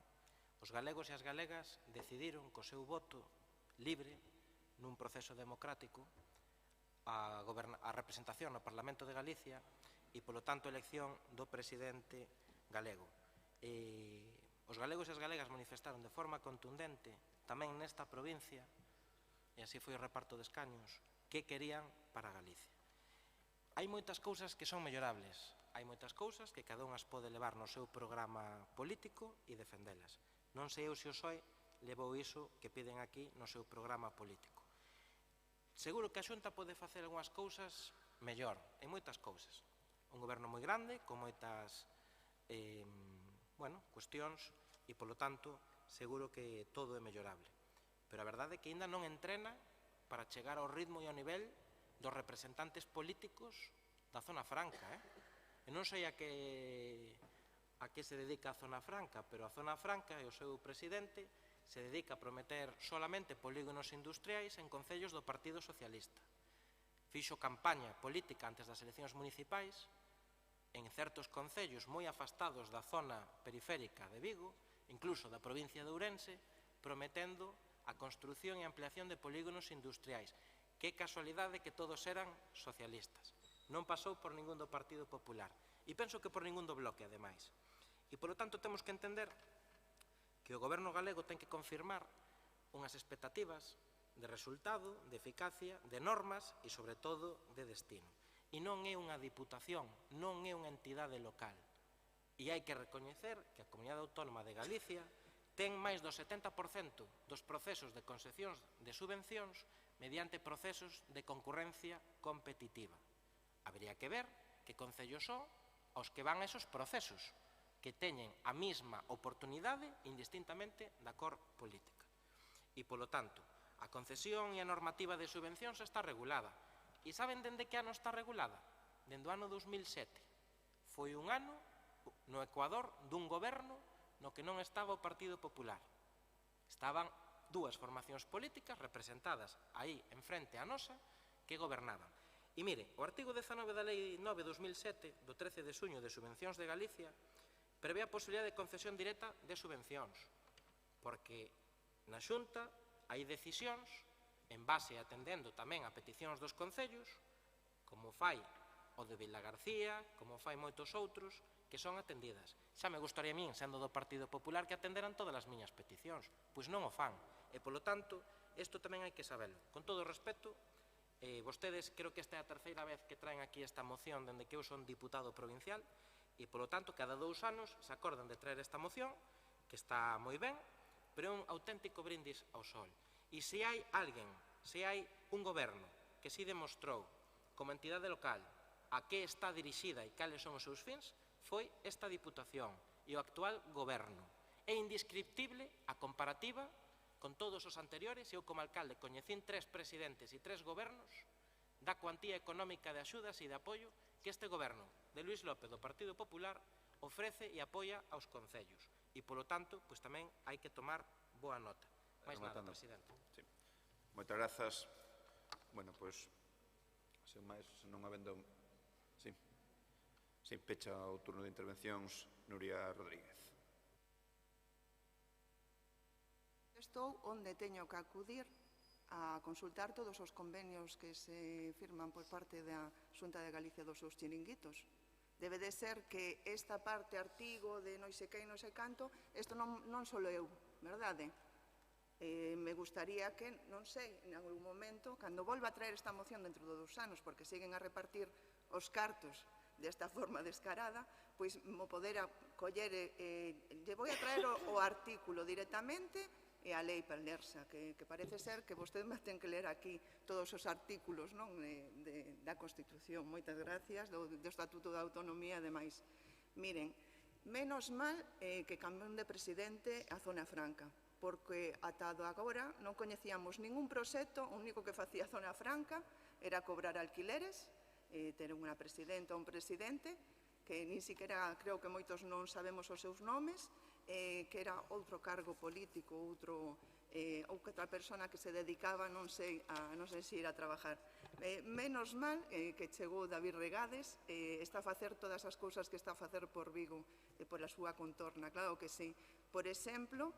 os galegos e as galegas decidiron co seu voto libre nun proceso democrático a representación no Parlamento de Galicia e, polo tanto, a elección do presidente galego. Os galegos e as galegas manifestaron de forma contundente tamén nesta provincia, e así foi o reparto de escaños, que querían para Galicia. Hai moitas cousas que son mellorables, hai moitas cousas que cada un as pode levar no seu programa político e defendelas. Non sei eu se o PSOE levou iso que piden aquí no seu programa político. Seguro que a Xunta pode facer algunhas cousas mellor, en moitas cousas. Un goberno moi grande, con moitas cuestións e, polo tanto, seguro que todo é mellorable. Pero a verdade é que ainda non entrena para chegar ao ritmo e ao nivel dos representantes políticos da Zona Franca. E non sei a que se dedica a Zona Franca, pero a Zona Franca e o seu presidente se dedica a prometer solamente polígonos industriais en concellos do Partido Socialista. Fixo campaña política antes das eleccións municipais en certos concellos moi afastados da zona periférica de Vigo, incluso da provincia de Ourense, prometendo a construción e ampliación de polígonos industriais. Que casualidade que todos eran socialistas. Non pasou por ningún do Partido Popular. E penso que por ningún do Bloque, ademais. E, polo tanto, temos que entender que o Goberno galego ten que confirmar unhas expectativas de resultado, de eficacia, de normas e, sobre todo, de destino. E non é unha diputación, non é unha entidade local. E hai que recoñecer que a Comunidade Autónoma de Galicia ten máis do 70% dos procesos de concesións de subvencións mediante procesos de concurrencia competitiva. Habería que ver que concellos son os que van a esos procesos, que teñen a mesma oportunidade indistintamente da cor política. E, polo tanto, a concesión e a normativa de subvencións está regulada. E saben dende que ano está regulada? Dende o ano 2007. Foi un ano no Ecuador dun goberno no que non estaba o Partido Popular. Estaban dúas formacións políticas representadas aí en frente a nosa que gobernaban. E mire, o artigo 19 da Lei 9/2007, do 13 de xuño de Subvencións de Galicia, prevé a posibilidade de concesión directa de subvencións, porque na Xunta hai decisións, en base atendendo tamén a peticións dos concellos, como fai o de Vilagarcía, como fai moitos outros, que son atendidas. Xa me gustaría a min, sendo do Partido Popular, que atenderan todas as miñas peticións, pois non o fan. E, polo tanto, isto tamén hai que sabelo. Con todo o respeto, vostedes, creo que esta é a terceira vez que traen aquí esta moción dende que eu son diputado provincial, e, polo tanto, cada 2 anos se acordan de traer esta moción, que está moi ben, pero é un auténtico brindis ao sol. E se hai alguén, se hai un goberno que si demostrou, como entidade local, a que está dirixida e cales son os seus fins, foi esta Diputación e o actual goberno. É indescriptible a comparativa con todos os anteriores. Eu, como alcalde, coñecín 3 presidentes e 3 gobernos da cuantía económica de axudas e de apoio que este goberno de Luís López do Partido Popular ofrece e apoia aos concellos. E, polo tanto, pois tamén hai que tomar boa nota. Mais nada, presidente. Moitas grazas. Bueno, pois, sen máis, non habendo... Sí, pecha o turno de intervencións Nuria Rodríguez. Estou onde teño que acudir a consultar todos os convenios que se firman por parte da Xunta de Galicia dos seus chiringuitos. Debe de ser que esta parte artigo de non sei que e non sei canto, isto non só eu, verdade? Me gustaría que, non sei, en algún momento, cando volva a traer esta moción dentro de 2 anos, porque siguen a repartir os cartos desta forma descarada, pois mo poder coller, lle vou a traer o artículo directamente e a lei para lersa, que parece ser que vostede me ten que ler aquí todos os artículos da Constitución. Moitas gracias, do Estatuto da Autonomía, ademais. Miren, menos mal que cambiou de presidente a Zona Franca, porque ata agora non coñecíamos ningún proxecto, o único que facía Zona Franca era cobrar alquileres, ter unha presidenta ou un presidente, que nin siquiera creo que moitos non sabemos os seus nomes, que era outro cargo político, ou outra persona que se dedicaba, non sei se ir a trabajar. Menos mal que chegou David Regades, está a facer todas as cousas que está a facer por Vigo e por a súa contorna, claro que sí. Por exemplo,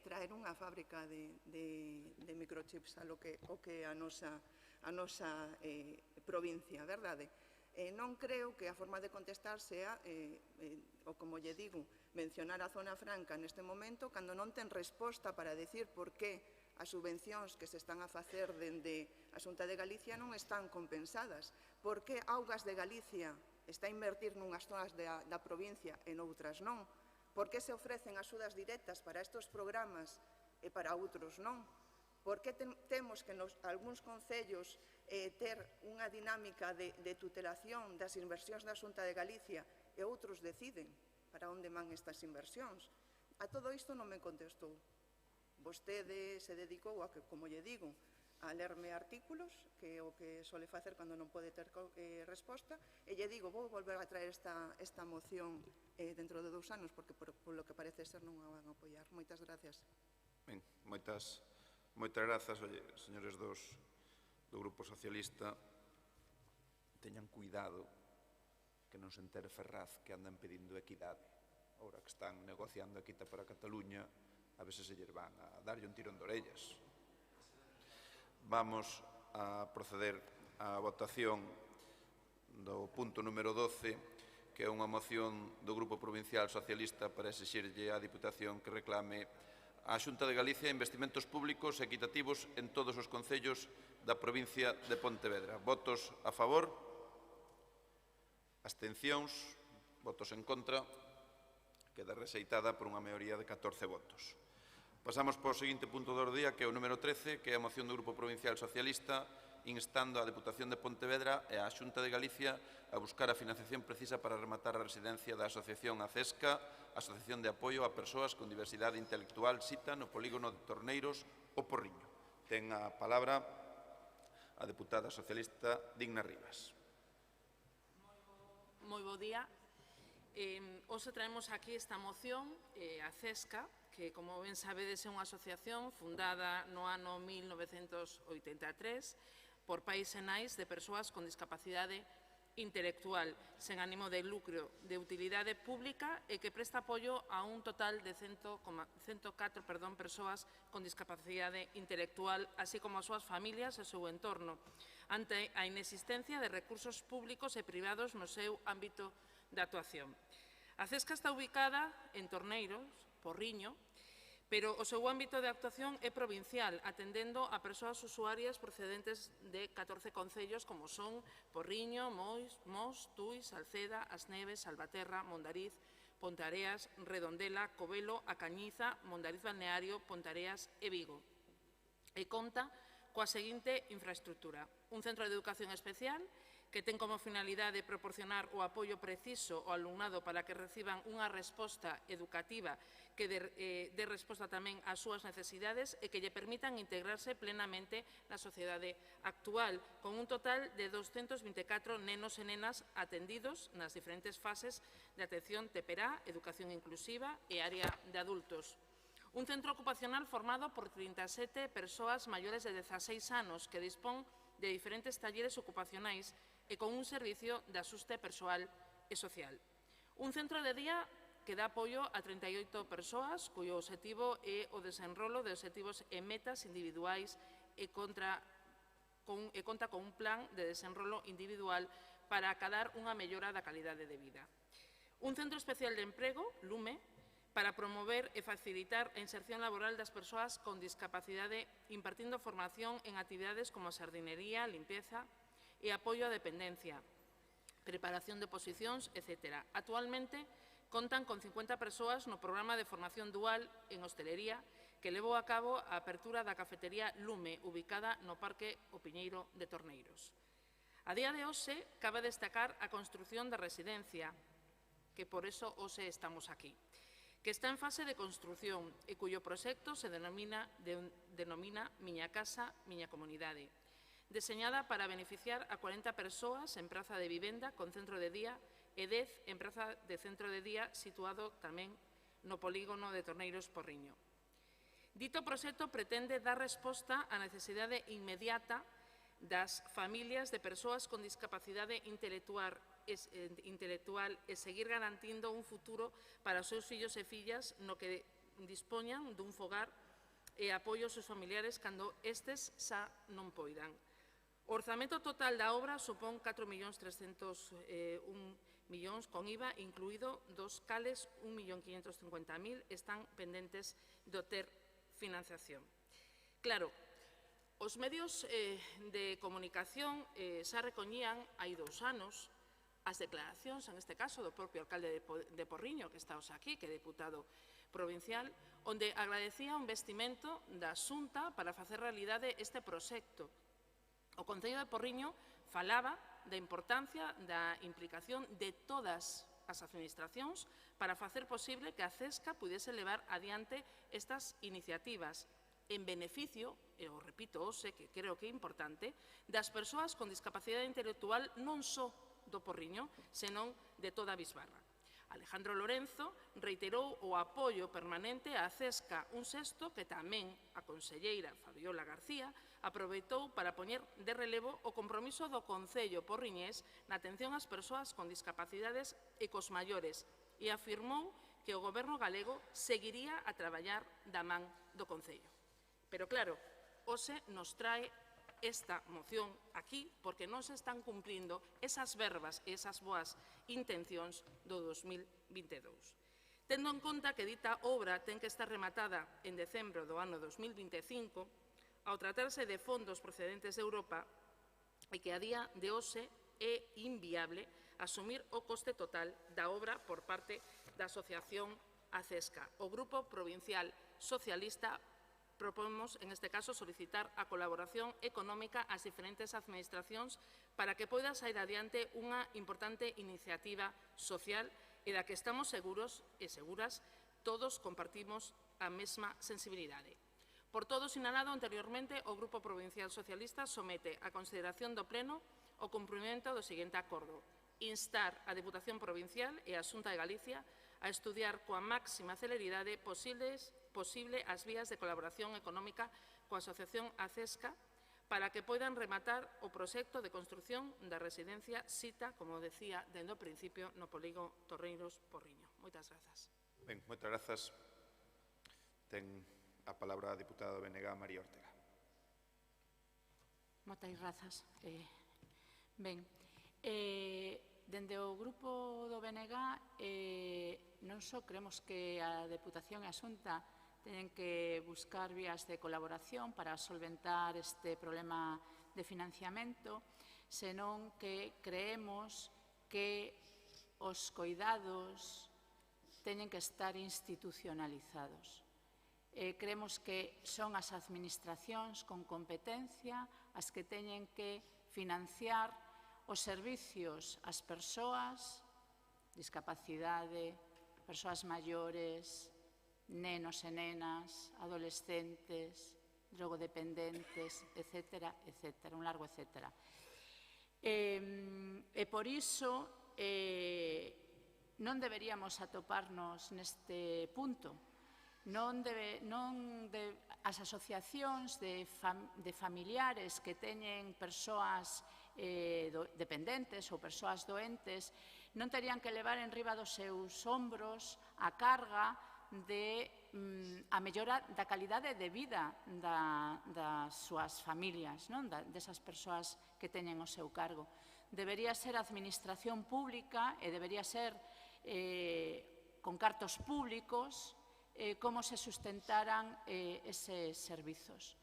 traer unha fábrica de microchips o que a nosa provincia, verdade? Non creo que a forma de contestar sea, ou como lle digo, mencionar a Zona Franca neste momento cando non ten resposta para decir por que as subvencións que se están a facer dende a Xunta de Galicia non están compensadas, por que Augas de Galicia está a invertir nunhas zonas da provincia e noutras non, por que se ofrecen axudas directas para estes programas e para outros non. Por que temos que algúns concellos ter unha dinámica de tutelación das inversións da Xunta de Galicia e outros deciden para onde van estas inversións? A todo isto non me contestou. Vostede se dedicou, como lle digo, a lerme artículos, que é o que sole facer cando non pode ter resposta, e lle digo, vou volver a traer esta moción dentro de 2 anos, porque polo que parece ser non a van a apoiar. Moitas gracias. Ben, moitas grazas, señores do Grupo Socialista. Teñan cuidado que non se entere Ferraz que andan pedindo equidade. Ahora que están negociando a quita para Cataluña, a veces se lles van a darlle un tirón de orellas. Vamos a proceder á votación do punto número 12, que é unha moción do Grupo Provincial Socialista para exixirlle á Diputación que reclame á Xunta de Galicia investimentos públicos equitativos en todos os concellos da provincia de Pontevedra. Votos a favor? Abstencións? Votos en contra? Queda rexeitada por unha maioría de 14 votos. Pasamos para o seguinte punto do día, que é o número 13, que é a moción do Grupo Provincial Socialista instando a Deputación de Pontevedra e a Xunta de Galicia a buscar a financiación precisa para rematar a residencia da Asociación ACESCA, Asociación de Apoio a Persoas con Diversidade Intelectual, sita no polígono de Torneiros, o Porriño. Ten a palabra a deputada socialista Digna Rivas. Moi bo día. Hoxe traemos aquí esta moción, a CESCA, que, como ben sabedes, é unha asociación fundada no ano 1983 por pais e nais de persoas con discapacidade intelectual, sen ánimo de lucro, de utilidade pública e que presta apoio a un total de 104 persoas con discapacidade intelectual, así como as súas familias e o seu entorno, ante a inexistencia de recursos públicos e privados no seu ámbito de actuación. A CESCA está ubicada en Torneiros, Porriño, pero o seu ámbito de actuación é provincial, atendendo a persoas usuarias procedentes de 14 concellos como son Porriño, Mos, Tui, Salceda, As Neves, Salvaterra, Mondariz, Ponteareas, Redondela, Covelo, A Cañiza, Mondariz Balneario, Ponteareas e Vigo. E conta coa seguinte infraestructura: un centro de educación especial que ten como finalidade proporcionar o apoio preciso ao alumnado para que reciban unha resposta educativa que dé resposta tamén ás súas necesidades e que lle permitan integrarse plenamente na sociedade actual, con un total de 224 nenos e nenas atendidos nas diferentes fases de atención TPRA, educación inclusiva e área de adultos. Un centro ocupacional formado por 37 persoas maiores de 16 anos que dispón de diferentes talleres ocupacionais e con un servicio de axuste persoal e social. Un centro de día que dá apoio a 38 persoas, cuyo obxectivo é o desenrolo de obxectivos e metas individuais e conta con un plan de desenrolo individual para acadar unha mellora da calidade de vida. Un centro especial de emprego, LUME, para promover e facilitar a inserción laboral das persoas con discapacidade, impartindo formación en actividades como sardinería, limpeza e apoio á dependencia, preparación de posicións, etc. Actualmente, contan con 50 persoas no programa de formación dual en hostelería que levou a cabo a apertura da cafetería Lume, ubicada no Parque O Piñeiro de Torneiros. A día de hoxe, cabe destacar a construción da residencia, que por eso hoxe estamos aquí, que está en fase de construción e cuyo proxecto se denomina Miña Casa, Miña Comunidade, deseñada para beneficiar a 40 persoas en praza de vivenda con centro de día e 10 en praza de centro de día situado tamén no polígono de Torneiros Porriño. Dito proxecto pretende dar resposta á necesidade inmediata das familias de persoas con discapacidade intelectual e seguir garantindo un futuro para os seus fillos e fillas no que dispoñan dun fogar e apoio aos seus familiares cando estes xa non poidan. O orzamento total da obra supón 4.301.000.000 con IVA incluído, dos cales 1.550.000 están pendentes de obter financiación. Claro, os medios de comunicación xa recoñían hai 2 anos as declaracións, en este caso, do propio alcalde de Porriño, que está aquí, que é deputado provincial, onde agradecía un vestimento da Xunta para facer realidade este proxecto. O Concello de Porriño falaba da importancia da implicación de todas as administracións para facer posible que a CESCA pudese levar adiante estas iniciativas en beneficio, e o repito hoxe, que creo que é importante, das persoas con discapacidade intelectual non só do Porriño, senón de toda a Bisbarra. Alejandro Lorenzo reiterou o apoio permanente á CESCA, un xesto que tamén a conselleira Fabiola García aproveitou para poñer de relevo o compromiso do Concello porriñés na atención ás persoas con discapacidades e cos maiores e afirmou que o Goberno galego seguiría a traballar da man do Concello. Pero claro, hoxe nos trae esta moción aquí porque non se están cumplindo esas verbas e esas boas intencións do 2022. Tendo en conta que dita obra ten que estar rematada en decembro do ano 2025, ao tratarse de fondos procedentes de Europa, e que a día de hoxe é inviable asumir o coste total da obra por parte da Asociación ACESCA. O Grupo Provincial Socialista propomos, en este caso, solicitar a colaboración económica ás diferentes administracións para que poida sair adiante unha importante iniciativa social e da que estamos seguros e seguras todos compartimos a mesma sensibilidade. Por todo sinalado anteriormente, o Grupo Provincial Socialista somete a consideración do Pleno o cumprimento do seguinte acordo: instar a Deputación Provincial e a Xunta de Galicia a estudiar coa máxima celeridade posible as vías de colaboración económica coa Asociación ACESCA para que poidan rematar o proxecto de construción da residencia Sita, como decía dende o principio, no polígono Torreiros Porriño. Moitas grazas. Ben, moitas grazas. Ten a palabra a diputada do BNG, María Ortega. Moitas grazas. Ben, dende o grupo do BNG non só creemos que a Deputación e a Xunta teñen que buscar vías de colaboración para solventar este problema de financiamento, senón que creemos que os coidados teñen que estar institucionalizados. Creemos que son as administracións con competencia as que teñen que financiar os servicios ás persoas, discapacidade, persoas maiores, nenos e nenas, adolescentes, drogodependentes, etcétera, etcétera, un largo etcétera. E por iso non deberíamos atoparnos neste punto. As asociacións de familiares que teñen persoas dependentes ou persoas doentes non terían que levar en riba dos seus ombros a carga a mellora da calidade de vida das súas familias, desas persoas que teñen o seu cargo. Debería ser a administración pública e debería ser con cartos públicos como se sustentaran eses servizos.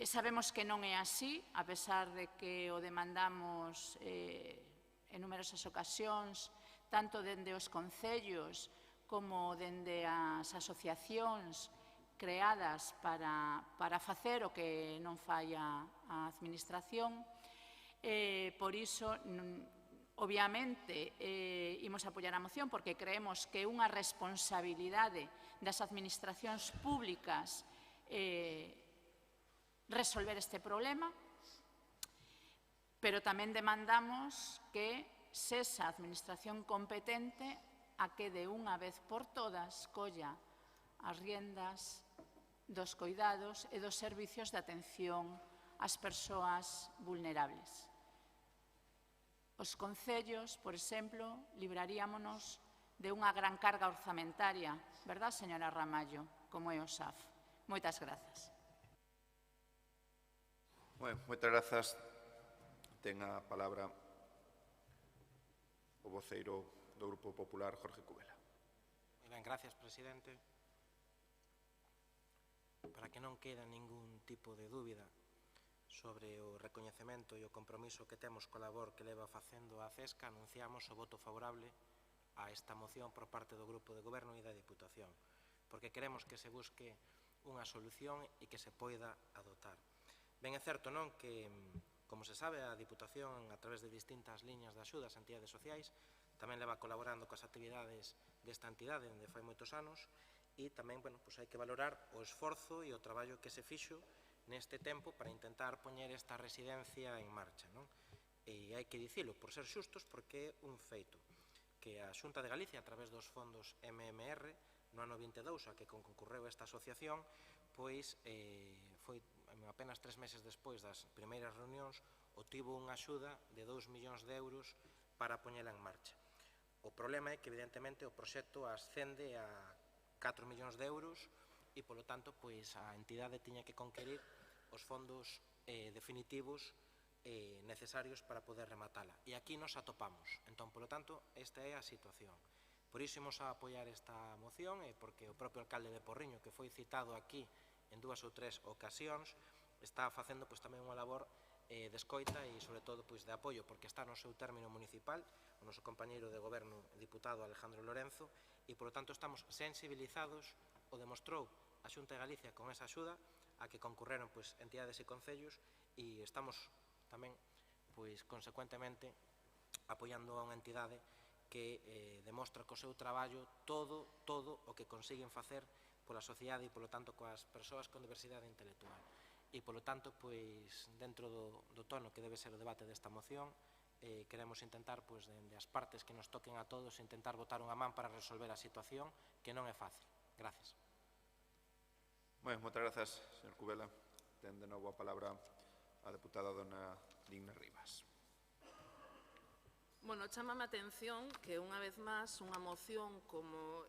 Sabemos que non é así, a pesar de que o demandamos en numerosas ocasións, tanto dende os concellos como dende as asociacións creadas para facer o que non fai a administración. Por iso, obviamente, imos apoiar a moción porque creemos que é unha responsabilidade das administracións públicas resolver este problema, pero tamén demandamos que esa administración competente a que de unha vez por todas colla as riendas dos coidados e dos servicios de atención ás persoas vulnerables. Os concellos, por exemplo, libraríamonos de unha gran carga orzamentaria, verdad, señora Ramallo, como é o SAF. Moitas grazas. Moitas grazas. Ten a palabra o voceiro do Grupo Popular, Jorge Cubela. Ben, gracias, presidente. Para que non quede ningún tipo de dúbida sobre o recoñecemento e o compromiso que temos coa labor que leva facendo a CESCA, anunciamos o voto favorable a esta moción por parte do Grupo de Goberno e da Deputación, porque queremos que se busque unha solución e que se poida adotar. Ben, é certo, non, que, como se sabe, a Diputación, a través de distintas liñas de axudas a entidades sociais, tamén leva colaborando coas actividades desta entidade dende fai moitos anos e tamén, hai que valorar o esforzo e o traballo que se fixo neste tempo para intentar poñer esta residencia en marcha, non? E hai que dicilo, por ser xustos, porque é un feito que a Xunta de Galicia, a través dos fondos MMR, no ano 22, a que concurreu esta asociación, pois foi apenas 3 meses despois das primeiras reunións, obtivo unha axuda de 2 millóns de euros para poñela en marcha. O problema é que, evidentemente, o proxecto ascende a 4 millóns de euros e, polo tanto, a entidade tiña que conquerir os fondos definitivos necesarios para poder rematala. E aquí nos atopamos. Entón, polo tanto, esta é a situación. Por iso imos a apoiar esta moción, porque o propio alcalde de Porriño, que foi citado aquí en 2 ou 3 ocasións, está facendo tamén unha labor de escoita e, sobre todo, de apoio, porque está no seu término municipal, o noso compañeiro de goberno, diputado Alejandro Lorenzo, e, polo tanto, estamos sensibilizados, o demostrou a Xunta de Galicia con esa axuda, a que concurreron entidades e concellos, e estamos tamén, consecuentemente, apoiando a unha entidade que demostra co seu traballo todo o que consiguen facer pola sociedade e, polo tanto, coas persoas con diversidade intelectual. E, polo tanto, dentro do tono que debe ser o debate desta moción, queremos intentar, dende as partes que nos toquen a todos, intentar botar unha man para resolver a situación, que non é fácil. Gracias. Moitas grazas, señor Cubela. Ten de novo a palabra a deputada dona Digna Rivas. Bueno, chámame a atención que unha vez máis unha moción como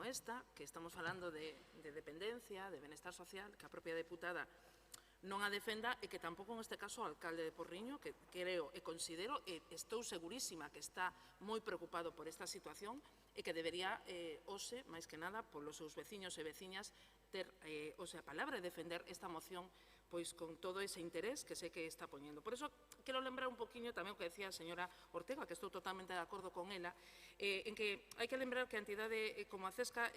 esta, que estamos falando de dependencia, de benestar social, que a propia deputada non a defenda e que tampouco neste caso o alcalde de Porriño, que creo e considero e estou segurísima que está moi preocupado por esta situación e que debería, hoxe, máis que nada, polos seus veciños e veciñas, ter a palabra e defender esta moción con todo ese interés que sei que está poñendo. Por iso, quero lembrar un poquinho tamén o que decía a señora Ortega, que estou totalmente de acordo con ela, en que hai que lembrar que a entidade como a CESCA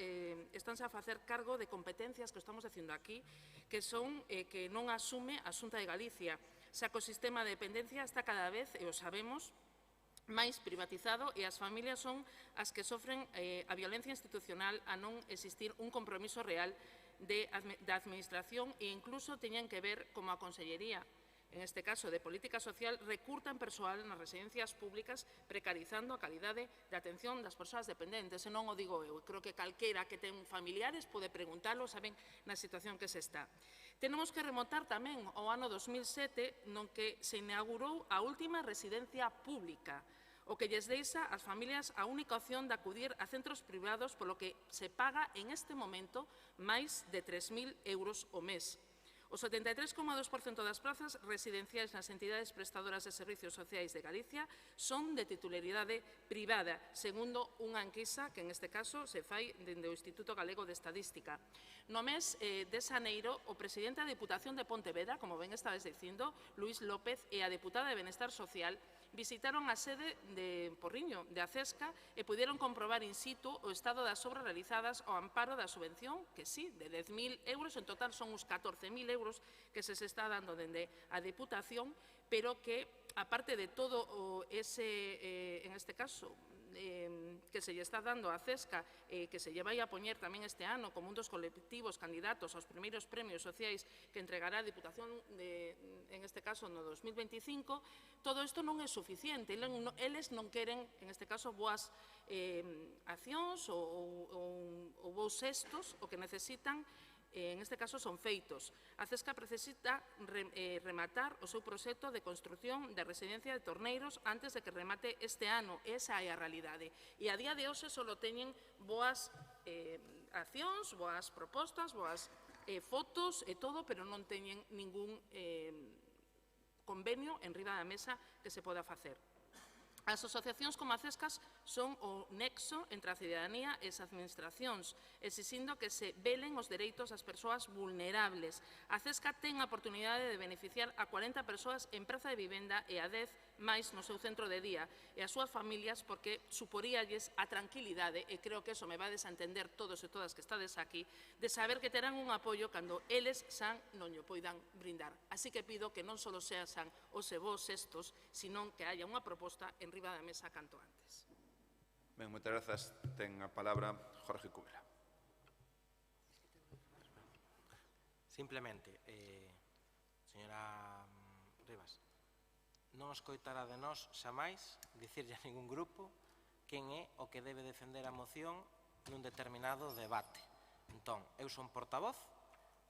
estánse a facer cargo de competencias que estamos dicindo aquí, que son que non asume a Xunta de Galicia. O ecosistema de dependencia está cada vez, e o sabemos, máis privatizado e as familias son as que sofren a violencia institucional a non existir un compromiso real da Administración e incluso teñen que ver como a Consellería, en este caso de Política Social, recurtan persoal nas residencias públicas precarizando a calidade de atención das persoas dependentes. E non o digo eu, creo que calquera que ten familiares pode preguntarlo, saben na situación que se está. Tenemos que remontar tamén ao ano 2007, non que se inaugurou a última residencia pública, o que lles deixa ás familias a única opción de acudir a centros privados, polo que se paga en este momento máis de 3.000 euros o mes. O 73,2% das prazas residenciais nas entidades prestadoras de servicios sociais de Galicia son de titularidade privada, segundo unha enquisa que, en este caso, se fai dende o Instituto Galego de Estadística. No mes de xaneiro, o presidente da Diputación de Pontevedra, como ben estabes dicindo, Luís López, e a deputada de Benestar Social visitaron a sede de Porriño, de Acesca, e puderon comprobar in situ o estado das obras realizadas ao amparo da subvención, que sí, de 10.000 euros, en total son uns 14.000 euros que se está dando dende a Deputación, pero que, aparte de todo ese, en este caso, que se lle está dando a CESCA, que se lle vai a poñer tamén este ano como un dos colectivos candidatos aos primeiros premios sociais que entregará a Diputación, en este caso, no 2025, todo isto non é suficiente. Eles non queren, en este caso, boas accións ou bons xestos, o que necesitan, en este caso, son feitos. A CESCA necesita rematar o seu proxecto de construción de residencia de Torneiros antes de que remate este ano. Esa é a realidade. E a día de hoxe só teñen boas accións, boas propostas, boas fotos e todo, pero non teñen ningún convenio en riba da mesa que se poda facer. As asociacións como a CESCAS son o nexo entre a cidadanía e as administracións, exixindo que se velen os dereitos das persoas vulnerables. A CESCA ten a oportunidade de beneficiar a 40 persoas en praza de vivenda e a 10 máis no seu centro de día e as súas familias, porque suporíalles a tranquilidade, e creo que eso me vades a entender todos e todas que estades aquí, de saber que terán un apoio cando eles xa non o poidan brindar. Así que pido que non só sean os vos estos, sino que haya unha proposta en riba da mesa canto antes. Ben, moitas grazas. Ten a palabra Jorge Cubela. Simplemente, señora Rivas, non escoitará de nós xamais dicirlle a ningún grupo quen é o que debe defender a moción nun determinado debate. Entón, eu son portavoz,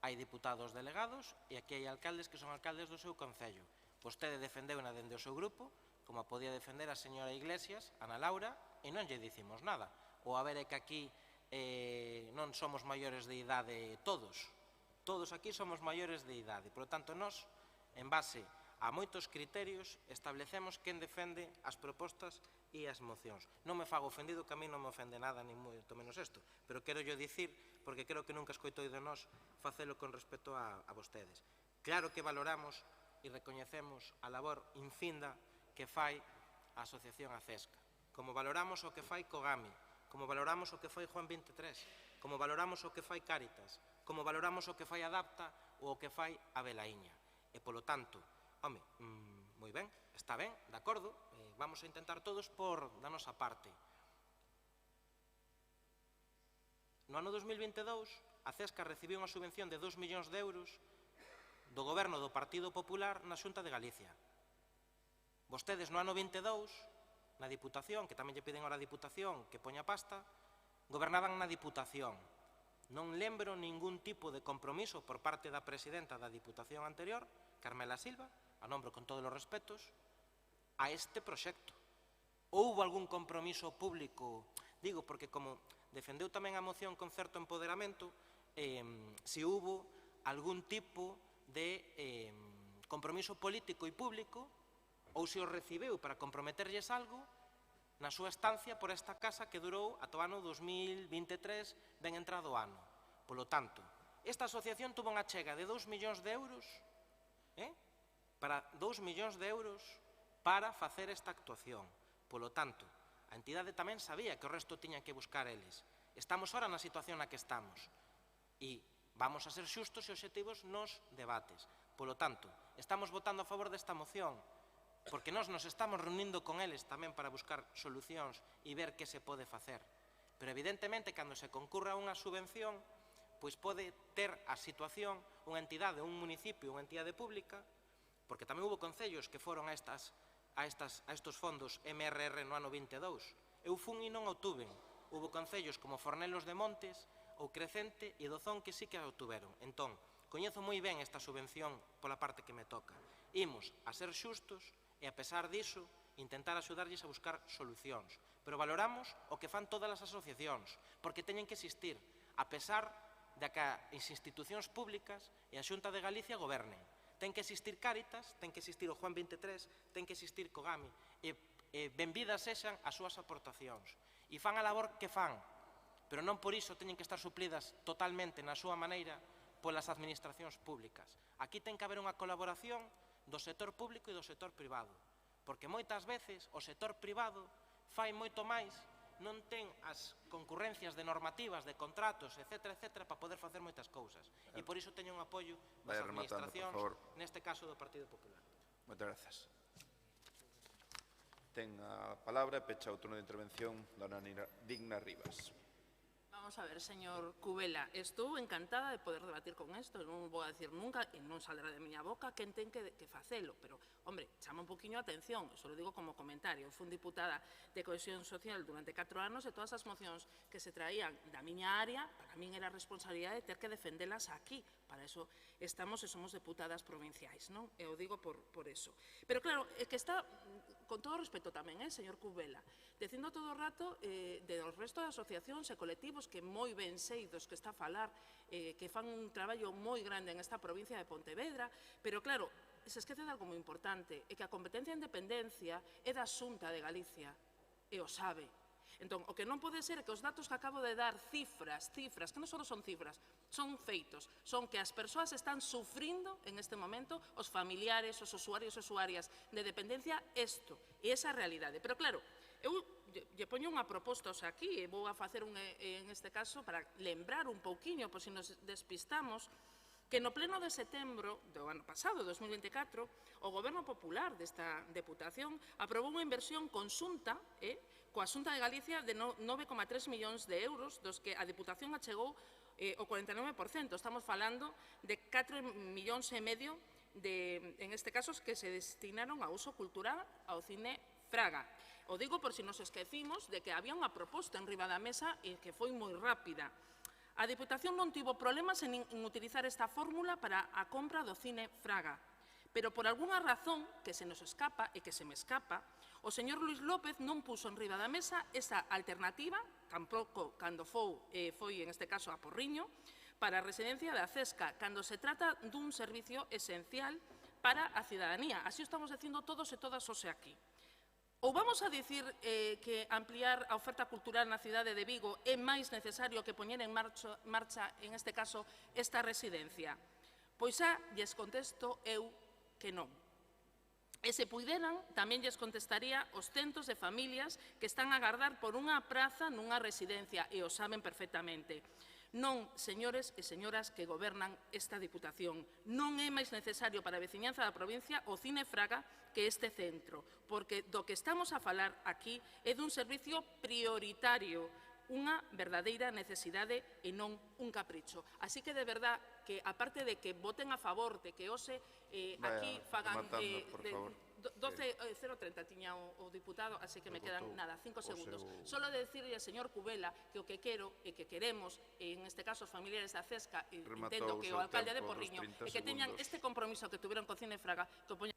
hai diputados delegados e aquí hai alcaldes que son alcaldes do seu concello. Vostede defendeuna dende o seu grupo, como a podía defender a señora Iglesias, Ana Laura, e non lle dicimos nada. Ou a ver é que aquí non somos maiores de idade todos. Todos aquí somos maiores de idade. Por lo tanto, nós en base a moitos criterios, establecemos quen defende as propostas e as mocións. Non me fago ofendido, que a mí non me ofende nada, ni moito menos isto, pero quero yo dicir, porque creo que nunca escoitoi de nós facelo con respecto a vostedes. Claro que valoramos e recoñecemos a labor infinda que fai a Asociación Acesca, como valoramos o que fai Cogami, como valoramos o que fai Juan 23, como valoramos o que fai Cáritas, como valoramos o que fai Adapta ou o que fai a Velaíña. E, polo tanto, home, moi ben, está ben, de acordo, vamos a intentar todos por da nosa parte. No ano 2022, a Cesca recibiu unha subvención de 2 millóns de euros do Goberno do Partido Popular na Xunta de Galicia. Vostedes no ano 22, na Diputación, que tamén lle piden ahora a Diputación que poña pasta, gobernaban na Diputación. Non lembro ningún tipo de compromiso por parte da presidenta da Diputación anterior, Carmela Silva, a nombro con todos os respetos, a este proxecto. Houbo algún compromiso público, digo, porque como defendeu tamén a moción con certo empoderamento, se houbo algún tipo de compromiso político e público, ou se os recibiu para comprometerlles algo na súa estancia por esta casa que durou ata o ano 2023, ben entrado o ano. Polo tanto, esta asociación tuvo unha chega de 2 millóns de euros, para 2 millóns de euros para facer esta actuación. Polo tanto, a entidade tamén sabía que o resto tiñan que buscar eles. Estamos ahora na situación na que estamos e vamos a ser xustos e obxectivos nos debates. Polo tanto, estamos votando a favor desta moción porque nós nos estamos reunindo con eles tamén para buscar solucións e ver que se pode facer. Pero evidentemente, cando se concurra unha subvención, pois pode ter a situación unha entidade, un municipio, unha entidade pública, porque tamén hubo concellos que foron a estos fondos MRR no ano 22. Eu fun e non o tuven. Hubo concellos como Fornelos de Montes, ou Crecente e Dozón que sí que a obtuveron. Entón, coñezo moi ben esta subvención pola parte que me toca. Imos a ser xustos e, a pesar diso, intentar axudarlles a buscar solucións. Pero valoramos o que fan todas as asociacións, porque teñen que existir, a pesar de que as institucións públicas e a Xunta de Galicia gobernen. Ten que existir Cáritas, ten que existir o Juan 23, ten que existir Cogami, e benvidas sexan as súas aportacións. E fan a labor que fan, pero non por iso teñen que estar suplidas totalmente na súa maneira polas administracións públicas. Aquí ten que haber unha colaboración do sector público e do sector privado, porque moitas veces o sector privado fai moito máis, non ten as concurrencias de normativas, de contratos, etc., para poder facer moitas cousas. E por iso teñen un apoio das administracións, neste caso do Partido Popular. Moitas grazas. Ten a palabra, pecha o turno de intervención, dona Digna Rivas. Vamos a ver, señor Cubela, estou encantada de poder debatir con isto, non vou a decir nunca, e non saldrá de miña boca quen ten que facelo, pero, hombre, chama un poquinho a atención, eso lo digo como comentario. Fui diputada de Cohesión Social durante 4 anos e todas as mocións que se traían da miña área, para min era responsabilidade de ter que defendelas aquí, para eso estamos e somos deputadas provinciais, non? E o digo por eso. Pero claro, é que está, con todo respeto tamén, señor Cubela, dicindo todo o rato do resto de asociacións e colectivos que moi ben sei dos que está a falar, que fan un traballo moi grande en esta provincia de Pontevedra, pero claro, se esquece de algo moi importante, é que a competencia en dependencia é da Xunta de Galicia, e o sabe. Entón, o que non pode ser é que os datos que acabo de dar, cifras, que non só son cifras, son feitos, son que as persoas están sufrindo en este momento, os familiares, os usuarios e usuarias de dependencia, isto, e esa realidade. Pero claro, eu lle poño unha proposta aquí, e vou a facer en este caso para lembrar un pouquiño, por se nos despistamos, que no pleno de setembro do ano pasado, 2024, o Goberno Popular desta Deputación aprobou unha inversión conxunta coa Xunta de Galicia de 9,3 millóns de euros, dos que a Deputación achegou o 49%. Estamos falando de 4,5 millóns en este caso, que se destinaron a uso cultural ao cine Fraga. O digo por se nos esquecimos de que había unha proposta en riba da mesa e que foi moi rápida. A Deputación non tivo problemas en utilizar esta fórmula para a compra do cine Fraga, pero por algunha razón que se nos escapa e que se me escapa, o señor Luís López non puso en riba da mesa esa alternativa, tampouco cando foi en este caso a Porriño, para a residencia da Cesca, cando se trata dun servicio esencial para a cidadanía. Así o estamos dicindo todos e todas hoxe aquí. Ou vamos a dicir que ampliar a oferta cultural na cidade de Vigo é máis necesario que poñer en marcha, en este caso, esta residencia? Pois xa lles contesto eu que non. E se puderan, tamén lles contestaría os centos de familias que están a agardar por unha praza nunha residencia, e o saben perfectamente. Non, señores e señoras que gobernan esta Diputación, non é máis necesario para a veciñanza da provincia o Cine Fraga que este centro, porque do que estamos a falar aquí é dun servicio prioritario, unha verdadeira necesidade e non un capricho. Así que, de verdad, que aparte de que voten a favor de que hoxe aquí fagan 12:030 tiña o diputado, así que me quedan, nada, 5 segundos. Solo de decirle ao señor Cubela que o que quero e que queremos, en este caso os familiares da Cesca, entendo que o alcalde de Porriño, e que teñan este compromiso que tuveron co Cine Fraga, que o poñan.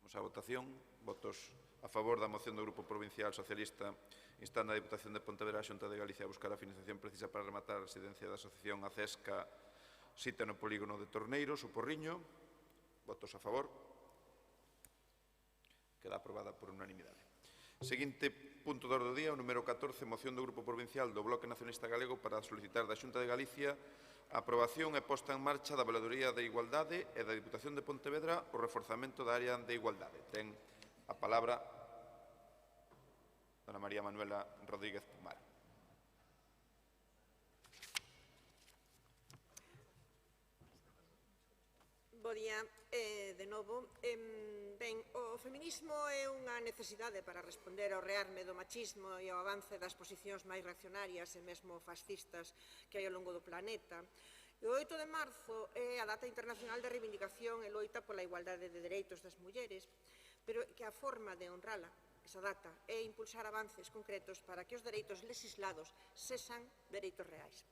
Vamos á votación. Votos a favor da moción do Grupo Provincial Socialista instando a Diputación de Pontevedra e a Xunta de Galicia a buscar a financiación precisa para rematar a residencia da Asociación A Cesca sita no polígono de Torneiros, o Porriño. Votos a favor. Queda aprobada por unanimidade. Seguinte punto do orde do día, o número 14, moción do Grupo Provincial do Bloque Nacionalista Galego para solicitar da Xunta de Galicia a aprobación e posta en marcha da Valadoría de Igualdade e da Diputación de Pontevedra o reforzamento da área de igualdade. Ten a palabra dona María Manuela Rodríguez Pomar. Bo día, de novo. Ben, o feminismo é unha necesidade para responder ao rearme do machismo e ao avance das posicións máis reaccionarias e mesmo fascistas que hai ao longo do planeta. O 8 de marzo é a data internacional de reivindicación e loita pola igualdade de dereitos das mulleres, pero que a forma de honrala, esa data, é impulsar avances concretos para que os dereitos legislados sexan dereitos reais.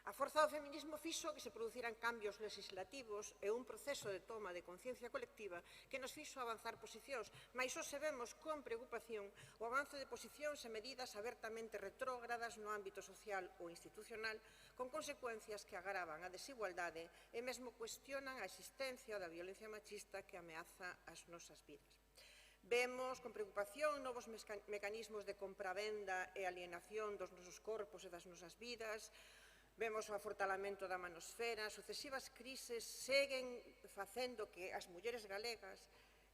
A forza do feminismo fixo que se produciran cambios legislativos e un proceso de toma de conciencia colectiva que nos fixo avanzar posicións, mais hoxe vemos con preocupación o avance de posicións e medidas abertamente retrógradas no ámbito social ou institucional con consecuencias que agravan a desigualdade e mesmo cuestionan a existencia da violencia machista que ameaza as nosas vidas. Vemos con preocupación novos mecanismos de compravenda e alienación dos nosos corpos e das nosas vidas. Vemos o afortalamento da manosfera, sucesivas crises seguen facendo que as mulleres galegas,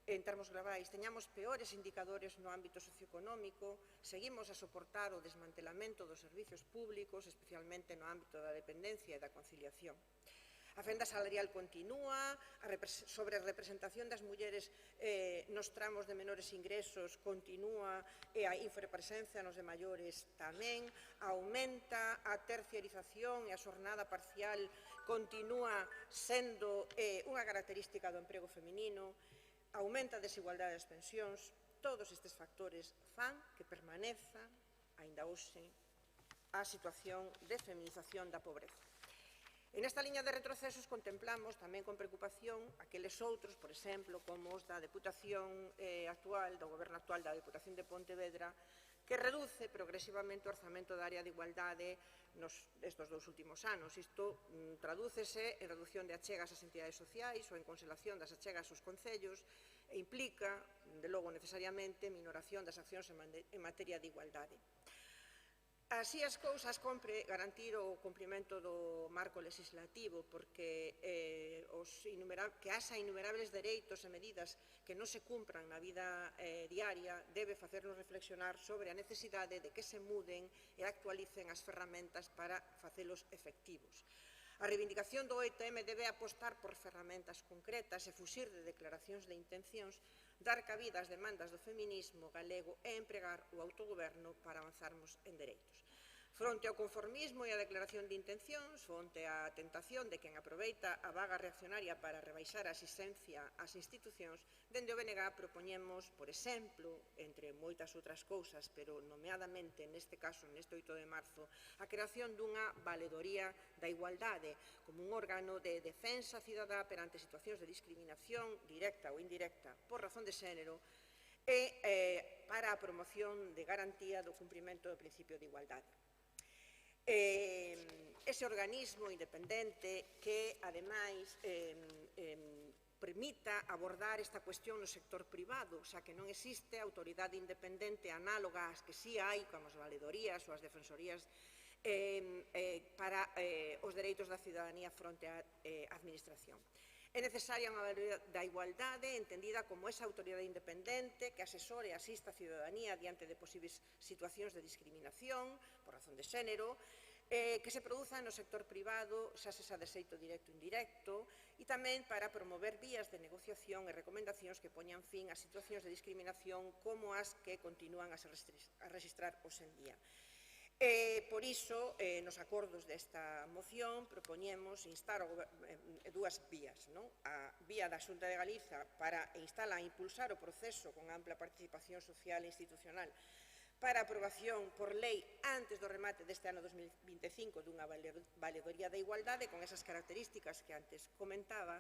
en termos globais, teñamos peores indicadores no ámbito socioeconómico, seguimos a soportar o desmantelamento dos servizos públicos, especialmente no ámbito da dependencia e da conciliación. A fenda salarial continúa, a sobrerepresentación das mulleres nos tramos de menores ingresos continúa e a infrapresencia nos de maiores tamén, aumenta a terciarización e a xornada parcial continúa sendo unha característica do emprego feminino, aumenta a desigualdade das pensións. Todos estes factores fan que permaneza, aínda hoxe, a situación de feminización da pobreza. En esta liña de retrocesos contemplamos tamén con preocupación aqueles outros, por exemplo, como os da Deputación actual, do Goberno actual da Deputación de Pontevedra, que reduce progresivamente o orzamento da área de igualdade nestes 2 últimos anos. Isto tradúcese en reducción de achegas ás entidades sociais ou en conselación das achegas aos concellos e implica, de logo necesariamente, minoración das accións en materia de igualdade. Así as cousas, compre garantir o cumprimento do marco legislativo porque que haxa innumerables dereitos e medidas que non se cumpran na vida diaria debe facernos reflexionar sobre a necesidade de que se muden e actualicen as ferramentas para facelos efectivos. A reivindicación do 8M debe apostar por ferramentas concretas e fuxir de declaracións de intencións, dar cabida ás demandas do feminismo galego e empregar o autogoberno para avanzarmos en dereitos. Fronte ao conformismo e a declaración de intencións, fronte á tentación de quen aproveita a vaga reaccionaria para rebaixar a asistencia ás institucións, dende o BNG propoñemos, por exemplo, entre moitas outras cousas, pero nomeadamente neste caso, neste 8 de marzo, a creación dunha valedoría da igualdade como un órgano de defensa cidadá perante situacións de discriminación directa ou indirecta por razón de xénero e para a promoción de garantía do cumprimento do principio de igualdade. Ese organismo independente que, ademais, permita abordar esta cuestión no sector privado, xa que non existe autoridade independente análoga ás que si hai, como as valedorías ou as defensorías para os dereitos da cidadanía fronte á administración. É necesaria unha valoración da igualdade entendida como esa autoridade independente que asesore e asista a cidadanía diante de posibles situacións de discriminación por razón de xénero, que se produzan no sector privado, xa sexa de xeito directo ou indirecto, e tamén para promover vías de negociación e recomendacións que poñan fin a situacións de discriminación como as que continúan a registrar hoxe en día. Por iso, nos acordos desta moción, propoñemos instar dúas vías. A vía da Xunta de Galiza para instar a impulsar o proceso con ampla participación social e institucional para aprobación por lei antes do remate deste ano 2025 dunha valedoría da igualdade con esas características que antes comentaba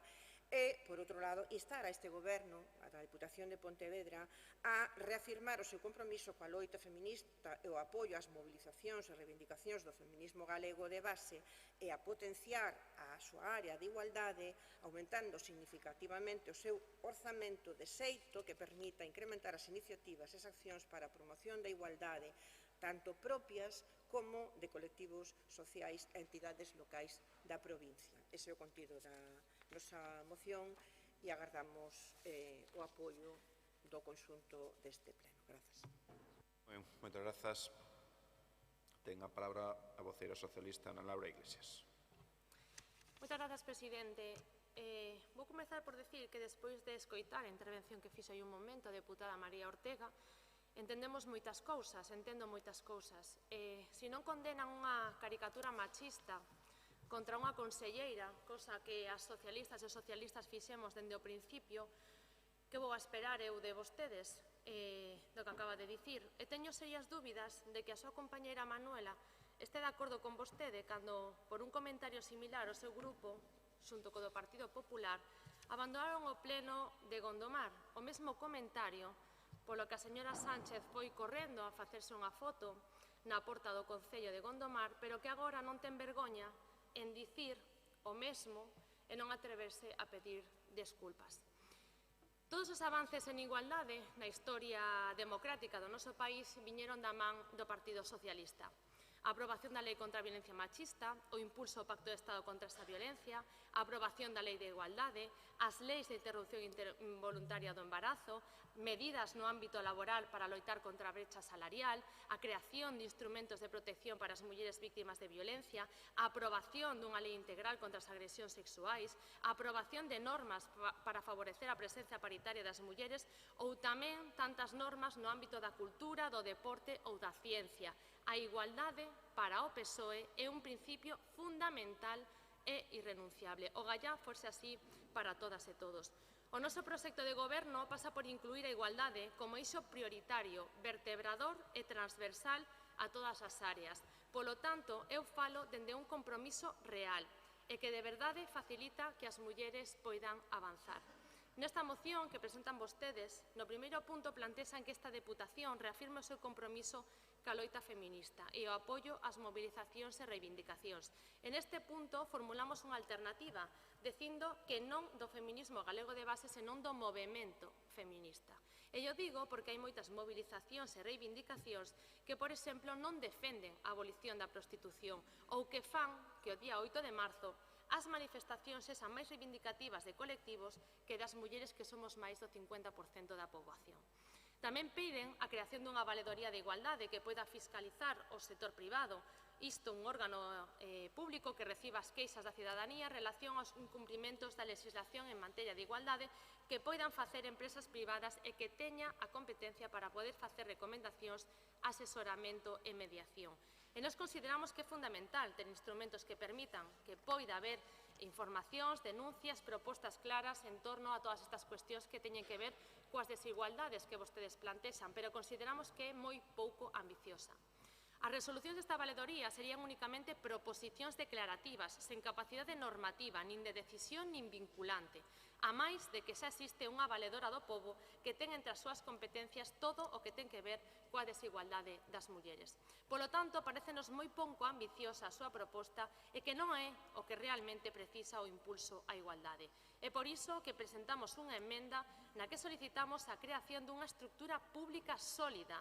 e, por outro lado, instar a este Goberno, a da Deputación de Pontevedra, a reafirmar o seu compromiso coa loita feminista e o apoio ás mobilizacións e reivindicacións do feminismo galego de base e a potenciar a súa área de igualdade, aumentando significativamente o seu orzamento de xeito que permita incrementar as iniciativas e as accións para a promoción da igualdade, tanto propias como de colectivos sociais e entidades locais da provincia. Ese é o contido da nosa moción e agardamos o apoio do conxunto deste pleno. Grazas. Moitas grazas. Ten a palabra a voceira socialista Ana Laura Iglesias. Moitas grazas, presidente. Vou comezar por decir que despois de escoitar a intervención que fixo hai un momento a deputada María Ortega, entendemos moitas cousas, entendo moitas cousas. Se non condenan unha caricatura machista contra unha conselleira, cosa que as socialistas e os socialistas fixemos dende o principio, que vou a esperar eu de vostedes do que acaba de dicir. E teño serias dúbidas de que a súa compañeira Manuela este de acordo con vostede cando, por un comentario similar, o seu grupo, xunto co do Partido Popular, abandonaron o pleno de Gondomar. O mesmo comentario polo que a señora Sánchez foi correndo a facerse unha foto na porta do Concello de Gondomar, pero que agora non ten vergoña en dicir o mesmo e non atreverse a pedir desculpas. Todos os avances en igualdade na historia democrática do noso país viñeron da man do Partido Socialista. A aprobación da Lei contra a Violencia Machista, o impulso ao Pacto de Estado contra esta violencia, a aprobación da Lei de Igualdade, as leis de interrupción involuntaria do embarazo, medidas no ámbito laboral para loitar contra a brecha salarial, a creación de instrumentos de protección para as mulleres víctimas de violencia, a aprobación dunha lei integral contra as agresións sexuais, a aprobación de normas para favorecer a presencia paritaria das mulleres ou tamén tantas normas no ámbito da cultura, do deporte ou da ciencia. A igualdade, para o PSOE, é un principio fundamental e irrenunciable. Ogallá fose así para todas e todos. O noso proxecto de goberno pasa por incluir a igualdade como eixo prioritario, vertebrador e transversal a todas as áreas. Polo tanto, eu falo dende un compromiso real e que de verdade facilita que as mulleres poidan avanzar. Nesta moción que presentan vostedes, no primeiro punto plantexan que esta Deputación reafirme o seu compromiso ca loita feminista e o apoio ás mobilizacións e reivindicacións. En este punto formulamos unha alternativa, dicindo que non do feminismo galego de base, senón do movemento feminista. E eu digo porque hai moitas mobilizacións e reivindicacións que, por exemplo, non defenden a abolición da prostitución ou que fan que o día 8 de marzo as manifestacións esan máis reivindicativas de colectivos que das mulleres que somos máis do 50% da poboación. Tamén piden a creación dunha valedoría de igualdade que poida fiscalizar o sector privado, isto un órgano público que reciba as queixas da cidadanía en relación aos incumprimentos da legislación en materia de igualdade que poidan facer empresas privadas e que teña a competencia para poder facer recomendacións, asesoramento e mediación. E nós consideramos que é fundamental ter instrumentos que permitan que poida haber informacións, denuncias, propostas claras en torno a todas estas cuestións que teñen que ver coas desigualdades que vostedes plantexan, pero consideramos que é moi pouco ambiciosa. As resolucións desta valedoría serían únicamente proposicións declarativas, sen capacidade normativa, nin de decisión nin vinculante, a máis de que xa existe unha valedora do pobo que ten entre as súas competencias todo o que ten que ver coa desigualdade das mulleres. Polo tanto, parécenos moi pouco ambiciosa a súa proposta e que non é o que realmente precisa o impulso á igualdade. É por iso que presentamos unha emenda na que solicitamos a creación dunha estructura pública sólida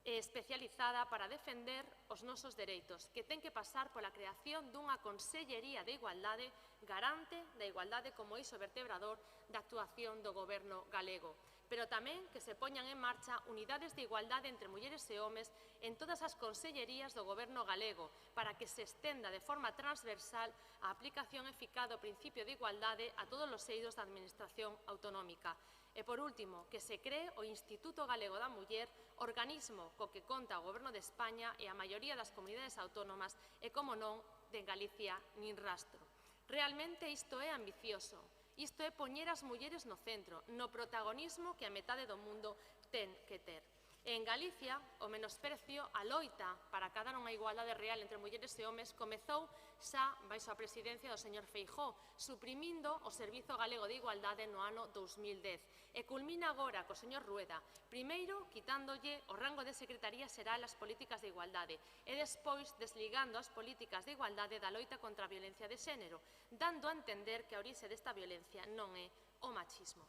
e especializada para defender os nosos dereitos, que ten que pasar pola creación dunha Consellería de Igualdade garante da igualdade como eixo vertebrador da actuación do Goberno galego, pero tamén que se poñan en marcha unidades de igualdade entre mulleres e homes en todas as consellerías do Goberno galego para que se estenda de forma transversal a aplicación eficaz do principio de igualdade a todos os eidos da Administración autonómica. E, por último, que se cree o Instituto Galego da Muller, organismo co que conta o Goberno de España e a maioría das comunidades autónomas e, como non, de Galicia nin rastro. Realmente isto é ambicioso. Isto é poñer as mulleres no centro, no protagonismo que a metade do mundo ten que ter. E en Galicia, o menosprecio, a loita para acadar unha igualdade real entre mulleres e homes comezou xa baixo a presidencia do señor Feijóo, suprimindo o Servizo Galego de Igualdade no ano 2010 e culmina agora co señor Rueda, primeiro quitándolle o rango de Secretaría Xeral ás políticas de igualdade e despois desligando as políticas de igualdade da loita contra a violencia de xénero, dando a entender que a orixe desta violencia non é o machismo.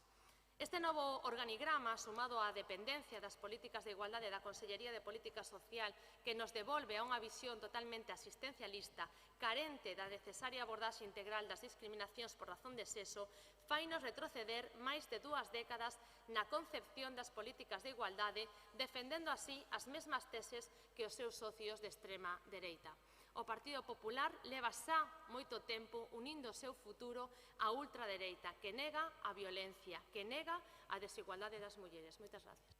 Este novo organigrama, sumado á dependencia das políticas de igualdade da Consellería de Política Social, que nos devolve a unha visión totalmente asistencialista, carente da necesaria abordaxe integral das discriminacións por razón de sexo, fainos retroceder máis de 2 décadas na concepción das políticas de igualdade, defendendo así as mesmas teses que os seus socios de extrema dereita. O Partido Popular leva xa moito tempo unindo o seu futuro á ultradereita, que nega a violencia, que nega a desigualdade das mulleres. Moitas grazas.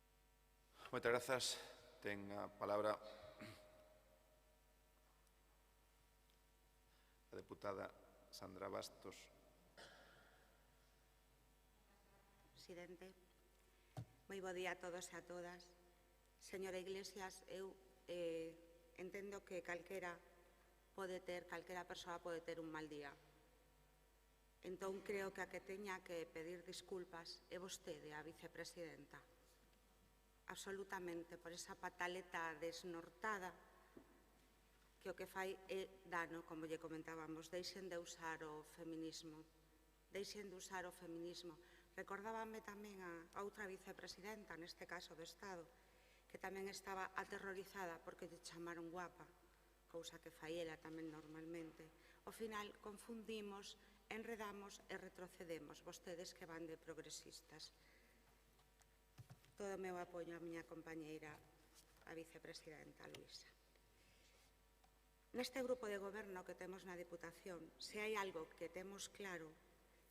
Moitas grazas. Ten a palabra a deputada Sandra Bastos. Presidente, moi bo día a todos e a todas. Señora Iglesias, eu entendo que calquera persoa pode ter un mal día. Entón, creo que a que teña que pedir disculpas é vostede, a vicepresidenta. Absolutamente, por esa pataleta desnortada que o que fai é dano, como lle comentábamos. Deixen de usar o feminismo. Deixen de usar o feminismo. Recordábame tamén a outra vicepresidenta, neste caso do Estado, que tamén estaba aterrorizada porque lle chamaron guapa, cousa que fai ela tamén normalmente. Ao final, confundimos, enredamos e retrocedemos, vostedes que van de progresistas. Todo o meu apoio á miña compañeira, a vicepresidenta Luisa. Neste grupo de goberno que temos na Deputación, se hai algo que temos claro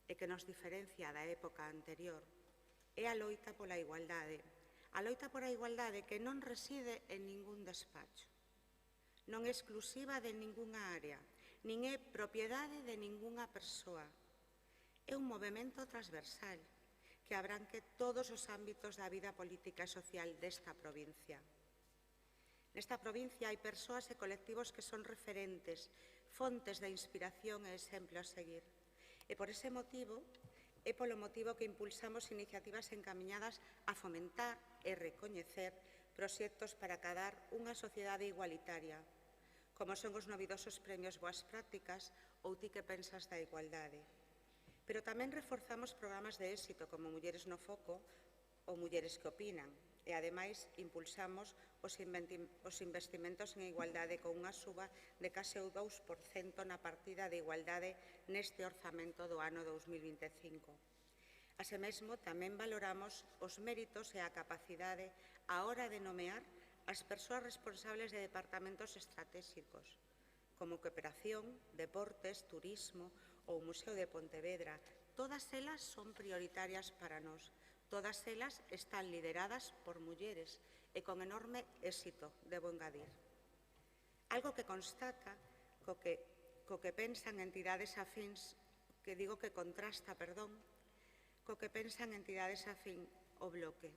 e que nos diferencia da época anterior, é a loita pola igualdade. A loita pola igualdade que non reside en ningún despacho, non é exclusiva de ningunha área, nin é propiedade de ningunha persoa. É un movemento transversal que abranque todos os ámbitos da vida política e social desta provincia. Nesta provincia hai persoas e colectivos que son referentes, fontes de inspiración e exemplo a seguir. E por ese motivo, é polo motivo que impulsamos iniciativas encamiñadas a fomentar e recoñecer proxectos para acadar unha sociedade igualitaria, como son os novidosos premios Boas Prácticas ou Ti que pensas da igualdade. Pero tamén reforzamos programas de éxito como Mulleres no Foco ou Mulleres que Opinan, e ademais impulsamos os investimentos en igualdade con unha suba de case o 2% na partida de igualdade neste orzamento do ano 2025. Así mesmo, tamén valoramos os méritos e a capacidade á hora de nomear as persoas responsables de departamentos estratégicos, como Cooperación, Deportes, Turismo ou Museo de Pontevedra. Todas elas son prioritarias para nós. Todas elas están lideradas por mulleres e con enorme éxito, debo engadir. Algo que constata co que pensan entidades afíns, que digo que contrasta, co que pensan entidades afín ao bloque.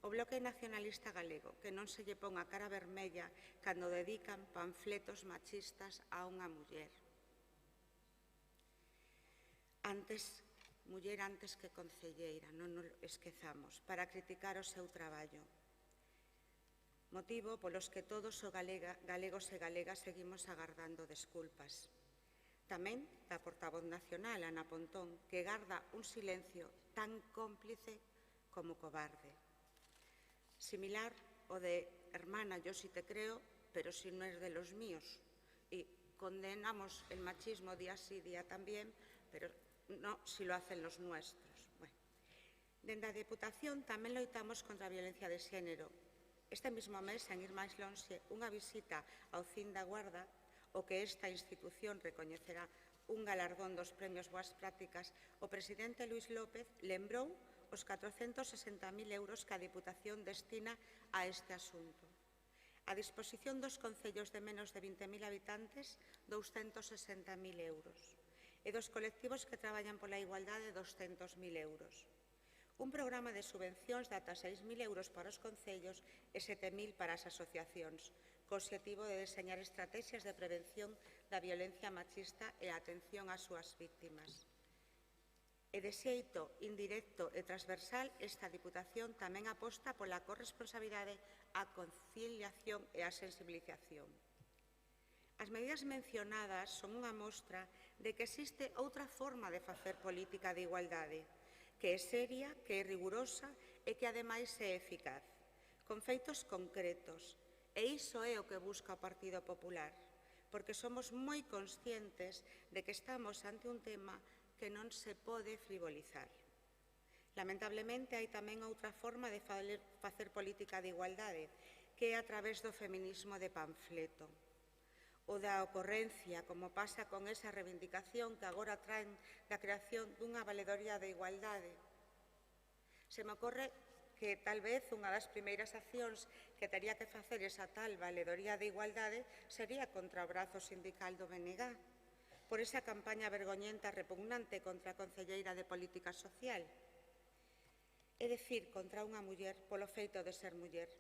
O Bloque Nacionalista Galego, que non se lle pon a cara vermella cando dedican panfletos machistas a unha muller. Muller antes que concelleira, non nos esquezamos, para criticar o seu traballo. Motivo polos que todos os galegos e galegas seguimos agardando desculpas. Tamén da portavoz nacional, Ana Pontón, que garda un silencio tan cómplice como cobarde. Similar o de hermana, yo sí te creo, pero si no es de los míos. Y condenamos el machismo día sí, día también, pero no si lo hacen los nuestros. Bueno, dende a Deputación tamén loitamos contra a violencia de xénero. Este mesmo mes, en ir máis lonxe, unha visita ao CIN da Guarda, o que esta institución recoñecerá un galardón dos premios Boas Prácticas, o presidente Luís López lembrou os 460.000 euros que a Deputación destina a este asunto. A disposición dos concellos de menos de 20.000 habitantes, 260.000 euros. E dos colectivos que traballan pola igualdade, 200.000 euros. Un programa de subvencións de ata 6.000 euros para os concellos e 7.000 para as asociacións, co obxectivo de deseñar estrategias de prevención da violencia machista e a atención ás súas víctimas. E de xeito indirecto e transversal, esta Deputación tamén aposta pola corresponsabilidade, a conciliación e a sensibilización. As medidas mencionadas son unha mostra de que existe outra forma de facer política de igualdade, que é seria, que é rigurosa e que, ademais, é eficaz, con feitos concretos. E iso é o que busca o Partido Popular, porque somos moi conscientes de que estamos ante un tema que non se pode frivolizar. Lamentablemente, hai tamén outra forma de facer política de igualdade, que é a través do feminismo de panfleto, ou da ocorrencia, como pasa con esa reivindicación que agora traen da creación dunha valedoría de igualdade. Se me ocorre que tal vez unha das primeiras accións que tería que facer esa tal valedoría de igualdade sería contra o brazo sindical do BNG, por esa campaña vergoñenta e repugnante contra a concelleira de Política Social. É dicir, contra unha muller polo feito de ser muller,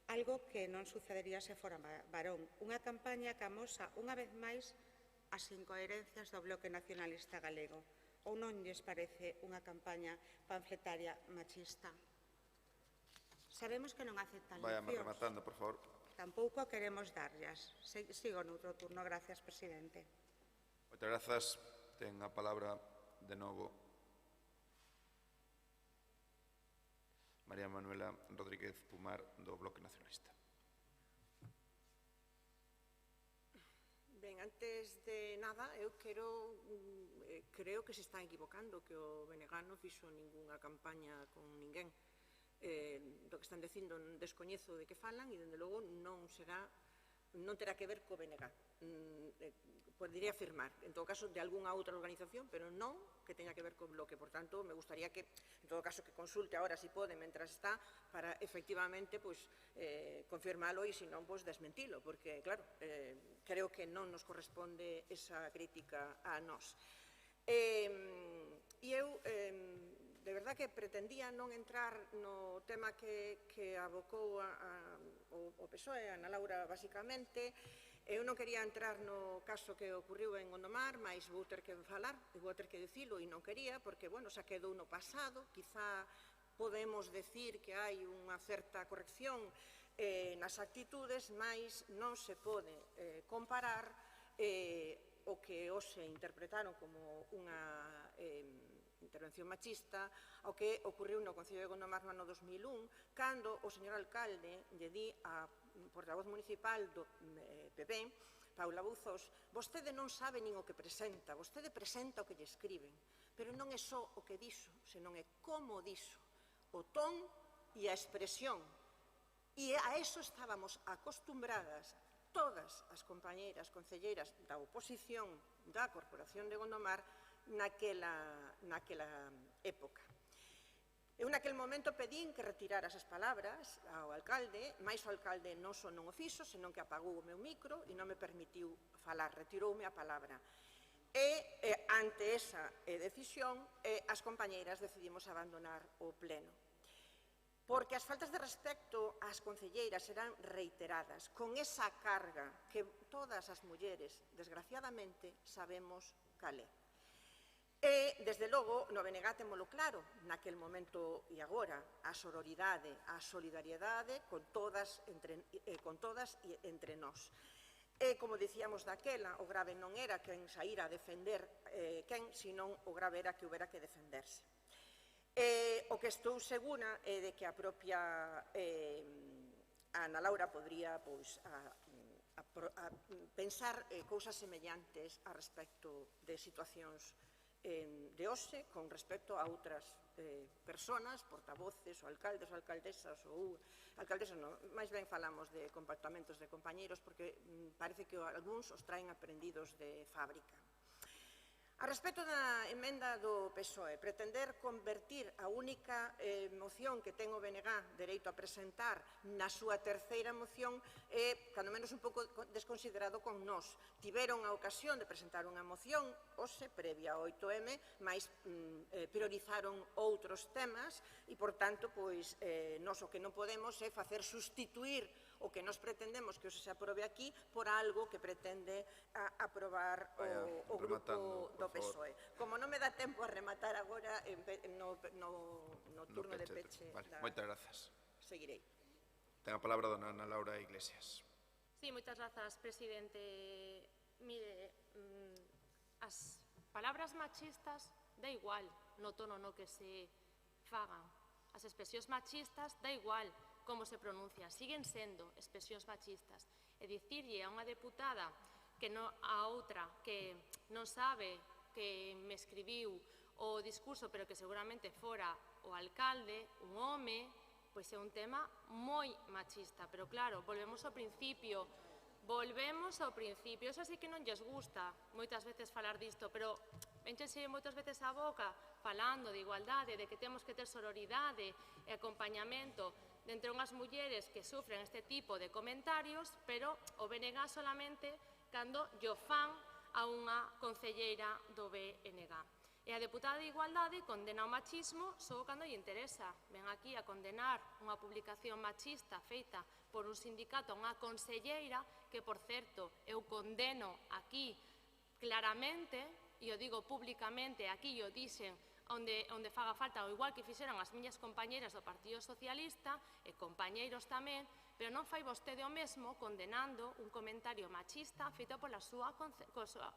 algo que non sucedería se fora varón. Unha campaña que amosa unha vez máis as incoherencias do Bloque Nacionalista Galego. Ou non lles parece unha campaña panfletaria machista? Sabemos que non aceptan leccións. Váyame rematando, por favor. Tampouco queremos darllas. Sigo noutro turno. Gracias, presidente. Moitas grazas. Ten a palabra de novo María Manuela Rodríguez Pumar, do Bloque Nacionalista. Ben, antes de nada, eu creo que se está equivocando, que o BNG non fixo ningunha campaña con ninguén. Do que están dicindo descoñezo de que falan e, dende logo, non terá que ver co BNG. Podería afirmar, en todo caso, de algunha outra organización, pero non que teña que ver co Bloque. Por tanto, me gustaría que, en todo caso, que consulte ahora, si pode, mentras está, para, efectivamente, confirmalo e, se non, desmentilo, porque, claro, creo que non nos corresponde esa crítica a nós. E eu, de verdad que pretendía non entrar no tema que abocou o PSOE, Ana Laura, basicamente. Eu non quería entrar no caso que ocurriu en Gondomar, mas vou ter que falar, vou ter que dicilo, e non quería, porque, bueno, xa quedou no pasado. Quizá podemos decir que hai unha certa corrección nas actitudes, mas non se pode comparar o que hoxe interpretaron como unha intervención machista ao que ocurriu no Concello de Gondomar no ano 2001, cando o señor alcalde lle di a portavoz municipal do PP, Paula Bouzós: vostede non sabe nin o que presenta, vostede presenta o que lle escriben, pero non é só o que dixo, senón é como dixo, o ton e a expresión. E a eso estábamos acostumbradas todas as compañeiras concelleiras da oposición da Corporación de Gondomar naquela época. Eu naquele momento pedín que retirara esas palabras ao alcalde, mais o alcalde non só non o fixo, senón que apagou o meu micro e non me permitiu falar, retiroume a palabra. E ante esa decisión, as compañeiras decidimos abandonar o pleno. porque as faltas de respecto ás concelleiras serán reiteradas, con esa carga que todas as mulleres, desgraciadamente, sabemos cal é. E, desde logo, no BNG témolo claro, naquel momento e agora, a sororidade, a solidariedade con todas e entre nós. E, como dicíamos daquela, o grave non era quen saíra a defender quen, senón o grave era que houbera que defenderse. O que estou segura é de que a propia Ana Laura podría pensar cousas semellantes a respecto de situacións de hoxe con respecto a outras persoas, portavoces, ou alcaldes, ou alcaldesas, ou alcaldesas non, máis ben falamos de comportamentos de compañeiros porque parece que algúns os traen aprendidos de fábrica. A respecto da emenda do PSOE, pretender convertir a única moción que ten o BNG dereito a presentar na súa terceira moción é, cando menos, un pouco desconsiderado con nós. Tiveron a ocasión de presentar unha moción, hoxe, previa ao 8M, mas priorizaron outros temas e, por tanto, nós o que non podemos é facer sustituir o que nos pretendemos que hoxe se aprobe aquí por algo que pretende aprobar o grupo do PSOE. Como non me dá tempo a rematar agora no turno de peche. Moitas grazas. Seguirei. Ten a palabra dona Ana Laura Iglesias. Sí, moitas grazas, presidente. Mire, as palabras machistas da igual no tono no que se fagan. As expresións machistas da igual como se pronuncia, siguen sendo expresións machistas. E dicirlle a unha deputada que a outra que non sabe que me escribiu o discurso, pero que seguramente fora o alcalde, un home, pois é un tema moi machista. Pero claro, volvemos ao principio, eso sí que non lles gusta moitas veces falar disto, pero énchense moitas veces a boca falando de igualdade, de que temos que ter sororidade e acompañamento entre unhas mulleres que sufren este tipo de comentarios, pero o BNG solamente cando lle fan a unha concelleira do BNG. E a deputada de Igualdade condena o machismo só cando lle interesa. Ven aquí a condenar unha publicación machista feita por un sindicato a unha concelleira que, por certo, eu condeno aquí claramente, e o digo públicamente, aquí o dixen onde faga falta, o igual que fixeron as miñas compañeiras do Partido Socialista e compañeiros tamén, pero non fai vostede o mesmo condenando un comentario machista feito pola súa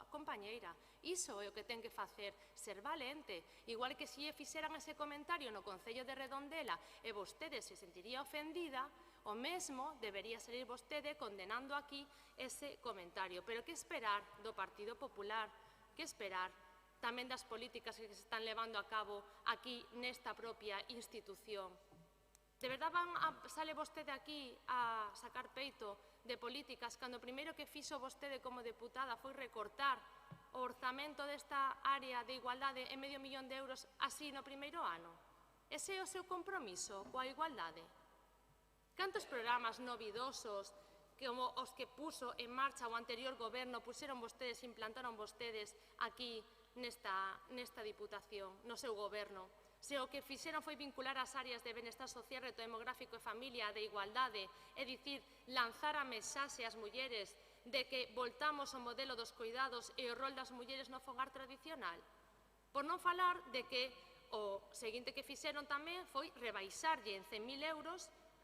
compañeira. Iso é o que ten que facer, ser valente. Igual que se fixeran ese comentario no Concello de Redondela e vostede se sentiría ofendida, o mesmo debería salir vostede condenando aquí ese comentario. Pero que esperar do Partido Popular? Que esperar tamén das políticas que se están levando a cabo aquí nesta propia institución? De verdad sale vostede aquí a sacar peito de políticas cando o primeiro que fixo vostede como deputada foi recortar o orzamento desta área de igualdade en €500.000 así no primeiro ano? Ese é o seu compromiso coa igualdade? Cantos programas novidosos como os que puso en marcha o anterior goberno puxeron vostedes, implantaron vostedes aquí nesta Diputación, no seu goberno? Se o que fixeron foi vincular as áreas de benestar social, reto demográfico e familia, de igualdade, é dicir, lanzar a mensaxe ás mulleres de que voltamos ao modelo dos cuidados e o rol das mulleres no fogar tradicional. Por non falar de que o seguinte que fixeron tamén foi rebaixarlle en €100.000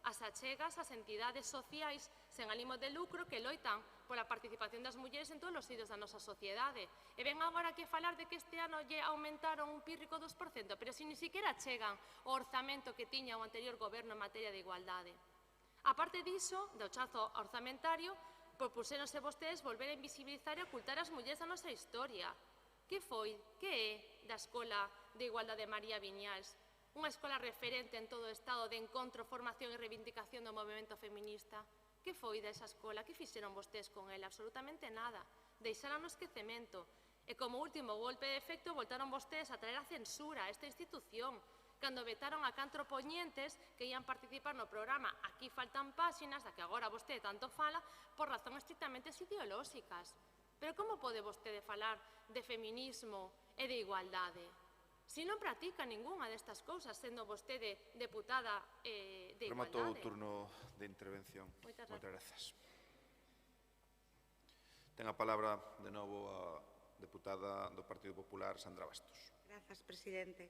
as achegas ás entidades sociais sen ánimo de lucro que loitan pola participación das mulleres en todos os eidos da nosa sociedade. E ven agora que falar de que este ano lle aumentaron un pírrico 2%, pero se ni siquiera chegan o orzamento que tiña o anterior goberno en materia de igualdade. A parte diso, do chazo orzamentario, propuséronse vostedes volver a invisibilizar e ocultar as mulleres da nosa historia. Que foi, que é da Escola de Igualdade María Viñals? Unha escola referente en todo o Estado de encontro, formación e reivindicación do movimento feminista. Que foi desa escola? Que fixeron vostedes con ela? Absolutamente nada. Deixaron no esquecemento. E como último golpe de efecto, voltaron vostedes a traer a censura a esta institución, cando vetaron a catro poñentes que ian participar no programa Aquí faltan páxinas, da que agora vostede tanto fala, por razóns estrictamente ideolóxicas. Pero como pode vostede falar de feminismo e de igualdade? Si non practica ningunha destas cousas, sendo vostede deputada de Igualdade. Rematou o turno de intervención. Moitas grazas. Ten a palabra de novo a deputada do Partido Popular, Sandra Bastos. Grazas, presidente.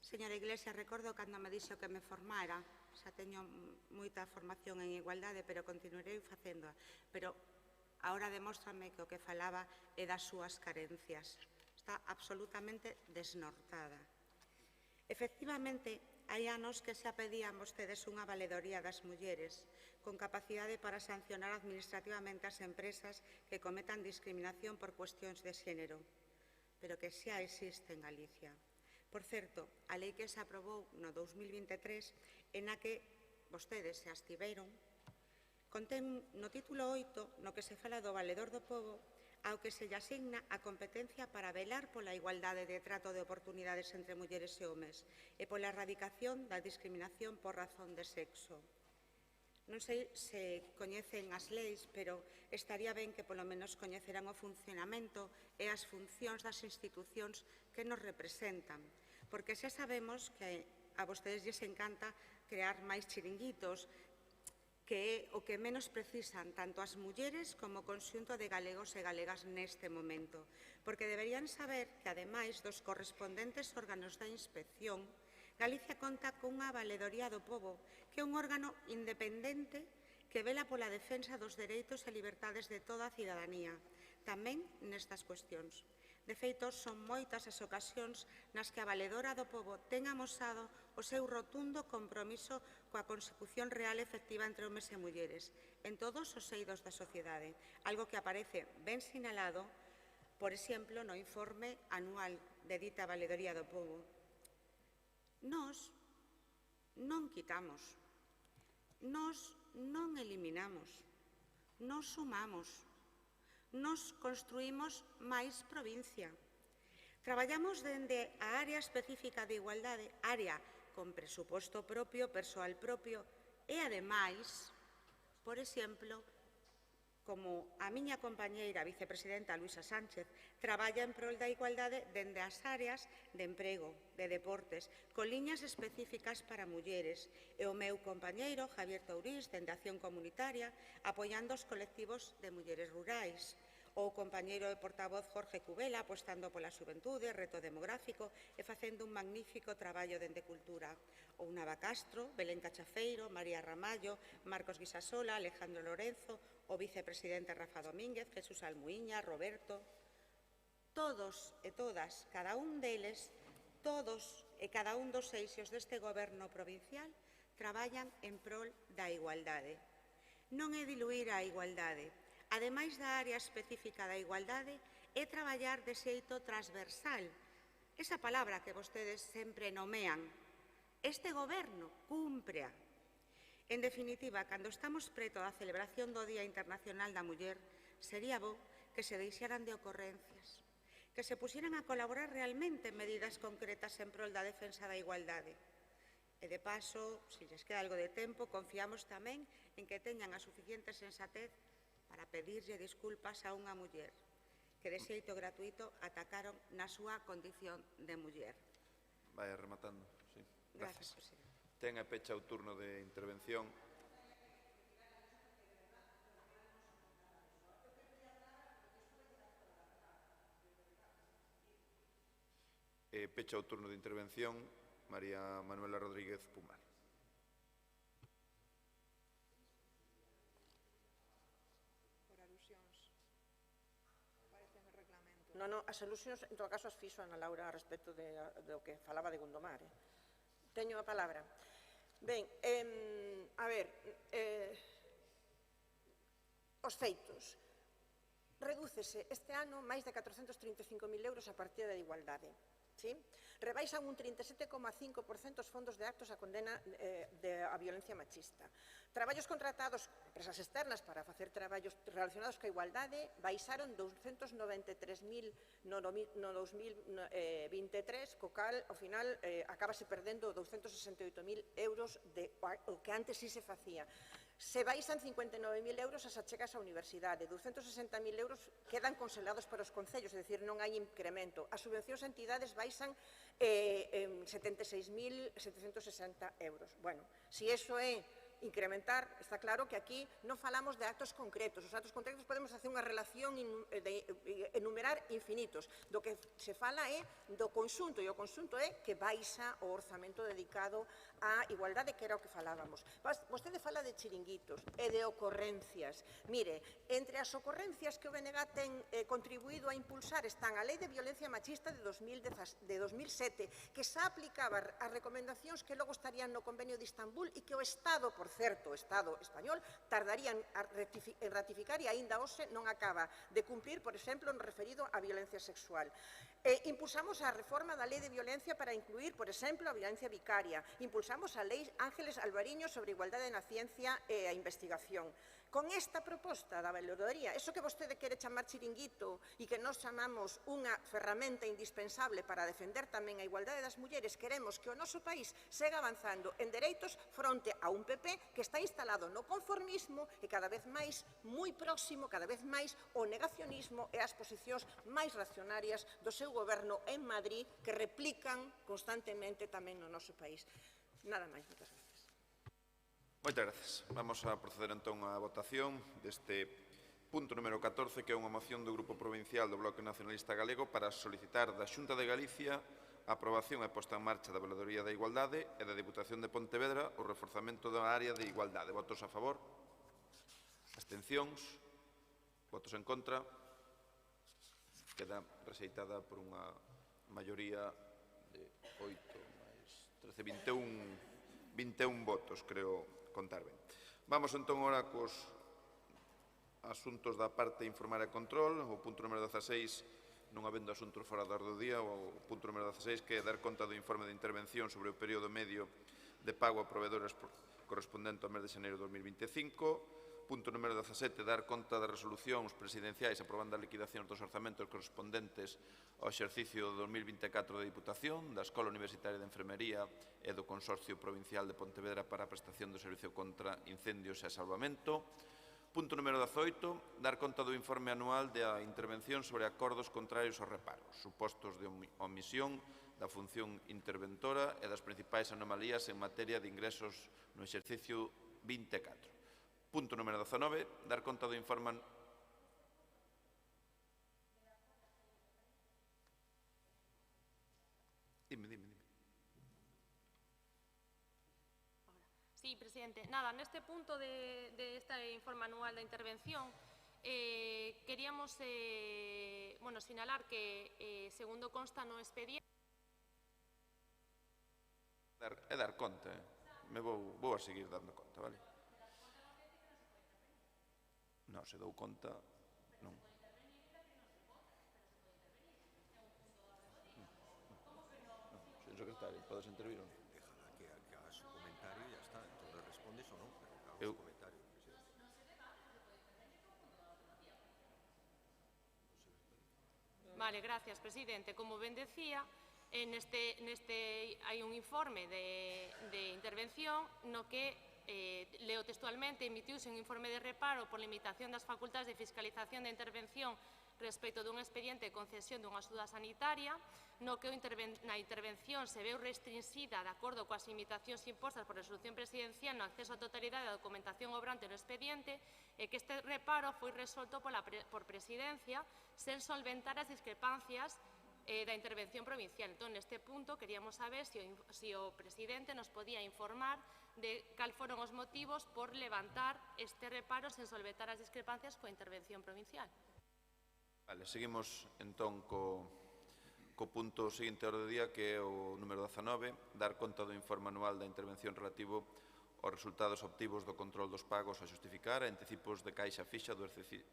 Señora Iglesias, recordo cando me dixo que me formara, xa teño moita formación en igualdade, pero continuarei facéndoa. Pero agora demóstrame que o que falaba é das súas carencias. Está absolutamente desnortada. Efectivamente, hai anos que xa pedían vostedes unha valedoría das mulleres con capacidade para sancionar administrativamente as empresas que cometan discriminación por cuestións de xénero, pero que xa existe en Galicia. Por certo, a lei que se aprobou no 2023, en a que vostedes se abstiveron, contén no título 8, no que se fala do valedor do pobo, ao que se lle asigna a competencia para velar pola igualdade de trato de oportunidades entre mulleres e homes e pola erradicación da discriminación por razón de sexo. Non sei se coñecen as leis, pero estaría ben que polo menos coñeceran o funcionamento e as funcións das institucións que nos representan, porque xa sabemos que a vostedes lles encanta crear máis chiringuitos, que é o que menos precisan tanto as mulleres como o conxunto de galegos e galegas neste momento, porque deberían saber que, ademais dos correspondentes órganos da inspección, Galicia conta cunha valedoría do pobo, que é un órgano independente que vela pola defensa dos dereitos e liberdades de toda a cidadanía, tamén nestas cuestións. De feito, son moitas as ocasións nas que a valedora do pobo ten amosado o seu rotundo compromiso coa consecución real e efectiva entre homes e mulleres en todos os eidos da sociedade, algo que aparece ben sinalado, por exemplo, no informe anual de dita valedoría do pobo. Nós non quitamos, nós non eliminamos, nós sumamos. Nos construímos máis provincia. Traballamos dende a área específica de igualdade, área con presuposto propio, persoal propio e, ademais, por exemplo, como a miña compañeira vicepresidenta Luisa Sánchez traballa en prol da igualdade dende as áreas de emprego, de deportes, con liñas específicas para mulleres, e o meu compañeiro Javier Tourís dende Acción Comunitaria apoiando os colectivos de mulleres rurais, ou o compañeiro de portavoz Jorge Cubela apostando pola xuventude, reto demográfico e facendo un magnífico traballo dende cultura, ou Nava Castro, Belén Cachafeiro, María Ramallo, Marcos Guisasola, Alejandro Lorenzo, o vicepresidente Rafa Domínguez, Jesús Almuíña, Roberto. Todos e todas, cada un deles, todos e cada un dos eixos deste goberno provincial traballan en prol da igualdade. Non é diluir a igualdade. Ademais da área específica da igualdade, é traballar de xeito transversal. Esa palabra que vostedes sempre nomean. Este goberno cúmprea. En definitiva, cando estamos preto da celebración do Día Internacional da Muller, sería bo que se deixaran de ocorrencias, que se pusieran a colaborar realmente en medidas concretas en prol da defensa da igualdade. E, de paso, se lles queda algo de tempo, confiamos tamén en que teñan a suficiente sensatez para pedirlle disculpas a unha muller que de xeito gratuito atacaron na súa condición de muller. Vai rematando. Sí. Gracias, presidente. Ten e pecha o turno de intervención. Pecha o turno de intervención María Manuela Rodríguez Pumar. Non, as alusións, en todo caso, as fixo Ana Laura a respecto do que falaba de Gondomar. Teño a palabra. Ben, a ver, os feitos. Redúcese este ano máis de 435.000 euros a partida de igualdade. Rebaixan un 37,5% os fondos de actos a condena a violencia machista. Traballos contratados, empresas externas para facer traballos relacionados coa igualdade, baixaron 293.000 no 2023, co cal, ao final, acabase perdendo 268.000 euros o que antes sí se facía. Se baixan 59.000 euros as achegas á universidade, 260.000 euros quedan conselados para os concellos, é dicir, non hai incremento. As subvencións a entidades baixan 76.760 euros. Bueno, se iso é incrementar, está claro que aquí non falamos de actos concretos. Os actos concretos podemos hacer unha relación de enumerar infinitos. Do que se fala é do conxunto, e o conxunto é que baixa o orzamento dedicado á igualdade, que era o que falábamos. Vostede fala de chiringuitos e de ocorrencias. Mire, entre as ocorrencias que o BNG ten contribuído a impulsar están a Lei de Violencia Machista de 2007, que xa aplicaba as recomendacións que logo estarían no Convenio de Istambul e que o Estado, por certo, o Estado español, tardaría en ratificar e aínda hoxe non acaba de cumprir, por exemplo, no referido á violencia sexual. Impulsamos a reforma da Lei de Violencia para incluir, por exemplo, a violencia vicaria. Impulsamos a Lei Ángeles Alvariño sobre igualdade na ciencia e a investigación. Con esta proposta da valoradoría, eso que vostede quere chamar chiringuito e que nós chamamos unha ferramenta indispensable para defender tamén a igualdade das mulleres, queremos que o noso país siga avanzando en dereitos fronte a un PP que está instalado no conformismo e cada vez máis, moi próximo, cada vez máis, o negacionismo e as posicións máis reaccionarias do seu goberno en Madrid que replican constantemente tamén no noso país. Nada máis, moitas gracias. Moitas gracias. Vamos a proceder entón á votación deste punto número 14, que é unha moción do Grupo Provincial do Bloque Nacionalista Galego para solicitar da Xunta de Galicia a aprobación e posta en marcha da Valadoría da Igualdade e da Diputación de Pontevedra o reforzamento da área de igualdade. Votos a favor? Abstencións? Votos en contra? Queda rexeitada por unha maioría de 8 máis 13, 21 votos, creo contar ben. Vamos entón ora cos asuntos da parte informar e control. O punto número 16, non habendo asuntos fora da orde do día, o punto número 16, que é dar conta do informe de intervención sobre o período medio de pago a proveedores correspondente ao mes de xaneiro de 2025. Punto número 17, dar conta das resolucións presidenciais aprobando as liquidacións dos orzamentos correspondentes ao exercicio de 2024 da Diputación, da Escola Universitaria de Enfermería e do Consorcio Provincial de Pontevedra para a prestación do servicio contra incendios e salvamento. Punto número 18, dar conta do informe anual da intervención sobre acordos contrarios aos reparos, supostos de omisión da función interventora e das principais anomalías en materia de ingresos no exercicio 24. Punto número 19, dar conta do informe... Dime. Sí, presidente. Nada, neste punto de este informe anual da intervención, queríamos sinalar que, segundo consta no expediente... É dar conta, me vou a seguir dando conta, vale? Non, se dou conta, non. Señor secretario, podes intervir ou non? Déjala que haga su comentario y ya está. Entonces respondes o no, pero que haga su comentario. Vale, gracias, presidente. Como ben decía, hai un informe de intervención no que leo textualmente, emitiuse un informe de reparo por limitación das facultades de fiscalización de intervención respecto dun expediente de concesión dunha axuda sanitaria, no que na intervención se veu restringida de acordo coas limitacións impostas por resolución presidencial no acceso á totalidade da documentación obrante no expediente e que este reparo foi resolto por presidencia sen solventar as discrepancias da intervención provincial. Entón, neste punto, queríamos saber se o presidente nos podía informar de cal foron os motivos por levantar este reparo sen solventar as discrepancias coa intervención provincial. Vale, seguimos entón co punto seguinte orde do día, que é o número 19, dar conta do informe anual da intervención relativo aos resultados obtivos do control dos pagos a xustificar e anticipos de caixa fixa do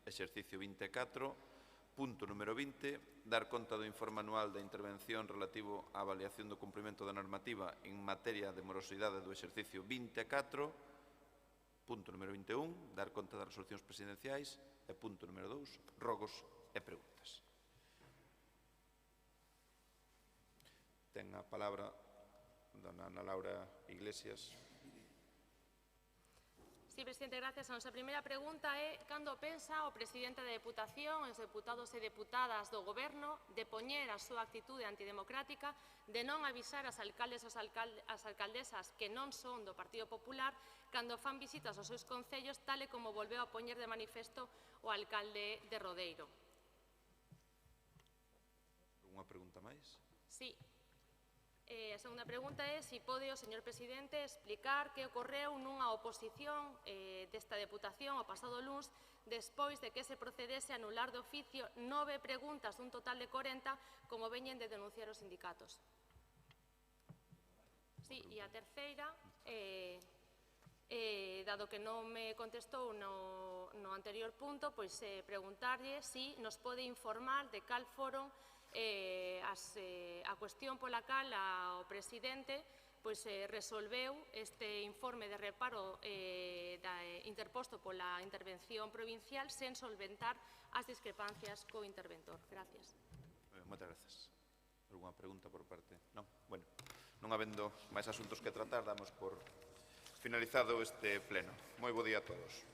exercicio 24. Punto número 20, dar conta do informe anual da intervención relativo á avaliación do cumprimento da normativa en materia de morosidade do exercicio 24. Punto número 21, dar conta das resolucións presidenciais. E punto número 2, rogos e preguntas. Ten a palabra dona Ana Laura Iglesias. Sí, presidente, gracias. A nosa primeira pregunta é cando pensa o presidente da Deputación, os deputados e deputadas do Goberno, de poñer a súa actitude antidemocrática de non avisar as alcaldes e as alcaldesas que non son do Partido Popular cando fan visitas aos seus concellos, tal e como volveu a poñer de manifesto o alcalde de Rodeiro. Unha pregunta máis? Sí. A segunda pregunta é se pode o señor presidente explicar que ocorreu nunha oposición desta Deputación o pasado luns despois de que se procedese a anular de oficio 9 preguntas dun total de 40 como veñen de denunciar os sindicatos. Sí, e a terceira, dado que non me contestou no anterior punto, pois preguntarlle se nos pode informar de cal foron a cuestión pola cal o presidente resolveu este informe de reparo interposto pola intervención provincial sen solventar as discrepancias co interventor. Gracias. Moitas grazas. Alguna pregunta por parte? Non? Bueno, non habendo máis asuntos que tratar, damos por finalizado este pleno. Moi bo día a todos.